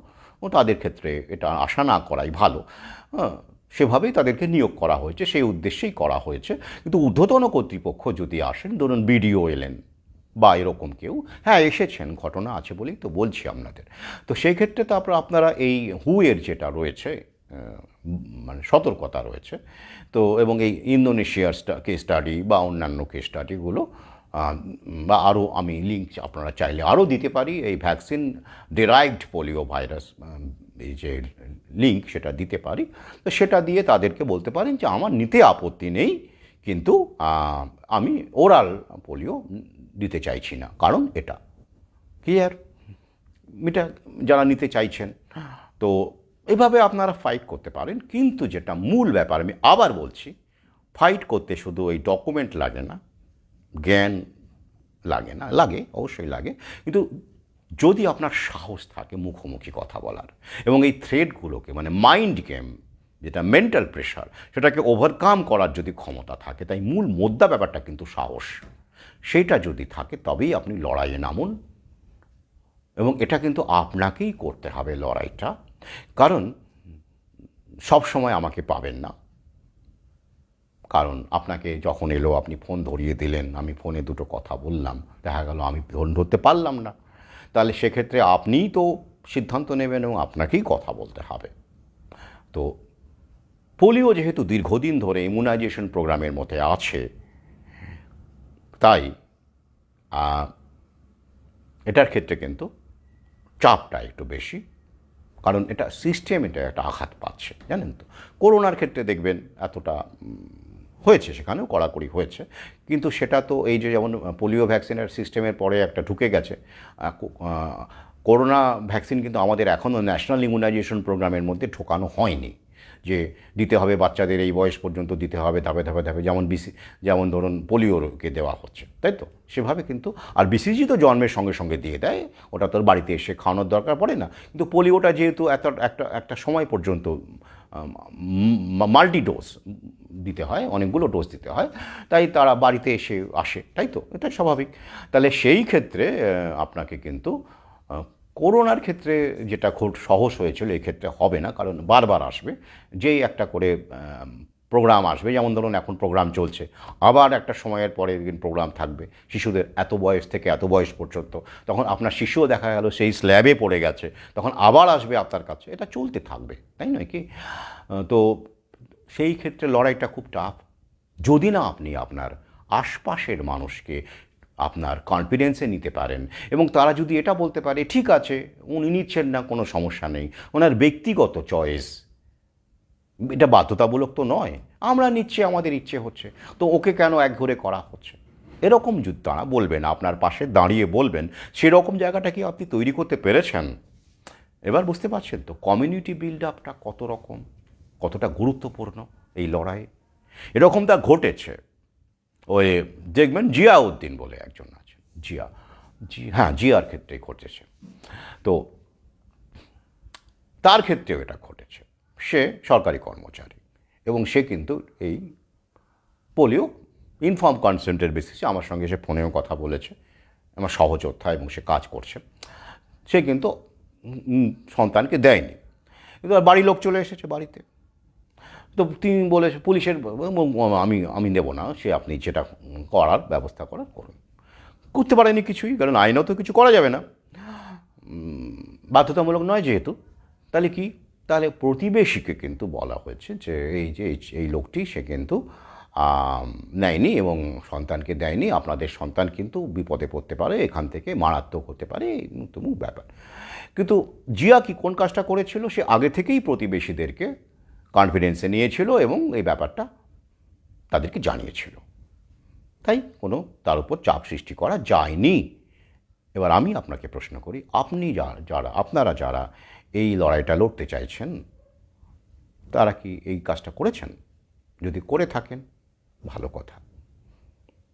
ও তাদের ক্ষেত্রে এটা আশা না করাই ভালো, সেভাবেই তাদেরকে নিয়োগ করা হয়েছে, সেই উদ্দেশ্যেই করা হয়েছে। কিন্তু ঊর্ধ্বতন কর্তৃপক্ষ যদি আসেন, ধরুন বিডিও এলেন বা এরকম কেউ, হ্যাঁ এসেছেন, ঘটনা আছে বলেই তো বলছি আপনাদের, তো সেই ক্ষেত্রে তারপর আপনারা এই হুয়ের যেটা রয়েছে মানে সতর্কতা রয়েছে, তো এবং এই ইন্দোনেশিয়ার কেস স্টাডি বা অন্যান্য কেস স্টাডিগুলো, বা আরও আমি লিঙ্ক আপনারা চাইলে আরও দিতে পারি, এই ভ্যাকসিন ডেরাইভড পোলিও ভাইরাস এই যে লিঙ্ক সেটা দিতে পারি, তো সেটা দিয়ে তাদেরকে বলতে পারেন যে আমার নিতে আপত্তি নেই, কিন্তু আমি ওরাল পোলিও দিতে চাইছি না, কারণ এটা ক্লিয়ার, এটা যারা নিতে চাইছেন, তো এভাবে আপনারা ফাইট করতে পারেন। কিন্তু যেটা মূল ব্যাপার, আমি আবার বলছি, ফাইট করতে শুধু ওই ডকুমেন্ট লাগে না, জ্ঞান লাগে না, লাগে অবশ্যই লাগে, কিন্তু যদি আপনার সাহস থাকে মুখোমুখি কথা বলার, এবং এই থ্রেডগুলোকে মানে মাইন্ড গেম যেটা মেন্টাল প্রেশার, সেটাকে ওভারকাম করার যদি ক্ষমতা থাকে, তাই মূল মোদ্দা ব্যাপারটা কিন্তু সাহস, সেইটা যদি থাকে তবেই আপনি লড়াইয়ে নামুন, এবং এটা কিন্তু আপনাকেই করতে হবে লড়াইটা, কারণ সব সময় আমাকে পাবেন না, কারণ আপনাকে যখন এলো আপনি ফোন ধরিয়ে দিলেন, আমি ফোনে দুটো কথা বললাম, দেখা গেল আমি ফোন ধরতে পারলাম না, তাহলে সেক্ষেত্রে আপনিই তো সিদ্ধান্ত নেবেন এবং আপনাকেই কথা বলতে হবে। তো পোলিও যেহেতু দীর্ঘদিন ধরে ইমিউনাইজেশন প্রোগ্রামের মধ্যে আছে, তাই এটার ক্ষেত্রে কিন্তু চাপটা একটু বেশি, কারণ এটা সিস্টেম, এটা একটা আঘাত পাচ্ছে, জানেন তো। করোনার ক্ষেত্রে দেখবেন এতটা হয়েছে, সেখানেও কড়াকড়ি হয়েছে, কিন্তু সেটা তো এই যে যেমন পোলিও ভ্যাকসিনের সিস্টেমের পরে একটা ঢুকে গেছে, করোনা ভ্যাকসিন কিন্তু আমাদের এখনও ন্যাশনাল ইমিউনাইজেশন প্রোগ্রামের মধ্যে ঢোকানো হয়নি, যে দিতে হবে বাচ্চাদের এই বয়স পর্যন্ত দিতে হবে, ধাপে ধাপে ধাপে, যেমন ধরুন পোলিওকে দেওয়া হচ্ছে, তাই তো, সেভাবে কিন্তু। আর বিসিজি তো জন্মের সঙ্গে সঙ্গে দিয়ে দেয়, ওটা তোর বাড়িতে এসে খাওয়ানোর দরকার পড়ে না, কিন্তু পোলিওটা যেহেতু একটা সময় পর্যন্ত মাল্টি ডোজ দিতে হয়, অনেকগুলো ডোজ দিতে হয়, তাই তারা বাড়িতে এসে আসে, তাই তো, এটা স্বাভাবিক। তাহলে সেই ক্ষেত্রে আপনাকে কিন্তু করোনার ক্ষেত্রে যেটা খুব সহজ হয়েছিল, এই ক্ষেত্রে হবে না, কারণ বারবার আসবে, যেই একটা করে প্রোগ্রাম আসবে, যেমন ধরুন এখন প্রোগ্রাম চলছে, আবার একটা সময়ের পরে প্রোগ্রাম থাকবে শিশুদের এত বয়স থেকে এত বয়স পর্যন্ত, তখন আপনার শিশুও দেখা গেল সেই স্ল্যাবে পড়ে গেছে, তখন আবার আসবে আপনার কাছে, এটা চলতে থাকবে, তাই নয় কি। তো সেই ক্ষেত্রে লড়াইটা খুব টাফ, যদি না আপনি আপনার আশপাশের মানুষকে আপনার কনফিডেন্সে নিতে পারেন, এবং তারা যদি এটা বলতে পারে ঠিক আছে উনি নিচ্ছেন না, কোনো সমস্যা নেই, ওনার ব্যক্তিগত চয়েস, এটা বাধ্যতামূলক তো নয়, আমরা নিচ্ছি, আমাদের ইচ্ছে হচ্ছে, তো ওকে কেন একঘরে করা হচ্ছে, এরকম যদি তারা বলবেন, আপনার পাশে দাঁড়িয়ে বলবেন, সেরকম জায়গাটা কি আপনি তৈরি করতে পেরেছেন? এবার বুঝতে পারছেন তো কমিউনিটি বিল্ড আপটা কত রকম, কতটা গুরুত্বপূর্ণ এই লড়াইয়ে। এরকমটা ঘটেছে, ওই দেখবেন জিয়াউদ্দিন বলে একজন আছেন, হ্যাঁ জিয়ার ক্ষেত্রেই ঘটেছে, তো তার ক্ষেত্রেও এটা ঘটেছে, সে সরকারি কর্মচারী, এবং সে কিন্তু এই পোলিও ইনফর্ম কনসেন্টের বেসিসে আমার সঙ্গে সে ফোনেও কথা বলেছে, আমার সহযোদ্ধা, এবং সে কাজ করছে, সে কিন্তু সন্তানকে দেয়নি, কিন্তু বাড়ির লোক চলে এসেছে বাড়িতে, তো তিনি বলেছে পুলিশের, আমি নেব না, সে আপনি যেটা করার ব্যবস্থা করার করুন, করতে পারেনি কিছুই, কারণ আইনত কিছু করা যাবে না, বাধ্যতামূলক নয় যেহেতু। তাহলে কি, তাহলে প্রতিবেশীকে কিন্তু বলা হয়েছে যে এই যে এই লোকটি সে কিন্তু নেয়নি এবং সন্তানকে দেয়নি, আপনাদের সন্তান কিন্তু বিপদে পড়তে পারে, এখান থেকে মারাত্মক হতে পারে, তুমুক ব্যাপার। কিন্তু জিয়া কি কোন কাজটা করেছিল, সে আগে থেকেই প্রতিবেশীদেরকে কনফিডেন্সে নিয়েছিল এবং এই ব্যাপারটা তাদেরকে জানিয়েছিল, তাই কোনো তার উপর চাপ সৃষ্টি করা যায়নি। এবার আমি আপনাকে প্রশ্ন করি, আপনারা যারা এই লড়াইটা লড়তে চাইছেন তারা কি এই কাজটা করেছেন? যদি করে থাকেন ভালো কথা,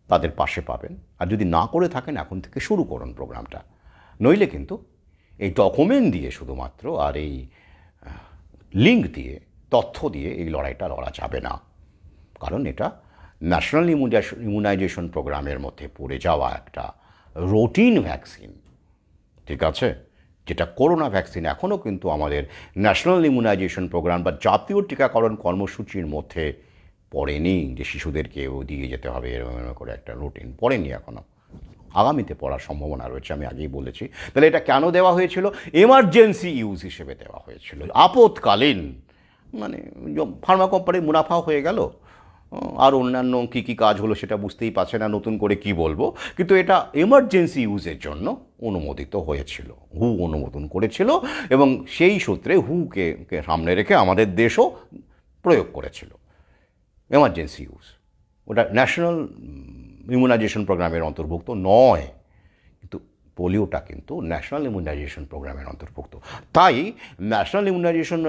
তাদের পাশে পাবেন। আর যদি না করে থাকেন এখন থেকে শুরু করুন প্রোগ্রামটা, নইলে কিন্তু এই ডকুমেন্ট দিয়ে শুধুমাত্র আর এই লিঙ্ক দিয়ে, তথ্য দিয়ে এই লড়াইটা লড়া যাবে না। কারণ এটা ন্যাশনাল ইমিউনাইজেশন প্রোগ্রামের মধ্যে পড়ে যাওয়া একটা রুটিন ভ্যাকসিন, ঠিক আছে, যেটা করোনা ভ্যাকসিন এখনও কিন্তু আমাদের ন্যাশনাল ইমিউনাইজেশন প্রোগ্রাম বা জাতীয় টিকাকরণ কর্মসূচির মধ্যে পড়েনি, যে শিশুদেরকেও দিয়ে যেতে হবে এরকম করে একটা রুটিন পড়েনি এখনও। আগামীতে পড়ার সম্ভাবনা রয়েছে, আমি আগেই বলেছি। তাহলে এটা কেন দেওয়া হয়েছিল? এমার্জেন্সি ইউজ হিসেবে দেওয়া হয়েছিল, আপৎকালীন। মানে ফার্মা কোম্পানির মুনাফাও হয়ে গেল, আর অন্যান্য কী কী কাজ হলো সেটা বুঝতেই পারছে না, নতুন করে কি বলবো। কিন্তু এটা এমার্জেন্সি ইউজের জন্য অনুমোদিত হয়েছিল, হু অনুমোদন করেছিল এবং সেই সূত্রে হুকে সামনে রেখে আমাদের দেশও প্রয়োগ করেছিল এমার্জেন্সি ইউজ। ওটা ন্যাশনাল ইমিউনাইজেশন প্রোগ্রামের অন্তর্ভুক্ত নয়, কিন্তু পোলিওটা কিন্তু ন্যাশনাল ইমিউনাইজেশন প্রোগ্রামের অন্তর্ভুক্ত। তাই ন্যাশনাল ইমিউনাইজেশন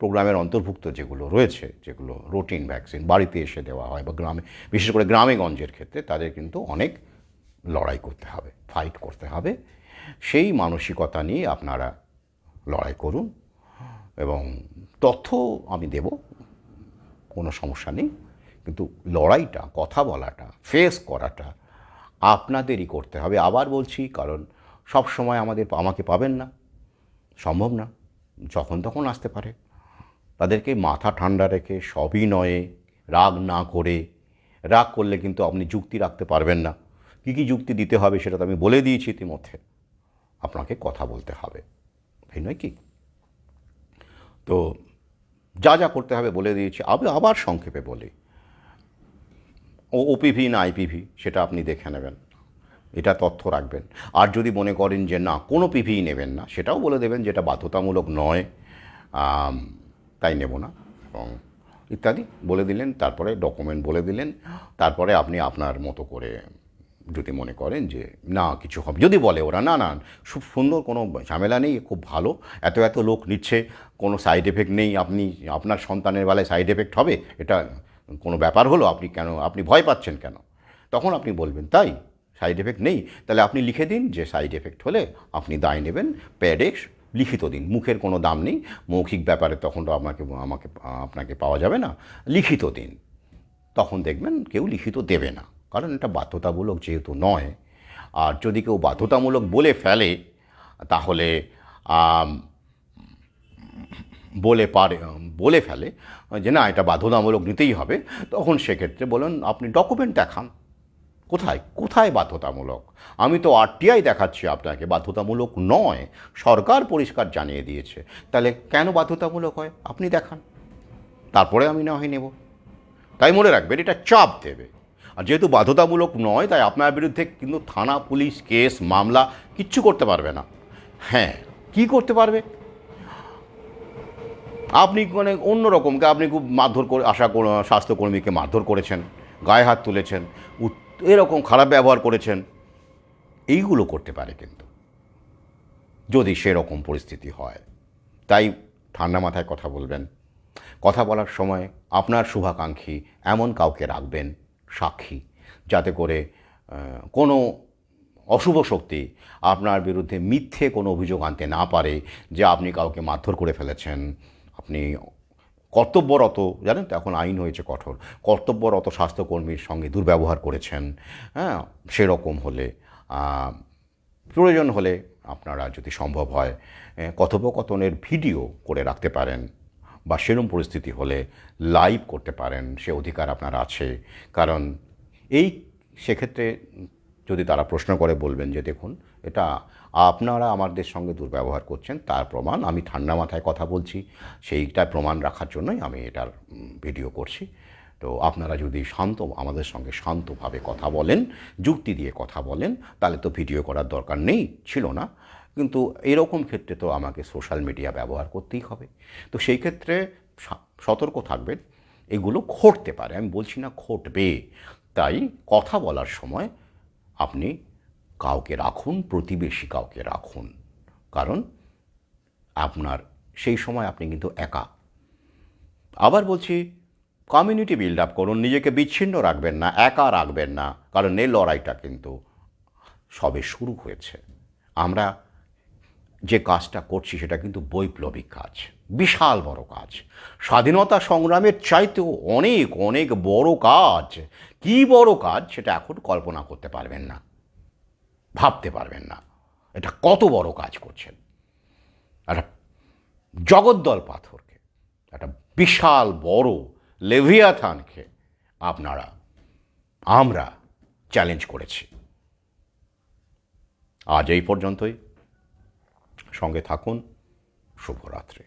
প্রোগ্রামের অন্তর্ভুক্ত যেগুলো রয়েছে, যেগুলো রুটিন ভ্যাকসিন বাড়িতে এসে দেওয়া হয় বা গ্রামে, বিশেষ করে গ্রামে গঞ্জের ক্ষেত্রে তাদের কিন্তু অনেক লড়াই করতে হবে, ফাইট করতে হবে। সেই মানসিকতা নিয়ে আপনারা লড়াই করুন এবং তথ্য আমি দেব, কোনো সমস্যা নেই। কিন্তু লড়াইটা, কথা বলাটা, ফেস করাটা আপনাদেরই করতে হবে। আবার বলছি, কারণ সব সময় আমাকে পাবেন না, সম্ভব না, যখন তখন আসতে পারে। তাদেরকে মাথা ঠান্ডা রেখে, সবিনয়ে, রাগ না করে, রাগ করলে কিন্তু আপনি যুক্তি রাখতে পারবেন না। কী কী যুক্তি দিতে হবে সেটা তো আমি বলে দিয়েছি ইতিমধ্যে, আপনাকে কথা বলতে হবে, এই নয় কি? তো যা যা করতে হবে বলে দিয়েছি। আবার সংক্ষেপে বলি, ওপিভি না আইপিভি সেটা আপনি দেখে নেবেন, এটা তথ্য রাখবেন। আর যদি মনে করেন যে না কোনো পিভিই নেবেন না, সেটাও বলে দেবেন যেটা বাধ্যতামূলক নয়, তাই নেব না এবং ইত্যাদি বলে দিলেন। তারপরে ডকুমেন্ট বলে দিলেন। তারপরে আপনি আপনার মতো করে যদি মনে করেন যে না কিছু হবে, যদি বলে ওরা না না খুব সুন্দর, কোনো ঝামেলা নেই, খুব ভালো, এত এত লোক নিচ্ছে, কোনো সাইড এফেক্ট নেই, আপনার সন্তানের বেলায় সাইড এফেক্ট হবে, এটা কোনো ব্যাপার হলো? আপনি ভয় পাচ্ছেন কেন? তখন আপনি বলবেন তাই সাইড এফেক্ট নেই, তাহলে আপনি লিখে দিন যে সাইড এফেক্ট হলে আপনি দায় নেবেন, প্যাডে লিখিত দিন। মুখের কোনো দাম নেই, মৌখিক ব্যাপারে তখন তো আপনাকে পাওয়া যাবে না, লিখিত দিন। তখন দেখবেন কেউ লিখিত দেবে না, কারণ এটা বাধ্যতামূলক যেহেতু নয়। আর যদি কেউ বাধ্যতামূলক বলে ফেলে, তাহলে বলে ফেলে যে না এটা বাধ্যতামূলক নিতেই হবে, তখন সেক্ষেত্রে বলেন আপনি ডকুমেন্ট দেখান, কোথায় বাধ্যতামূলক? আমি তো আরটিআই দেখাচ্ছি আপনাকে, বাধ্যতামূলক নয়, সরকার পরিষ্কার জানিয়ে দিয়েছে। তাহলে কেন বাধ্যতামূলক হয় আপনি দেখান, তারপরে আমি না হয় নেব। তাই মনে রাখবেন, এটা চাপ দেবে। আর যেহেতু বাধ্যতামূলক নয়, তাই আপনার বিরুদ্ধে কিন্তু থানা, পুলিশ, কেস, মামলা কিচ্ছু করতে পারবে না। হ্যাঁ, কি করতে পারবে? আপনি মানে অন্যরকমকে আপনি খুব মারধর করে স্বাস্থ্যকর্মীকে মারধর করেছেন, গায়ে হাত তুলেছেন, এরকম খারাপ ব্যবহার করেছেন, এইগুলো করতে পারে কিন্তু, যদি সেরকম পরিস্থিতি হয়। তাই ঠান্ডা মাথায় কথা বলবেন। কথা বলার সময় আপনার শুভাকাঙ্ক্ষী এমন কাউকে রাখবেন সাক্ষী, যাতে করে কোনো অশুভ শক্তি আপনার বিরুদ্ধে মিথ্যে কোনো অভিযোগ আনতে না পারে যে আপনি কাউকে মারধর করে ফেলেছেন, আপনি কর্তব্যরত, জানেন তো এখন আইন হয়েছে কঠোর, কর্তব্যরত স্বাস্থ্যকর্মীর সঙ্গে দুর্ব্যবহার করেছেন। হ্যাঁ, সেরকম হলে প্রয়োজন হলে আপনারা যদি সম্ভব হয় কথোপকথনের ভিডিও করে রাখতে পারেন, বা সেরকম পরিস্থিতি হলে লাইভ করতে পারেন, সে অধিকার আপনার আছে। কারণ সেক্ষেত্রে যদি তারা প্রশ্ন করে বলবেন যে দেখুন এটা আপনারা আমাদের সঙ্গে দুর্ব্যবহার করছেন, তার প্রমাণ আমি ঠান্ডা মাথায় কথা বলছি, সেইটা প্রমাণ রাখার জন্যই আমি এটার ভিডিও করছি। তো আপনারা যদি আমাদের সঙ্গে শান্তভাবে কথা বলেন, যুক্তি দিয়ে কথা বলেন, তাহলে তো ভিডিও করার দরকার ছিল না। কিন্তু এরকম ক্ষেত্রে তো আমাকে সোশ্যাল মিডিয়া ব্যবহার করতেই হবে। তো সেই ক্ষেত্রে সতর্ক থাকবেন, এগুলো ঘটতে পারে, আমি বলছি না ঘটবে। তাই কথা বলার সময় আপনি কাউকে রাখুন, প্রতিবেশী কাউকে রাখুন, কারণ আপনার সেই সময় আপনি কিন্তু একা। আবার বলছি, কমিউনিটি বিল্ড আপ করুন, নিজেকে বিচ্ছিন্ন রাখবেন না, একা রাখবেন না, কারণ এই লড়াইটা কিন্তু সবে শুরু হয়েছে। আমরা যে কাজটা করছি সেটা কিন্তু বৈপ্লবিক কাজ, বিশাল বড় কাজ, স্বাধীনতা সংগ্রামের চাইতেও অনেক অনেক বড় কাজ। কি বড় কাজ সেটা এখন কল্পনা করতে পারবেন না, ভাবতে পারবেন না এটা কত বড় কাজ করছেন। একটা জগদ্দল পাথরকে, একটা বিশাল বড় লেভিয়াথানকে আমরা চ্যালেঞ্জ করেছি। আজ এই পর্যন্তই, সঙ্গে থাকুন, শুভরাত্রি।